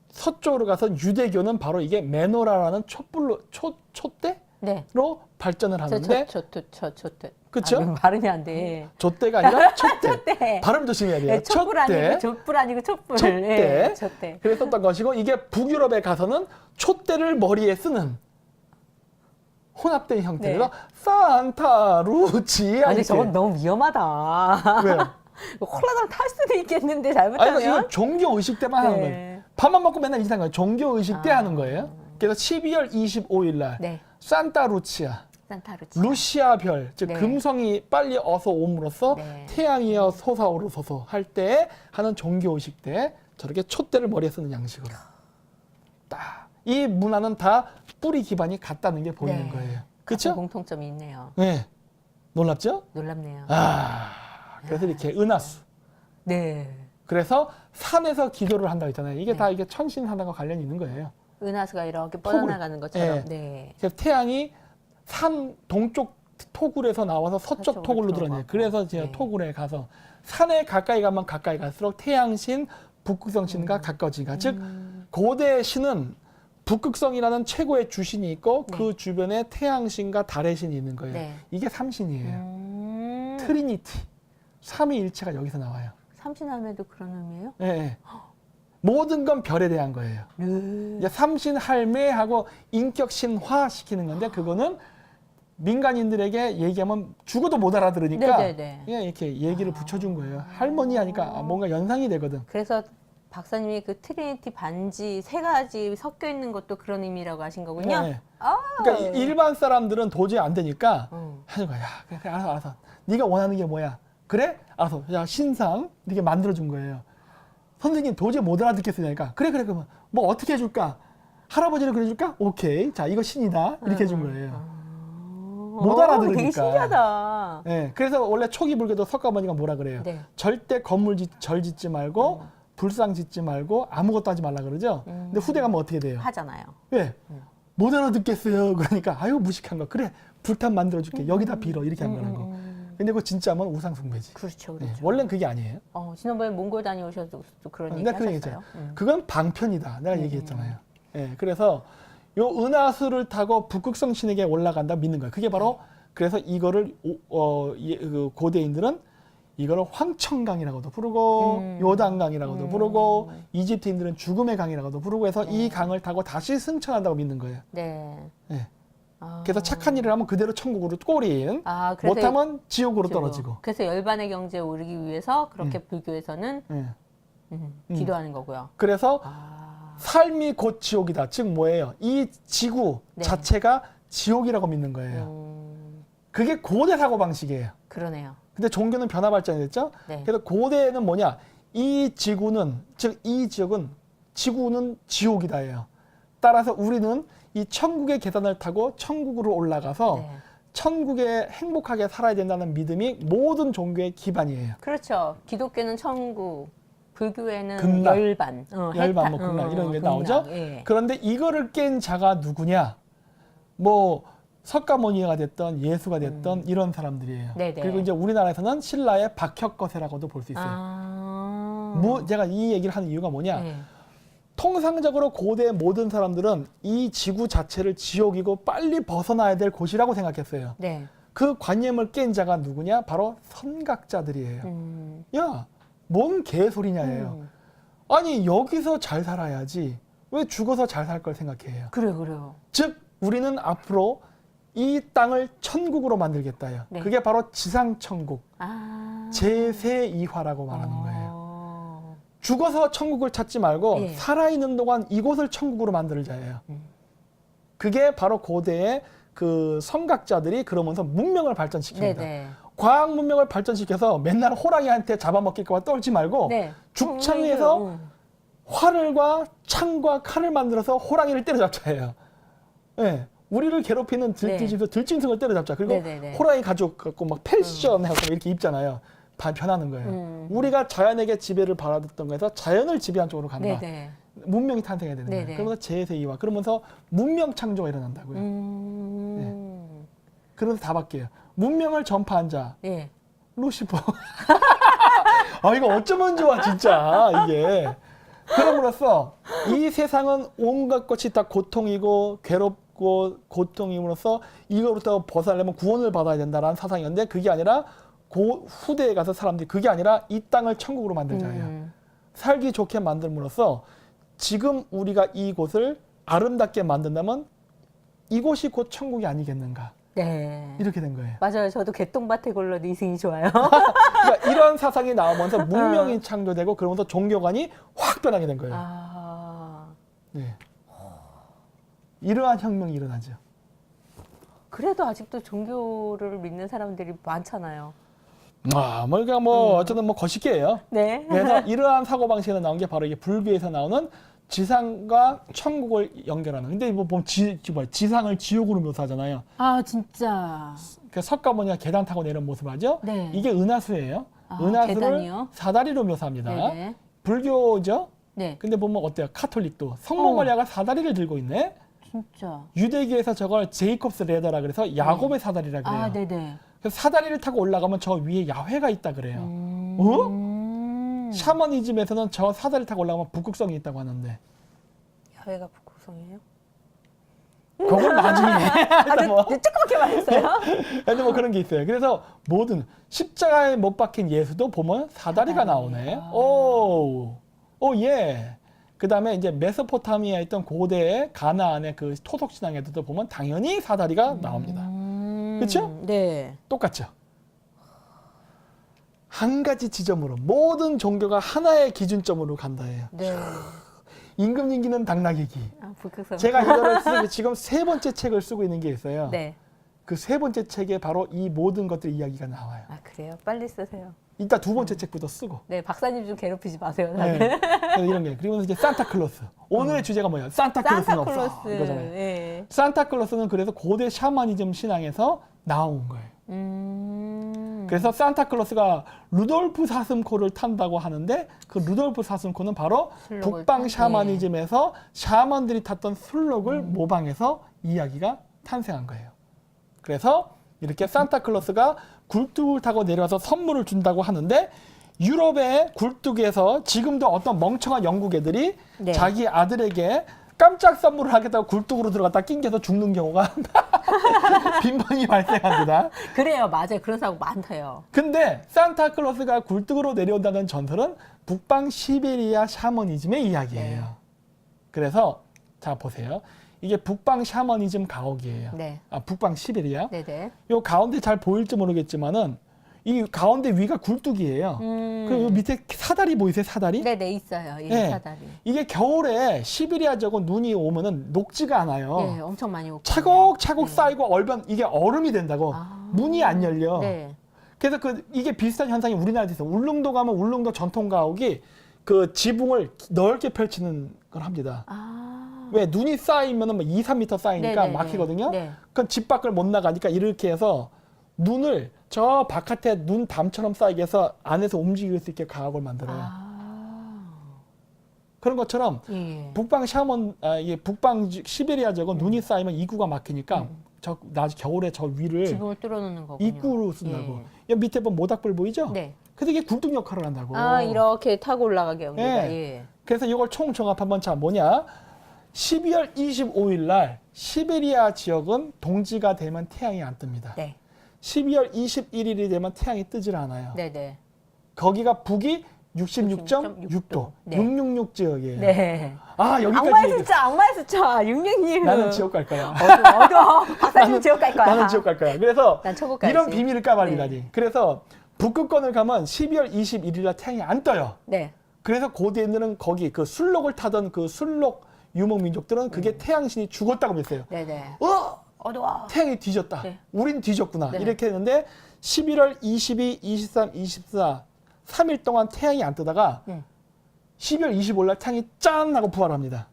서쪽으로 가서 유대교는 바로 이게 메노라라는 촛불로 촛대로 네. 발전을 하는데 촛대. 그쵸? 아, 발음이 안 돼. 촛대가 아니라 촛대. 촛대. 발음 조심해야 돼요. 네, 촛불 아니고 촛불 아니고 촛불. 촛대. 네, 촛대. 그랬었던 것이고 이게 북유럽에 가서는 촛대를 머리에 쓰는 혼합된 형태로 산타 루치아. 아니 이렇게. 저건 너무 위험하다. 왜요? 콜라당 탈 수도 있겠는데 아니 잘못하면. 이건 종교 의식 때만 하는 네. 거예요. 밥만 먹고 맨날 이상한 거예요. 종교 의식 때 하는 거예요. 그래서 12월 25일 날 네. 산타 루치아, 산타루치아. 루시아 별, 즉 네. 금성이 빨리 어서 옴으로써 네. 태양이여 솟아오르소서 할 때 하는 종교 의식 때 저렇게 촛대를 머리에 쓰는 양식으로 딱. 이 문화는 다 뿌리 기반이 같다는 게 보이는 네. 거예요. 같은 그렇죠? 공통점이 있네요. 네. 놀랍죠? 놀랍네요. 그래서 이렇게 은하수. 네. 그래서 산에서 기도를 한다고 했잖아요. 이게 다 이게 천신하나과 관련이 있는 거예요. 은하수가 이렇게 뻗어나가는 것처럼. 예. 네. 그래서 태양이 산 동쪽 토굴에서 나와서 서쪽 서쪽으로 토굴로 들어가요. 들어가고. 그래서 제가 네. 토굴에 가서 산에 가까이 가면 가까이 갈수록 태양신, 북극성신과 가까워지니까 즉 고대 신은 북극성이라는 최고의 주신이 있고 그 주변에 태양신과 달의 신이 있는 거예요. 네. 이게 삼신이에요. 트리니티, 삼위일체가 여기서 나와요. 삼신함에도 그런 의미예요? 예, 예. 모든 건 별에 대한 거예요. 이제 삼신 할매하고 인격 신화 시키는 건데 그거는 민간인들에게 얘기하면 죽어도 못 알아들으니까 네네네. 그냥 이렇게 얘기를 붙여준 거예요. 할머니 하니까 뭔가 연상이 되거든. 그래서 박사님이 그 트리니티 반지 세 가지 섞여 있는 것도 그런 의미라고 하신 거군요. 네. 아. 그러니까 일반 사람들은 도저히 안 되니까 음. 하는 거야. 야, 그래, 알아서. 네가 원하는 게 뭐야? 그래? 알아서. 야, 신상 이렇게 만들어준 거예요. 선생님 도저히 못 알아듣겠으니까 그래 그러면 뭐 어떻게 해줄까? 할아버지를 그려줄까? 오케이. 자, 이거 신이다. 이렇게 해준 거예요. 못 알아들으니까. 되게 신기하다. 네, 그래서 원래 초기 불교도 석가모니가 뭐라 그래요? 네. 절대 절 짓지 말고 불상 짓지 말고 아무것도 하지 말라 그러죠. 근데 후대 가면 어떻게 돼요? 하잖아요. 왜? 못 알아듣겠어요. 그러니까 아유 무식한 거. 그래 불탄 만들어줄게. 여기다 빌어 이렇게 한 거라고. 근데 그거 진짜면 우상숭배지. 그렇죠, 네, 그렇죠. 원래는 그게 아니에요. 지난번에 몽골 다녀오셔도 그런 얘기 내가 그 하셨어요. 얘기했잖아요. 그건 방편이다. 내가 얘기했잖아요. 예, 그래서 요 은하수를 타고 북극성 신에게 올라간다 믿는 거예요. 그게 바로 그래서 이거를 그 고대인들은 이거를 황천강이라고도 부르고 요단강이라고도 부르고 이집트인들은 죽음의 강이라고도 부르고 해서 이 강을 타고 다시 승천한다고 믿는 거예요. 네. 예. 아. 그래서 착한 일을 하면 그대로 천국으로 꼬리인 아, 그래서 못하면 지옥으로 떨어지고. 그래서 열반의 경제에 오르기 위해서 그렇게 불교에서는 예. 기도하는 거고요. 그래서 아. 삶이 곧 지옥이다. 즉 뭐예요? 이 지구 네. 자체가 지옥이라고 믿는 거예요. 그게 고대 사고 방식이에요. 그러네요. 근데 종교는 변화 발전이 됐죠. 네. 그래서 고대에는 뭐냐? 이 지구는 즉 이 지역은 지구는 지옥이다예요. 따라서 우리는 이 천국의 계단을 타고 천국으로 올라가서 네. 천국에 행복하게 살아야 된다는 믿음이 모든 종교의 기반이에요. 그렇죠. 기독교는 천국, 불교에는 극락. 열반, 열반, 뭐 극락 이런 게 나오죠. 예. 그런데 이거를 깬 자가 누구냐? 뭐 석가모니가 됐던 예수가 됐던 이런 사람들이에요. 네네. 그리고 이제 우리나라에서는 신라의 박혁거세라고도 볼 수 있어요. 제가 이 얘기를 하는 이유가 뭐냐? 네. 통상적으로 고대 모든 사람들은 이 지구 자체를 지옥이고 빨리 벗어나야 될 곳이라고 생각했어요. 네. 그 관념을 깬 자가 누구냐? 바로 선각자들이에요. 야, 뭔 개소리냐예요. 아니 여기서 잘 살아야지 왜 죽어서 잘 살 걸 생각해요? 그래요. 즉 우리는 앞으로 이 땅을 천국으로 만들겠다요. 네. 그게 바로 지상천국, 아. 제2화라고 말하는 거예요. 어. 죽어서 천국을 찾지 말고 예. 살아있는 동안 이곳을 천국으로 만들자예요. 그게 바로 고대의 그 성각자들이 그러면서 문명을 발전시킵니다. 네네. 과학 문명을 발전시켜서 맨날 호랑이한테 잡아먹힐까 봐 떨지 말고 네. 죽창에서 활과 창과 칼을 만들어서 호랑이를 때려잡자예요. 예. 우리를 괴롭히는 들쥐에서 들짐승을 때려잡자. 그리고 네네네. 호랑이 가죽 갖고 막 패션 하고 이렇게 입잖아요. 변하는 거예요. 우리가 자연에게 지배를 받았던 거에서 자연을 지배한 쪽으로 간다. 네네. 문명이 탄생해야 되는 거예요. 네네. 그러면서 제2화. 그러면서 문명 창조가 일어난다고요. 그래서 다 바뀌어요. 문명을 전파한 자, 예. 루시퍼. 아, 이거 어쩌면 좋아, 진짜, 이게. 그럼으로써 이 세상은 온갖 것이 다 고통이고 괴롭고 고통임으로써 이거부터 벗어나려면 구원을 받아야 된다라는 사상이었는데 그게 아니라 후대에 가서 사람들이 그게 아니라 이 땅을 천국으로 만들자예요. 살기 좋게 만들므로써 지금 우리가 이곳을 아름답게 만든다면 이곳이 곧 천국이 아니겠는가. 네. 이렇게 된 거예요. 맞아요. 저도 개똥밭에 굴러 이승이 좋아요. 그러니까 이런 사상이 나오면서 문명이 창조되고 그러면서 종교관이 확 변하게 된 거예요. 아. 네. 이러한 혁명이 일어나죠. 그래도 아직도 종교를 믿는 사람들이 많잖아요. 그러니까 어쨌든 거시기예요. 네. 그래서 이러한 사고방식에서 나온 게 바로 이게 불교에서 나오는 지상과 천국을 연결하는. 근데 보면 지상을 지옥으로 묘사하잖아요. 아, 진짜. 그 석가모니가 계단 타고 내려온 모습을 하죠. 네. 이게 은하수예요. 아, 은하수를 계단이요? 사다리로 묘사합니다. 네네. 불교죠. 네. 근데 보면 어때요? 카톨릭도 성모 마리아가 사다리를 들고 있네. 진짜. 유대교에서 저걸 제이콥스 레더라 그래서 야곱의 사다리라 그래요. 아, 네네. 그래서 사다리를 타고 올라가면 저 위에 야훼가 있다 그래요. 샤머니즘에서는 저 사다리 타고 올라가면 북극성이 있다고 하는데 야외가 북극성이에요? 그건 나중에 일단 뭐. 조그맣게 말했어요. 근데 뭐 그런 게 있어요. 그래서 모든 십자가에 못 박힌 예수도 보면 사다리가 나오네. 오, 예. 그 다음에 이제 메소포타미아에 있던 고대의 가나안의 그 토속 신앙에도 보면 당연히 사다리가 나옵니다. 그렇죠? 네. 똑같죠. 한 가지 지점으로 모든 종교가 하나의 기준점으로 간다예요. 네. 임금님기는 당나귀기. 아, 북극성. 제가 이거를 쓰고 지금 3번째 책을 쓰고 있는 게 있어요. 네. 그 3번째 책에 바로 이 모든 것들 이야기가 나와요. 아, 그래요? 빨리 쓰세요. 이따 2번째 책부터 쓰고. 네, 박사님 좀 괴롭히지 마세요. 네. 다들. 그래서 이런 게. 그리고 이제 산타클로스. 오늘의 주제가 뭐예요? 산타클로스는 없어. 산타클로스. 이거잖아요. 네. 산타클로스는 그래서 고대 샤머니즘 신앙에서 나온 거예요. 그래서 산타클로스가 루돌프 사슴코를 탄다고 하는데 그 루돌프 사슴코는 바로 술록을 북방 탄- 샤머니즘에서 샤먼들이 탔던 술록을 모방해서 이야기가 탄생한 거예요. 그래서 이렇게 산타클로스가 굴뚝을 타고 내려와서 선물을 준다고 하는데 유럽의 굴뚝에서 지금도 어떤 멍청한 영국 애들이 네. 자기 아들에게 깜짝 선물을 하겠다고 굴뚝으로 들어갔다 낑겨서 죽는 경우가 빈번히 발생합니다. 그래요, 맞아요. 그런 사고 많대요. 근데 산타클로스가 굴뚝으로 내려온다는 전설은 북방 시베리아 샤머니즘의 이야기예요. 그래서 자 보세요. 이게 북방 샤머니즘 가옥이에요. 네. 아, 북방 시베리아. 네네. 요 가운데 잘 보일지 모르겠지만은 이 가운데 위가 굴뚝이에요. 그리고 요 밑에 사다리 보이세요? 사다리? 네네, 있어요. 이 네. 사다리. 이게 겨울에 시베리아 저건 눈이 오면은 녹지가 않아요. 네, 엄청 많이 오고. 차곡차곡 쌓이고 얼면 이게 얼음이 된다고. 문이 안 열려. 네. 그래서 이게 비슷한 현상이 우리나라에도 있어요. 울릉도 가면 울릉도 전통 가옥이 그 지붕을 넓게 펼치는 걸 합니다. 아. 왜 눈이 쌓이면은 뭐 2, 3m 쌓이니까 네네네. 막히거든요. 네. 그럼 집 밖을 못 나가니까 이렇게 해서 눈을 저 바깥에 눈 담처럼 쌓이게 해서 안에서 움직일 수 있게 가옥을 만들어요. 아. 그런 것처럼 예. 북방 이게 북방 시베리아 저건 눈이 쌓이면 입구가 막히니까 저 겨울에 저 위를 지붕을 뚫어놓는 거군요. 입구로 쓴다고. 여기 밑에 보면 모닥불 보이죠? 네. 그래서 이게 굴뚝 역할을 한다고. 아, 이렇게 타고 올라가게 합니다. 네. 예. 그래서 이걸 총 종합하면 자 뭐냐? 12월 25일 날 시베리아 지역은 동지가 되면 태양이 안 뜹니다. 네. 12월 21일이 되면 태양이 뜨질 않아요. 네네. 거기가 북이 66.6도. 네. 666 지역이에요. 네. 아, 여기까지. 악마의 숫자, 악마의 숫자. 666. 나는 지옥 갈 거야. 어두워. 박사님 지옥 갈 거야. 나는 지옥 갈 거야. 그래서 난 천국 가야지. 이런 비밀을 까발리다니. 그래서 북극권을 가면 12월 21일 날 태양이 안 떠요. 네. 그래서 고대인들은 거기 그 술록을 타던 그 술록 유목 민족들은 그게 태양신이 죽었다고 믿었어요. 네네. 어두워. 태양이 뒤졌다. 네. 우린 뒤졌구나. 네. 이렇게 했는데 11월 22, 23, 24 3일 동안 태양이 안 뜨다가 12월 25일 날 태양이 짠 하고 부활합니다.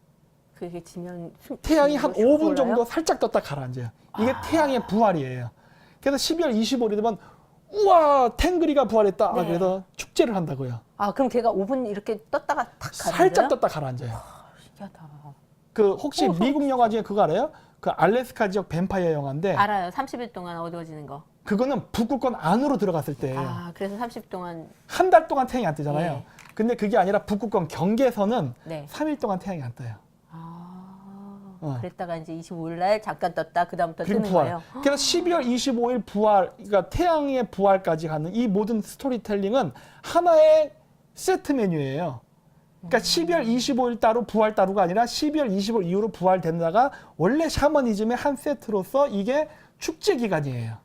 그게 지면 태양이 한 5분 몰라요? 정도 살짝 떴다 가라앉아요. 이게 태양의 부활이에요. 그래서 12월 25일이 되면 우와 탱그리가 부활했다. 네. 그래서 축제를 한다고요. 아, 그럼 걔가 5분 이렇게 떴다가 탁 가는 살짝 떴다 가라앉아요. 신기하다. 그 혹시 미국 영화 중에 그거 알아요? 그 알래스카 지역 뱀파이어 영화인데 알아요. 30일 동안 어두워지는 거. 그거는 북극권 안으로 들어갔을 때 한 아, 그래서 30일 동안 달 동안 태양이 안 뜨잖아요. 네. 근데 그게 아니라 북극권 경계선은 네. 3일 동안 태양이 안 떠요. 그랬다가 이제 25일 날 잠깐 떴다. 그다음부터 그리고 뜨는 부활. 거예요. 그래서 12월 25일 부활, 그러니까 태양의 부활까지 가는 이 모든 스토리텔링은 하나의 세트 메뉴예요. 그러니까 12월 25일 따로 부활 따로가 아니라 12월 25일 이후로 부활된다가 원래 샤머니즘의 한 세트로서 이게 축제 기간이에요.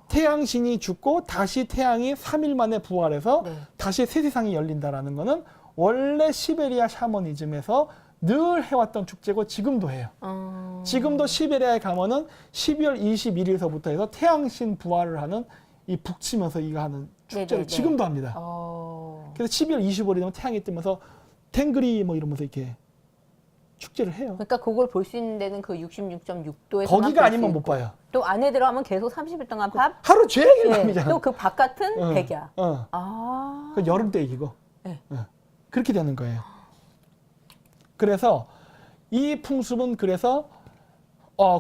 태양신이 죽고 다시 태양이 3일 만에 부활해서 네. 다시 새 세상이 열린다라는 거는 원래 시베리아 샤머니즘에서 늘 해왔던 축제고 지금도 해요. 지금도 시베리아에 가면은 12월 21일서부터 해서 태양신 부활을 하는 이 북치면서 이거 하는 축제를 네네네. 지금도 합니다. 그래서 12월 25일이 되면 태양이 뜨면서 탱그리 뭐 이러면서 이렇게 축제를 해요. 그러니까 그걸 볼 수 있는 데는 그 66.6도에서 거기가 아니면 못 봐요. 또 안에 들어가면 계속 30일 동안 밤. 하루 종일 네. 밤이잖아. 또 그 바깥은 어, 백야. 어. 아. 그 여름 때 이기고. 네. 그렇게 되는 거예요. 그래서 이 풍습은 그래서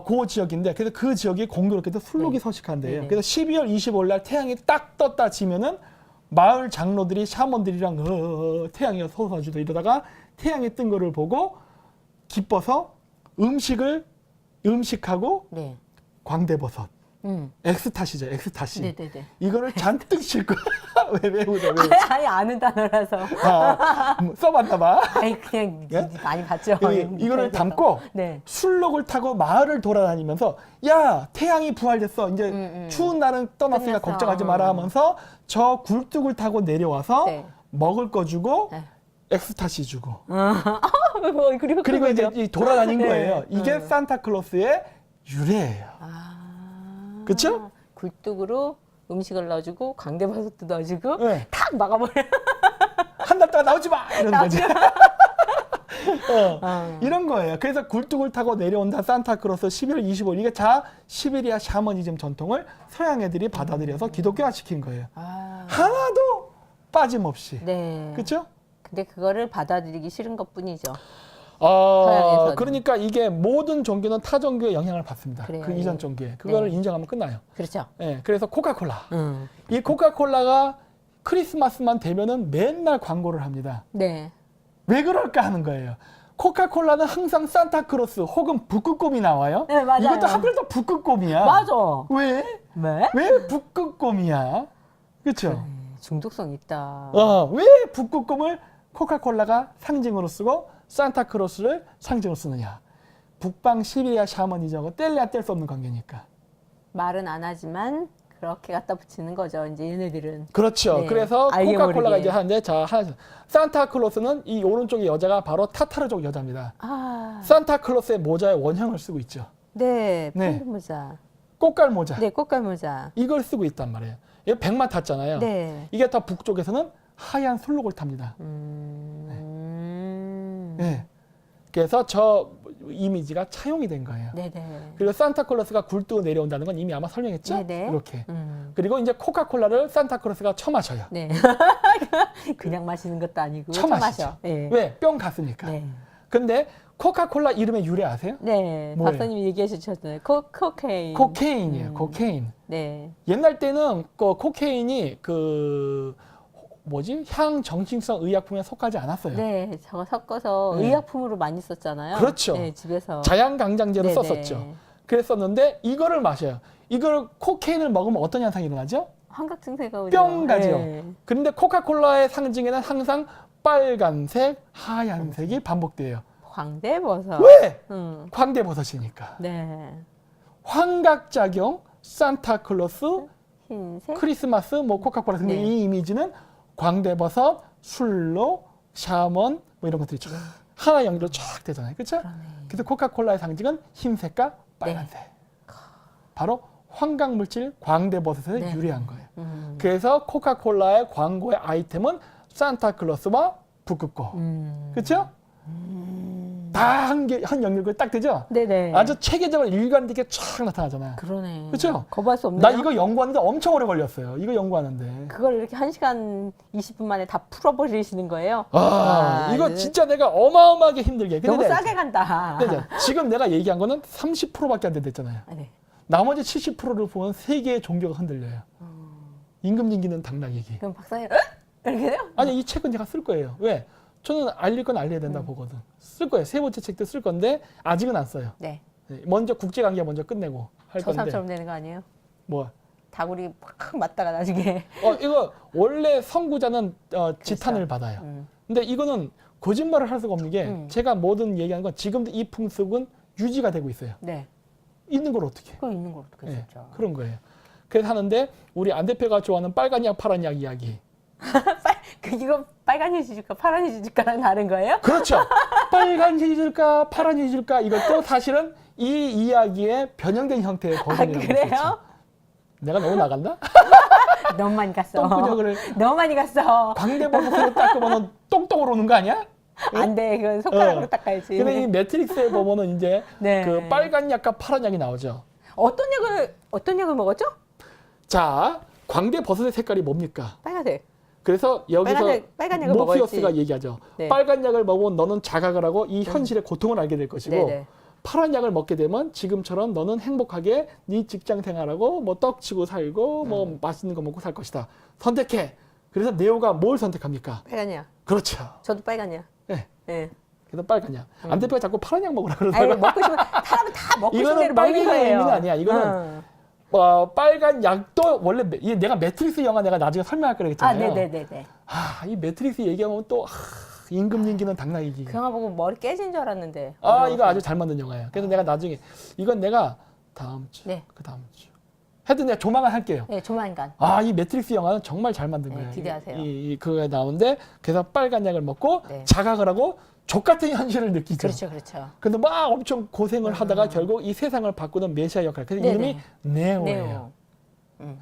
그 지역인데 그래서 그 지역이 공교롭게도 술록이 네. 서식한데요. 네네. 그래서 12월 25일 날 태양이 딱 떴다 지면은 마을 장로들이 샤먼들이랑 태양이 솟아주다 이러다가 태양이 뜬 거를 보고 기뻐서 음식하고 네. 광대버섯. 엑스타시죠, 엑스타시. 네네네. 이거를 잔뜩 싣고 왜 외우죠? 왜? 아니 아는 단어라서. 써봤나 봐. 아니 그냥 예? 많이 봤죠. 이거를 담고 네. 술록을 타고 마을을 돌아다니면서 야 태양이 부활됐어 이제 추운 날은 떠났으니까 끝났어. 걱정하지 마라 하면서 저 굴뚝을 타고 내려와서 네. 먹을 거 주고 네. 엑스타시 주고 그리고 그리고 이제 이 돌아다닌 네. 거예요. 이게 산타클로스의 유래예요. 그렇죠? 굴뚝으로 음식을 넣어주고 광대버섯도 넣어주고 네. 탁 막아버려. 한 달 동안 나오지 마 이런 거지. 이런 거예요. 그래서 굴뚝을 타고 내려온다 산타크로스 12월 25일 이게 다 시베리아 샤머니즘 전통을 서양 애들이 받아들여서 기독교화 시킨 거예요. 하나도 빠짐없이. 네. 그렇죠? 근데 그거를 받아들이기 싫은 것뿐이죠. 서양에서는. 그러니까 이게 모든 종교는 타 종교의 영향을 받습니다. 그래요. 그 이전 종교에. 그거를 네. 인정하면 끝나요. 그렇죠. 예, 그래서 코카콜라. 이 코카콜라가 크리스마스만 되면은 맨날 광고를 합니다. 네. 왜 그럴까 하는 거예요. 코카콜라는 항상 산타크로스 혹은 북극곰이 나와요. 네, 맞아요. 이것도 하필 또 북극곰이야. 맞아. 왜? 왜? 왜 북극곰이야? 그렇죠? 중독성 있다. 왜 북극곰을 코카콜라가 상징으로 쓰고 산타크로스를 상징으로 쓰느냐? 북방 시베리아 샤머니즘하고 뗄래야 뗄 수 없는 관계니까. 말은 안 하지만 그렇게 갖다 붙이는 거죠. 이제 얘네들은. 그렇죠. 네, 그래서 알게 코카콜라가 모르게. 이제 하는데 산타클로스는 이 오른쪽의 여자가 바로 타타르족 여자입니다. 산타클로스의 모자의 원형을 쓰고 있죠. 네. 네. 펜 모자. 꽃갈 모자. 네, 꽃갈 모자. 이걸 쓰고 있단 말이에요. 이거 백마 탔잖아요. 네. 이게 다 북쪽에서는 하얀 술록을 탑니다. 네. 그래서 저 이미지가 차용이 된 거예요. 네네. 그리고 산타클로스가 굴뚝 내려온다는 건 이미 아마 설명했죠? 네네. 이렇게. 그리고 이제 코카콜라를 산타클로스가 처마셔요. 네. 그냥 마시는 것도 아니고 처마시죠. 처마셔. 네. 왜? 뿅 갔으니까. 네. 근데 코카콜라 이름의 유래 아세요? 네. 뭐예요? 박사님이 얘기해 주셨잖아요. 코케인. 코케인이에요. 코케인. 네. 옛날 때는 그 코케인이 향 정신성 의약품에 속하지 않았어요. 네. 저거 섞어서 네. 의약품으로 많이 썼잖아요. 그렇죠. 네, 집에서. 자양강장제로 네네. 썼었죠. 그랬었는데 이거를 마셔요. 이걸 코케인을 먹으면 어떤 현상이 일어나죠? 환각 증세가 뿅 가죠. 네. 그런데 코카콜라의 상징에는 항상 빨간색, 하얀색이 반복돼요. 광대버섯. 왜? 음. 광대버섯이니까. 네. 환각작용, 산타클로스, 흰색. 크리스마스, 뭐 코카콜라 등등 네. 이 이미지는 광대버섯, 술로, 샤먼 뭐 이런 것들이 쫙 하나 연결로 쫙 되잖아요. 그렇죠? 그래서 코카콜라의 상징은 흰색과 빨간색. 바로 환각물질 광대버섯에 네. 유래한 거예요. 그래서 코카콜라의 광고의 아이템은 산타클로스와 북극고. 그렇죠? 다 한 연결고리 딱 되죠? 네네. 아주 체계적으로 일관되게 쫙 나타나잖아요. 그러네. 그쵸? 거부할 수 없네요. 나 이거 연구하는데 엄청 오래 걸렸어요. 이거 연구하는데. 그걸 이렇게 1시간 20분 만에 다 풀어버리시는 거예요? 이거 네. 진짜 내가 어마어마하게 힘들게. 근데 너무 내가- 싸게 간다. 근데 지금 내가 얘기한 거는 30%밖에 안 됐잖아요. 아, 네. 나머지 70%를 보면 세계의 종교가 흔들려요. 임금님기는 당락 얘기. 그럼 박사님, 이렇게 돼요? 아니 이 책은 제가 쓸 거예요. 왜? 저는 알릴 건 알려야 된다 보거든. 쓸 거예요. 세 번째 책도 쓸 건데 아직은 안 써요. 네. 네, 먼저 국제관계 먼저 끝내고 할 저 건데. 사람처럼 되는 거 아니에요? 뭐? 다구리 팍 맞다가 나중에. 이거 원래 선구자는 지탄을 받아요. 근데 이거는 거짓말을 할 수가 없는 게 제가 뭐든 얘기하는 건 지금도 이 풍습은 유지가 되고 있어요. 네. 있는 걸 어떻게? 그거 있는 거 어떻게 예, 진짜. 그런 거예요. 그래서 하는데 우리 안 대표가 좋아하는 빨간 약, 파란 약 이야기. 이거 빨간 휴지 줄까 파란 휴지 줄까랑 다른 거예요? 그렇죠. 빨간 휴지 줄까, 파란 휴지 줄까 이것도 사실은 이 이야기의 변형된 형태의 버전이라고 볼수 그래요? 있죠. 내가 너무 나갔나? 너무 많이 갔어. 똥구녕을 너무 많이 갔어. 광대버섯으로 닦으면 똥똥으로 오는 거 아니야? 안 돼. 그건 손가락으로 어. 닦아야지. 근데 이 매트릭스에 보면은 이제 네. 그 빨간 약과 파란 약이 나오죠. 어떤 약을 먹었죠? 자, 광대버섯의 색깔이 뭡니까? 빨간색. 그래서 여기서 빨간 약을 모피어스가 먹어야지. 얘기하죠. 네. 빨간 약을 먹으면 너는 자각을 하고 이 현실의 고통을 알게 될 것이고 네네. 파란 약을 먹게 되면 지금처럼 너는 행복하게 네 직장 생활하고 뭐 떡치고 살고 뭐 맛있는 거 먹고 살 것이다. 선택해. 그래서 네오가 뭘 선택합니까? 빨간 약. 그렇죠. 저도 빨간 약. 네. 네. 그래서 빨간 약. 안 대표가 자꾸 파란 약 먹으라 아니 그러다가 먹고 싶으면 사람은 다 먹고 싶은 이거는 대로 먹는 빨갱이 거예요. 의미는 아니야. 이거는 빨간 약도 원래 내가 매트릭스 영화 내가 나중에 설명할 거라 했잖아요. 네네네네. 이 매트릭스 얘기하면 또 임금님기는 당나귀기. 그 영화 보고 머리 깨진 줄 알았는데. 이거 아주 잘 만든 영화예요. 그래서 내가 나중에 이건 내가 다음 주, 네. 그 다음 주. 하여튼 내가 조만간 할게요. 네, 조만간. 이 매트릭스 영화는 정말 잘 만든 네, 거예요. 기대하세요. 그거가 나오는데 그래서 빨간 약을 먹고 네. 자각을 하고 족같은 현실을 느끼죠. 그렇죠, 그렇죠. 근데 막 엄청 고생을 하다가 결국 이 세상을 바꾸는 메시아 역할. 그래서 네네. 이름이 네오예요. 네오.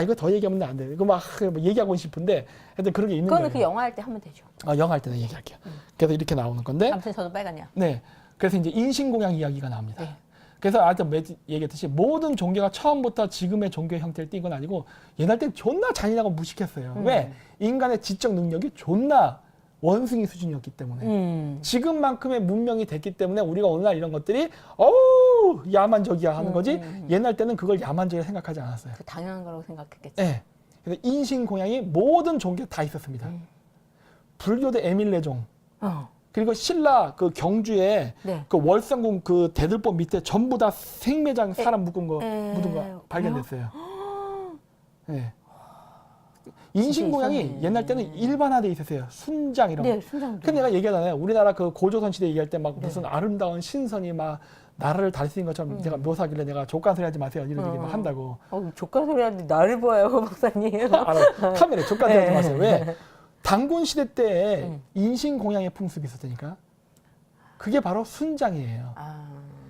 이거 더 얘기하면 안 돼. 이거 막 얘기하고 싶은데 하여튼 그런 게 있는 그거는 거예요. 그 영화 할 때 하면 되죠. 영화 할 때는 얘기할게요. 그래서 이렇게 나오는 건데 아무튼 저도 빨간 약. 네. 그래서 이제 인신공양 이야기가 나옵니다. 네. 그래서 아까 얘기했듯이 모든 종교가 처음부터 지금의 종교의 형태를 띈 건 아니고 옛날 땐 존나 잔인하고 무식했어요. 왜? 인간의 지적 능력이 존나 원숭이 수준이었기 때문에. 지금만큼의 문명이 됐기 때문에 우리가 오늘날 이런 것들이 야만적이야 하는 거지 옛날 때는 그걸 야만적이라 생각하지 않았어요. 그 당연한 거라고 생각했겠죠. 네. 그래서 인신공양이 모든 종교에 다 있었습니다. 불교도 에밀레종. 그리고 신라 그 경주에 네. 그 월성궁 그 대들보 밑에 전부 다 생매장 사람 묻은 거 발견됐어요. 네. 인신공양이 있었네. 옛날 때는 일반화돼 있었어요. 순장 이런 거. 네, 순장도. 근데 내가 얘기하잖아요. 우리나라 그 고조선 시대 얘기할 때 막 무슨 아름다운 신선이 막 나라를 다스린 것처럼 내가 묘사하길래 내가 족간소리 하지 마세요. 이런 얘기 막 한다고. 조카 소리 하는데 나를 보아요, 박사님. 알아. 카메라에 족간소리 하지 네. 마세요. 왜? 당군 시대 때 인신공양의 풍습이 있었다니까. 그게 바로 순장이에요.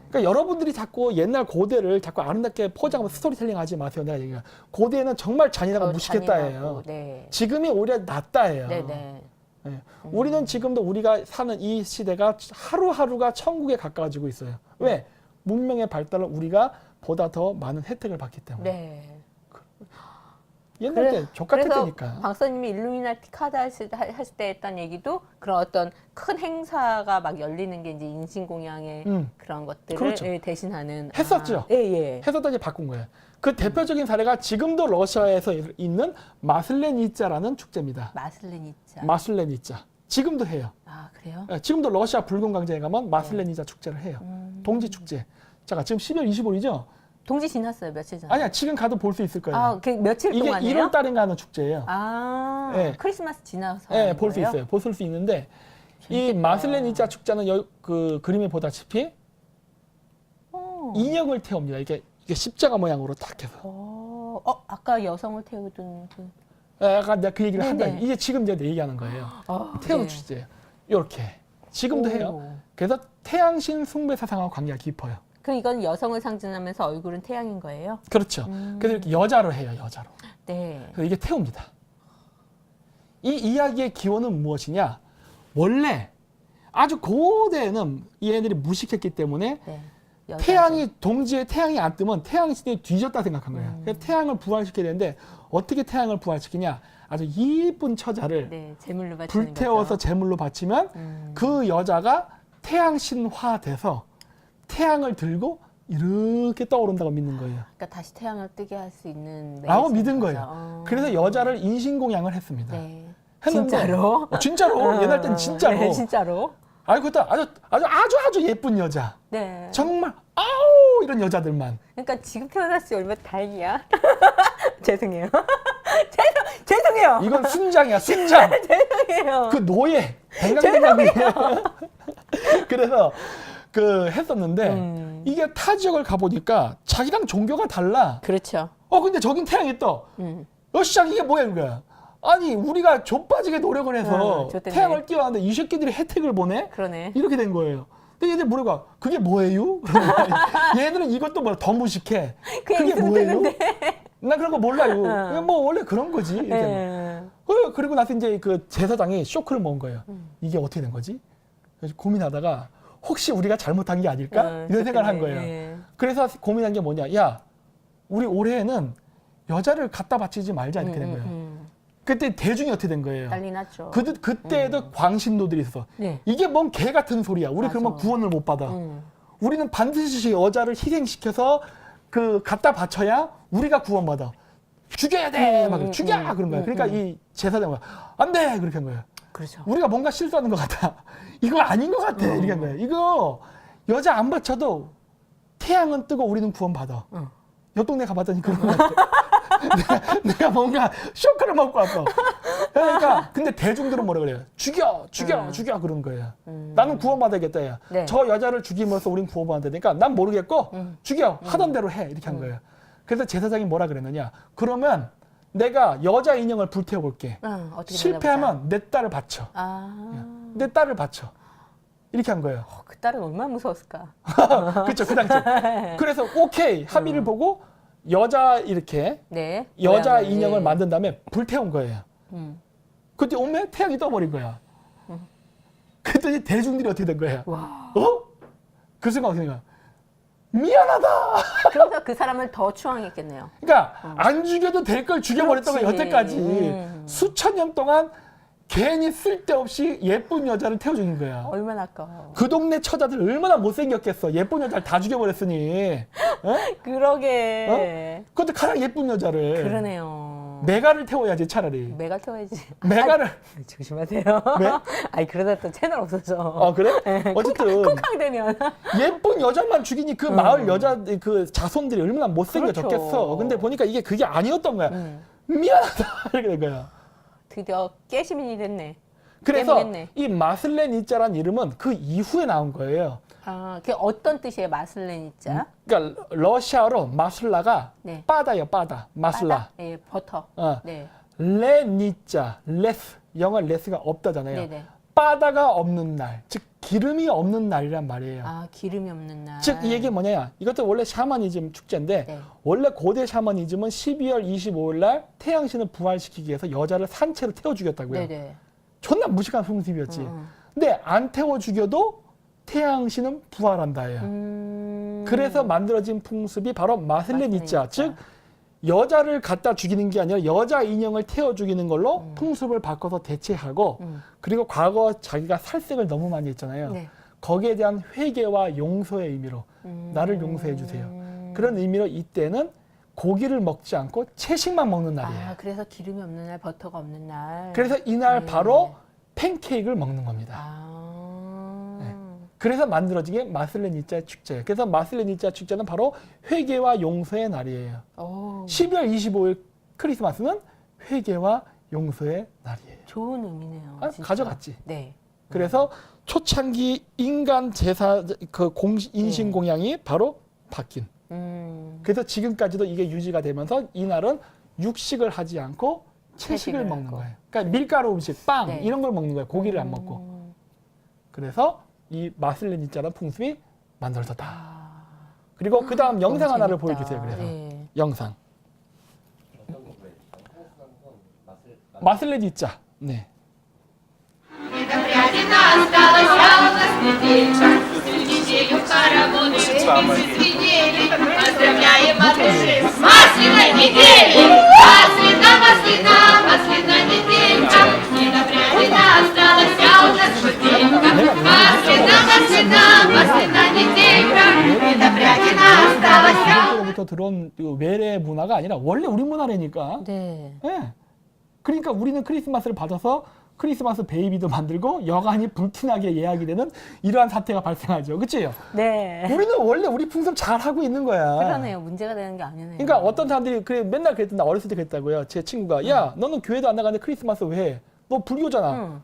그러니까 여러분들이 자꾸 옛날 고대를 자꾸 아름답게 포장하고 스토리텔링 하지 마세요. 내가 얘기해. 고대는 정말 잔인하고 무식했다예요. 네. 지금이 오히려 낫다예요. 네네. 네. 우리는 지금도 우리가 사는 이 시대가 하루하루가 천국에 가까워지고 있어요. 왜? 문명의 발달을 우리가 보다 더 많은 혜택을 받기 때문에. 네. 옛날 때 족같을 그래서 때니까. 박사님이 일루미나티 카드 하실 때 했던 얘기도 그런 어떤 큰 행사가 막 열리는 게 이제 인신공양의 그런 것들을 그렇죠. 대신하는. 했었죠. 예. 해서다시 바꾼 거예요. 그 대표적인 사례가 지금도 러시아에서 있는 마슬레니짜라는 축제입니다. 마슬레니짜. 마슬레니짜. 지금도 해요. 그래요? 지금도 러시아 붉은 광장에 가면 마슬레니짜 축제를 해요. 동지 축제. 자, 지금 12월 25일이죠? 동지 지났어요. 며칠 전에. 아니야, 지금 가도 볼 수 있을 거예요. 아, 그 며칠 이게 동안이에요? 1월 달인가 하는 축제예요. 아, 네. 크리스마스 지나서. 네, 하는 볼 수 거예요? 있어요. 볼 수 있는데 이 재밌겠다. 마슬레니자 축제는 그 그림에 보다시피 어. 인형을 태웁니다. 이게 십자가 모양으로 딱 해서. 아까 여성을 태우던 그. 아까 내가 그 얘기를 네네. 한다. 이게 지금 이제 내 얘기하는 거예요. 태우는 네. 축제예요. 이렇게 지금도 오. 해요. 그래서 태양신 숭배 사상하고 관계가 깊어요. 그럼 이건 여성을 상징하면서 얼굴은 태양인 거예요? 그렇죠. 그래서 이렇게 여자로 해요. 여자로. 네. 그래서 이게 태웁니다. 이 이야기의 기원은 무엇이냐? 원래 아주 고대에는 얘네들이 무식했기 때문에 네. 태양이 동지에 태양이 안 뜨면 태양신이 뒤졌다 생각한 거예요. 그래서 태양을 부활시켜야 되는데 어떻게 태양을 부활시키냐? 아주 이쁜 처자를 네, 제물로 바치는 불태워서 거죠. 제물로 바치면 그 여자가 태양신화 돼서 태양을 들고 이렇게 떠오른다고 믿는 거예요. 그러니까 다시 태양을 뜨게 할 수 있는. 라고 매개체인 믿은 거죠. 거예요. 그래서 여자를 인신공양을 했습니다. 네. 했는데 진짜로? 진짜로 옛날 땐 진짜로. 네, 진짜로. 아니 그것도 아주 예쁜 여자. 네. 정말 아우 이런 여자들만. 그러니까 지금 태어났으니 얼마나 다행이야. 죄송해요. 죄송해요. 이건 순장이야 순장. 죄송해요. 그 노예 뱅강뱅강이. 그래서 그 했었는데 이게 타 지역을 가보니까 자기랑 종교가 달라. 그렇죠. 근데 저긴 태양이 떠. 시장 이게 뭐야 이거야. 아니 우리가 좆빠지게 노력을 해서 저 때문에. 태양을 띄워놨는데 이 새끼들이 혜택을 보내? 그러네. 이렇게 된 거예요. 근데 얘들 물어봐. 그게 뭐예요? 그러는 거야. 얘들은 이것도 뭐야 더 무식해. 그냥 그게 있으면 뭐예요? 되는데. 나 그런 거 몰라요. 그냥 뭐 원래 그런 거지. 이렇게. 네. 그리고 나서 이제 그 제사장이 쇼크를 먹은 거예요. 이게 어떻게 된 거지? 그래서 고민하다가 혹시 우리가 잘못한 게 아닐까? 이런 생각을 한 거예요. 네. 그래서 고민한 게 뭐냐? 야, 우리 올해는 여자를 갖다 바치지 말자 이렇게 된 거예요. 그때 대중이 어떻게 된 거예요? 난리 났죠. 그때에도 광신도들이 있어. 네. 이게 뭔 개 같은 소리야. 우리 맞아. 그러면 구원을 못 받아. 우리는 반드시 여자를 희생시켜서 그 갖다 바쳐야 우리가 구원받아. 죽여야 돼. 막 죽여 그런 거야. 그러니까 이 제사장은 안 돼. 그렇게 한 거예요. 그렇죠. 우리가 뭔가 실수하는 것 같아. 이거 아닌 것 같아. 이렇게 한 거예요. 이거 여자 안 바쳐도 태양은 뜨고 우리는 구원받아. 옆 동네 가봤더니 그런 것 같아. 내가 뭔가 쇼크를 먹고 왔어. 그러니까 근데 대중들은 뭐라 그래요? 죽여 그런 거예요. 나는 구원받아야겠다. 야. 네. 저 여자를 죽임으로써 우린 구원받아야 되니까 난 모르겠고 죽여 하던 대로 해 이렇게 한 거예요. 그래서 제사장이 뭐라 그랬느냐? 그러면 내가 여자 인형을 불태워 볼게. 어떻게 실패하면 내 딸을 바쳐. 내 딸을 바쳐. 이렇게 한 거예요. 그 딸은 얼마나 무서웠을까. 그렇죠. 그 당시에. 그래서 오케이 합의를 보고 여자 이렇게 네. 여자 모양을, 인형을 예. 만든 다음에 불태운 거예요. 그때 오면 태양이 떠버린 거야. 그랬더니 대중들이 어떻게 된 거야? 와. 그 순간 어떻게 된 거야? 미안하다. 그래서 그 사람을 더 추앙했겠네요. 그러니까 안 죽여도 될 걸 죽여버렸던 거야. 그렇지. 여태까지 수천 년 동안 괜히 쓸데없이 예쁜 여자를 태워 죽인 거야. 얼마나 아까워. 그 동네 처자들 얼마나 못생겼겠어. 예쁜 여자를 다 죽여버렸으니. 어? 그러게. 그것도 가장 예쁜 여자를. 그러네요. 메가를 태워야지 차라리. 메가 태워야지. 메가를. 조심하세요. 왜? 아니 그러다 또 채널 없어져. 그래? 어쨌든 쿵쾅 되면. 예쁜 여자만 죽이니 그 마을 여자 그 자손들이 얼마나 못생겨졌겠어. 그렇죠. 근데 보니까 이게 그게 아니었던 거야. 미안하다 이렇게 된 거야. 드디어 깨시민이 됐네. 그래서 깨문했네. 이 마슬레니자란 이름은 그 이후에 나온 거예요. 그게 어떤 뜻이에요, 마슬레니자? 그러니까 러시아어로 마슬라가 네. 빠다요, 빠다. 마슬라. 바다? 예, 버터. 어. 네. 레니자, 레스. 영어 레스가 없다잖아요. 네네. 빠다가 없는 날, 즉 기름이 없는 날이란 말이에요. 기름이 없는 날. 즉 이 얘기 뭐냐? 이것도 원래 샤머니즘 축제인데 네. 원래 고대 샤머니즘은 12월 25일 날 태양신을 부활시키기 위해서 여자를 산채로 태워 죽였다고요. 네네. 존나 무식한 풍습이었지. 근데 안 태워 죽여도 태양신은 부활한다예요. 그래서 만들어진 풍습이 바로 마슬레니자, 마슬레니자. 즉 여자를 갖다 죽이는 게 아니라 여자 인형을 태워 죽이는 걸로 풍습을 바꿔서 대체하고 그리고 과거 자기가 살색을 너무 많이 했잖아요. 네. 거기에 대한 회개와 용서의 의미로 나를 용서해 주세요. 그런 의미로 이때는 고기를 먹지 않고 채식만 먹는 날이에요. 그래서 기름이 없는 날, 버터가 없는 날. 그래서 이날 바로 팬케이크를 먹는 겁니다. 그래서 만들어진 게 마슬레니짜 축제예요. 그래서 마슬레니짜 축제는 바로 회개와 용서의 날이에요. 오, 12월 25일 크리스마스는 회개와 용서의 날이에요. 좋은 의미네요. 아, 진짜. 가져갔지. 네. 그래서 초창기 인간 제사 그 인신 공양이 바로 바뀐. 그래서 지금까지도 이게 유지가 되면서 이날은 육식을 하지 않고 채식을 먹는 하고. 거예요. 그러니까 밀가루 음식, 빵 네. 이런 걸 먹는 거예요. 고기를 안 먹고. 그래서 이 마슬레니짜라는 풍습이 만들어졌다. 그리고 그 다음 영상 너무 하나를 재밌다. 보여주세요. 그래서 네. 영상. 마슬레니짜. 네. Прядина осталась, а у нас неделька. Неделю в хороводы свидели. Поздравляем от души с масляной недели. Маслина, маслина, маслина неделька. Прядина осталась, а у нас неделька. Маслина, маслина, маслина неделька. Прядина осталась, а у 부터 들어온 그 외래 문화가 아니라 원래 우리 문화라니까. 네. 예. 그러니까 우리는 크리스마스를 받아서 크리스마스 베이비도 만들고 여간이 불티나게 예약이 되는 이러한 사태가 발생하죠. 그치요? 네. 우리는 원래 우리 풍습 잘 하고 있는 거야. 그러네요. 문제가 되는 게 아니네요. 그러니까 어떤 사람들이 그래 맨날 그랬던 나 어렸을 때 그랬다고요. 제 친구가 야 너는 교회도 안 나가는데 크리스마스 왜 해? 너 불교잖아. 응.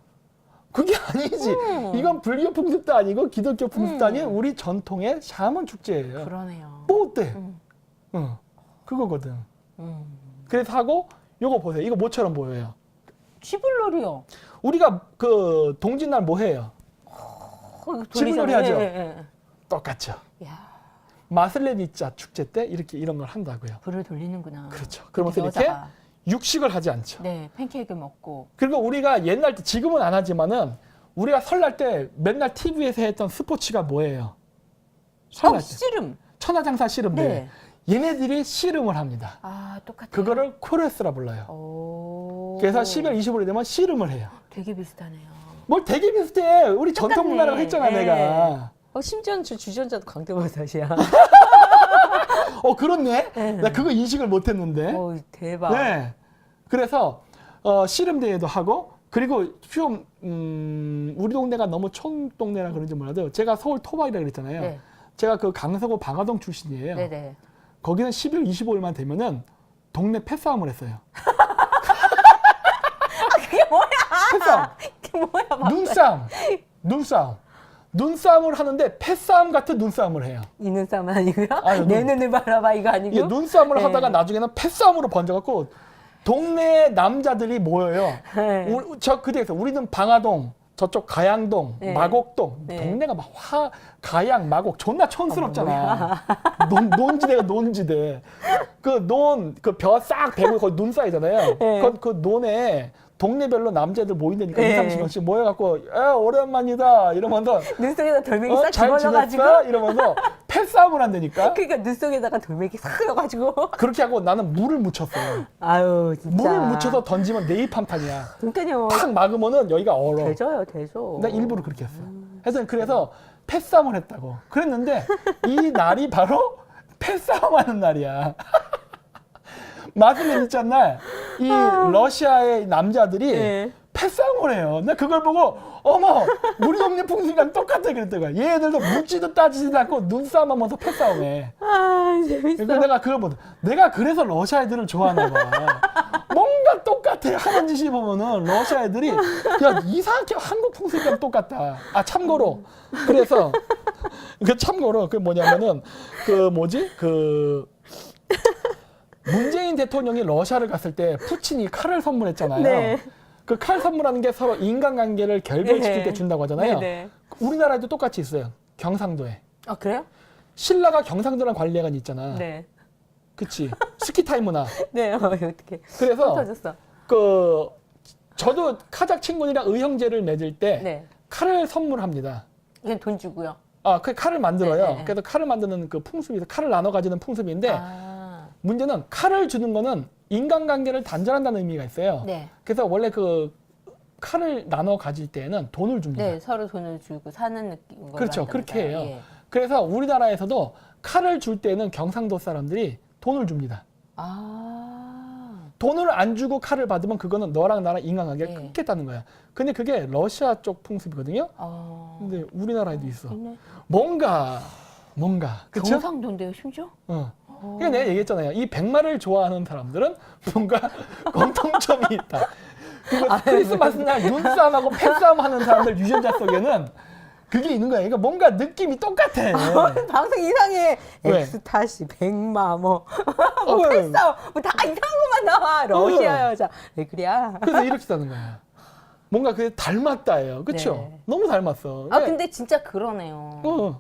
그게 아니지. 이건 불교 풍습도 아니고 기독교 풍습도 아닌 우리 전통의 샤먼 축제예요. 그러네요. 뭐 어때? 응. 그거거든. 그래서 하고 요거 보세요. 이거 뭐처럼 보여요? 쥐불놀이요. 우리가 그 동짓날 뭐 해요? 쥐불놀이 하죠. 똑같죠. 야, 마슬레니짜 축제 때 이렇게 이런 걸 한다고요. 불을 돌리는구나. 그렇죠. 그러면서 이렇게 여자가. 육식을 하지 않죠. 네, 팬케이크 먹고. 그리고 우리가 옛날 때 지금은 안 하지만은 우리가 설날 때 맨날 TV에서 했던 스포츠가 뭐예요? 설날 때 씨름. 천하장사 씨름대. 네. 얘네들이 씨름을 합니다. 아, 똑같아요. 그거를 코레스라 불러요. 오. 그래서 10월 25일이 되면 씨름을 해요. 되게 비슷하네요. 뭘 되게 비슷해. 우리 전통 똑같네. 문화라고 했잖아, 네. 내가. 심지어는 주전자도 광대버섯이야. 그렇네. 나 그거 인식을 못 했는데. 오, 대박. 네. 그래서 씨름대회도 하고 그리고 좀 우리 동네가 너무 촌동네라 그런지 몰라도 제가 서울 토박이라 그랬잖아요. 네. 제가 그 강서구 방화동 출신이에요. 네네. 거기는 10월 25일만 되면은 동네 패싸움을 했어요. 그게 뭐야? 패싸움, 그게 뭐야? 눈싸움. 눈싸움을 하는데 패싸움 같은 눈싸움을 해요. 이 눈싸움 아니고요? 아유, 내 눈을 바라봐 이거 아니고? 이게 눈싸움을 네. 하다가 나중에는 패싸움으로 번져갖고 동네 남자들이 모여요. 네. 저 그때에서 우리는 방화동, 저쪽 가양동, 네. 마곡동, 네. 동네가 막 가양, 마곡 존나 촌스럽잖아. 논지대가 논지대. 그 벼 싹 베고 거기 눈 쌓이잖아요. 네. 그 논에 동네별로 남자들 모인다니까 네. 2, 30명씩 모여갖고 야 오랜만이다 이러면서 눈 속에다 돌멩이 싹 잘 집어넣어가지고. 지냈어? 이러면서 패싸움을 한다니까. 그러니까 눈 속에다가 돌멩이 싹 넣어가지고. 그렇게 하고 나는 물을 묻혔어요. 아유 진짜. 물을 묻혀서 던지면 내입한탄이야. 그러니까요. 탁 막으면은 여기가 얼어. 되죠, 되죠. 나 일부러 그렇게 했어. 그래서 패싸움을 했다고. 그랬는데 이 날이 바로 패싸움하는 날이야. 마슬레니짜 날 이 러시아의 남자들이 네. 패싸움을 해요. 나 그걸 보고 어머 우리 동네 풍습이랑 똑같아 그랬다고요. 얘네들도 묻지도 따지지도 않고 눈싸움하면서 패싸움해. 아 재밌어. 그래서 내가 그걸 보다 내가 그래서 러시아 애들을 좋아하나 봐. 뭔가 똑같아 하는 짓이 보면은 러시아 애들이 야 이상하게 한국 풍습이랑 똑같다. 아 참고로 그래서 참고로 그 뭐냐면은 문재인 대통령이 러시아를 갔을 때 푸틴이 칼을 선물했잖아요. 네. 그 칼 선물하는 게 서로 인간관계를 결별시킬 네. 때 준다고 하잖아요. 네네. 우리나라에도 똑같이 있어요. 경상도에. 아 그래요? 신라가 경상도랑 관리해간 있잖아. 네. 그치. 스키 타임 문화. 네. 어떻게? 그래서 터졌어. 저도 카작 친구들이랑 의형제를 맺을 때 네. 칼을 선물합니다. 그냥 돈 주고요. 그 칼을 만들어요. 네, 네. 그래서 칼을 만드는 그 풍습이 있어요. 칼을 나눠 가지는 풍습인데 문제는 칼을 주는 거는 인간관계를 단절한다는 의미가 있어요. 네. 그래서 원래 그 칼을 나눠 가질 때는 돈을 줍니다. 네, 서로 돈을 주고 사는 느낌. 그렇죠. 그렇게 해요. 그래서 우리나라에서도 칼을 줄 때는 경상도 사람들이 돈을 줍니다. 돈을 안 주고 칼을 받으면 그거는 너랑 나랑 인간관계를 네. 끊겠다는 거야. 근데 그게 러시아 쪽 풍습이거든요. 근데 우리나라에도 있어. 있네. 뭔가 그쵸? 경상도인데요, 심지어? 그러니까 내가 얘기했잖아요. 이 백마를 좋아하는 사람들은 뭔가 공통점이 있다. 그리고 크리스마스 날 눈싸움하고 패싸움 하는 사람들 유전자 속에는 그게 있는 거야. 그러니까 뭔가 느낌이 똑같아. 방송 이상해. 왜? 엑스타시, 백마, 뭐 왜? 패싸움, 뭐다 이상한 것만 나와. 러시아 여자. 왜 그래? 그래서 이렇게 사는 거야. 뭔가 그게 닮았다예요. 그쵸? 네. 너무 닮았어. 아 근데 진짜 그러네요.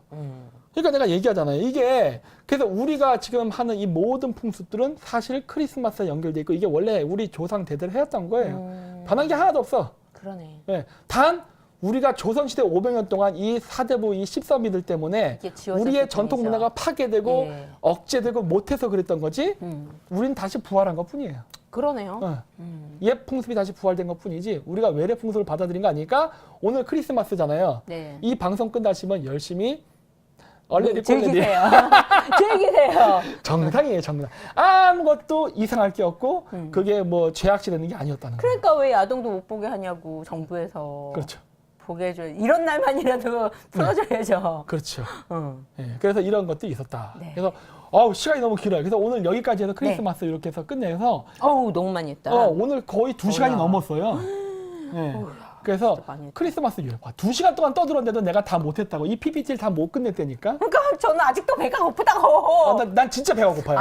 그러니까 내가 얘기하잖아요. 이게 그래서 우리가 지금 하는 이 모든 풍습들은 사실 크리스마스에 연결돼 있고 이게 원래 우리 조상 대대로 해왔던 거예요. 변한 게 하나도 없어. 그러네. 예. 단 우리가 조선시대 500년 동안 이 사대부 이 십선비들 때문에 이게 지워졌을 우리의 전통 뿐이죠. 문화가 파괴되고 예. 억제되고 못해서 그랬던 거지 우린 다시 부활한 것 뿐이에요. 그러네요. 옛 풍습이 다시 부활된 것 뿐이지 우리가 외래 풍습을 받아들인 거 아니니까 오늘 크리스마스잖아요. 네. 이 방송 끝나시면 열심히 얼레리 꼴레리 즐기세요. 즐기세요. 정상이에요, 정상. 아무것도 이상할 게 없고 그게 뭐 죄악시되는 게 아니었다는 거예요. 그러니까 왜 아동도 못 보게 하냐고 정부에서. 그렇죠. 보게 해줘요. 이런 날만이라도 풀어줘야죠. 그렇죠. 응. 예, 그래서 이런 것들이 있었다. 네. 그래서 시간이 너무 길어요. 그래서 오늘 여기까지 해서 크리스마스 이렇게 해서 끝내서 어우 너무 많이 했다. 오늘 거의 2시간이 어우야. 넘었어요. 예. 그래서 진짜 많이 했다. 크리스마스 유래. 2시간 동안 떠들었는데도 내가 다 못했다고. 이 PPT를 다 못 끝냈다니까. 그러니까 저는 아직도 배가 고프다고. 난 진짜 배가 고파요.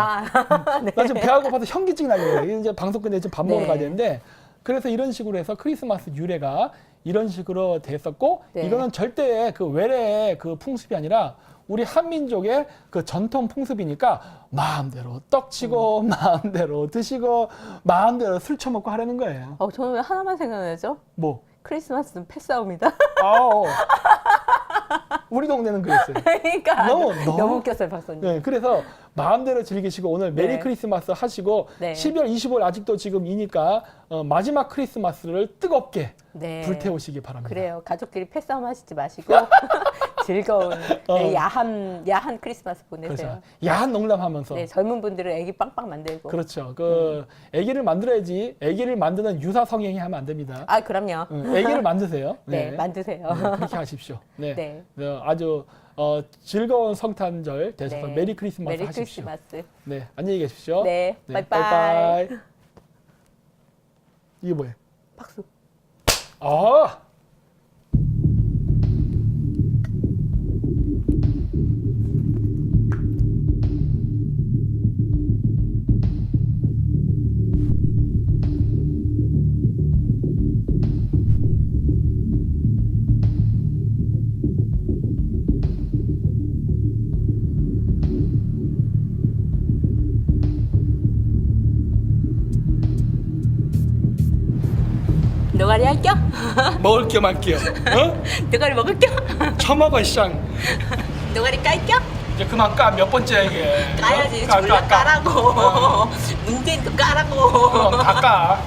네. 나 지금 배가 고파서 현기증 나려고 이제 방송 끝내 지금 밥 먹으러 네. 가야 되는데 그래서 이런 식으로 해서 크리스마스 유래가 이런 식으로 됐었고 네. 이거는 절대 그 외래의 그 풍습이 아니라 우리 한민족의 그 전통 풍습이니까 마음대로 떡치고 마음대로 드시고 마음대로 술 처먹고 하라는 거예요. 저는 왜 하나만 생각나죠? 뭐? 크리스마스는 패싸움이다. 우리 동네는 그랬어요. 그러니까 너무 웃겼어요, 박사님. 네, 그래서 마음대로 즐기시고 오늘 메리 네. 크리스마스 하시고 네. 12월 25일 아직도 지금이니까 마지막 크리스마스를 뜨겁게 네. 불태우시기 바랍니다. 그래요. 가족끼리 패싸움 하시지 마시고 즐거운 야한 크리스마스 보내세요. 그렇죠. 야한 농담하면서 네, 젊은 분들은 애기 빵빵 만들고. 그렇죠. 애기를 만들어야지. 애기를 만드는 유사 성행위 하면 안 됩니다. 아, 그럼요. 애기를 만드세요. 네, 만드세요. 그렇게 하십시오. 네. 네. 아주 즐거운 성탄절 되셔서 네. 메리 크리스마스 메리 하십시오. 크리스마스. 네, 안녕히 계십시오. 네, 빠이빠이. 빠이빠이. 이게 뭐예요? 박수. 아! 너가리 할겨? 먹을 겸 할게요. 너가리 먹을겨? 처먹어 쌍. 너가리 깔겨? 이제 그만 까. 몇 번째야 이게. 까야지. 졸라 까라고. 문재인도 까라고. 까.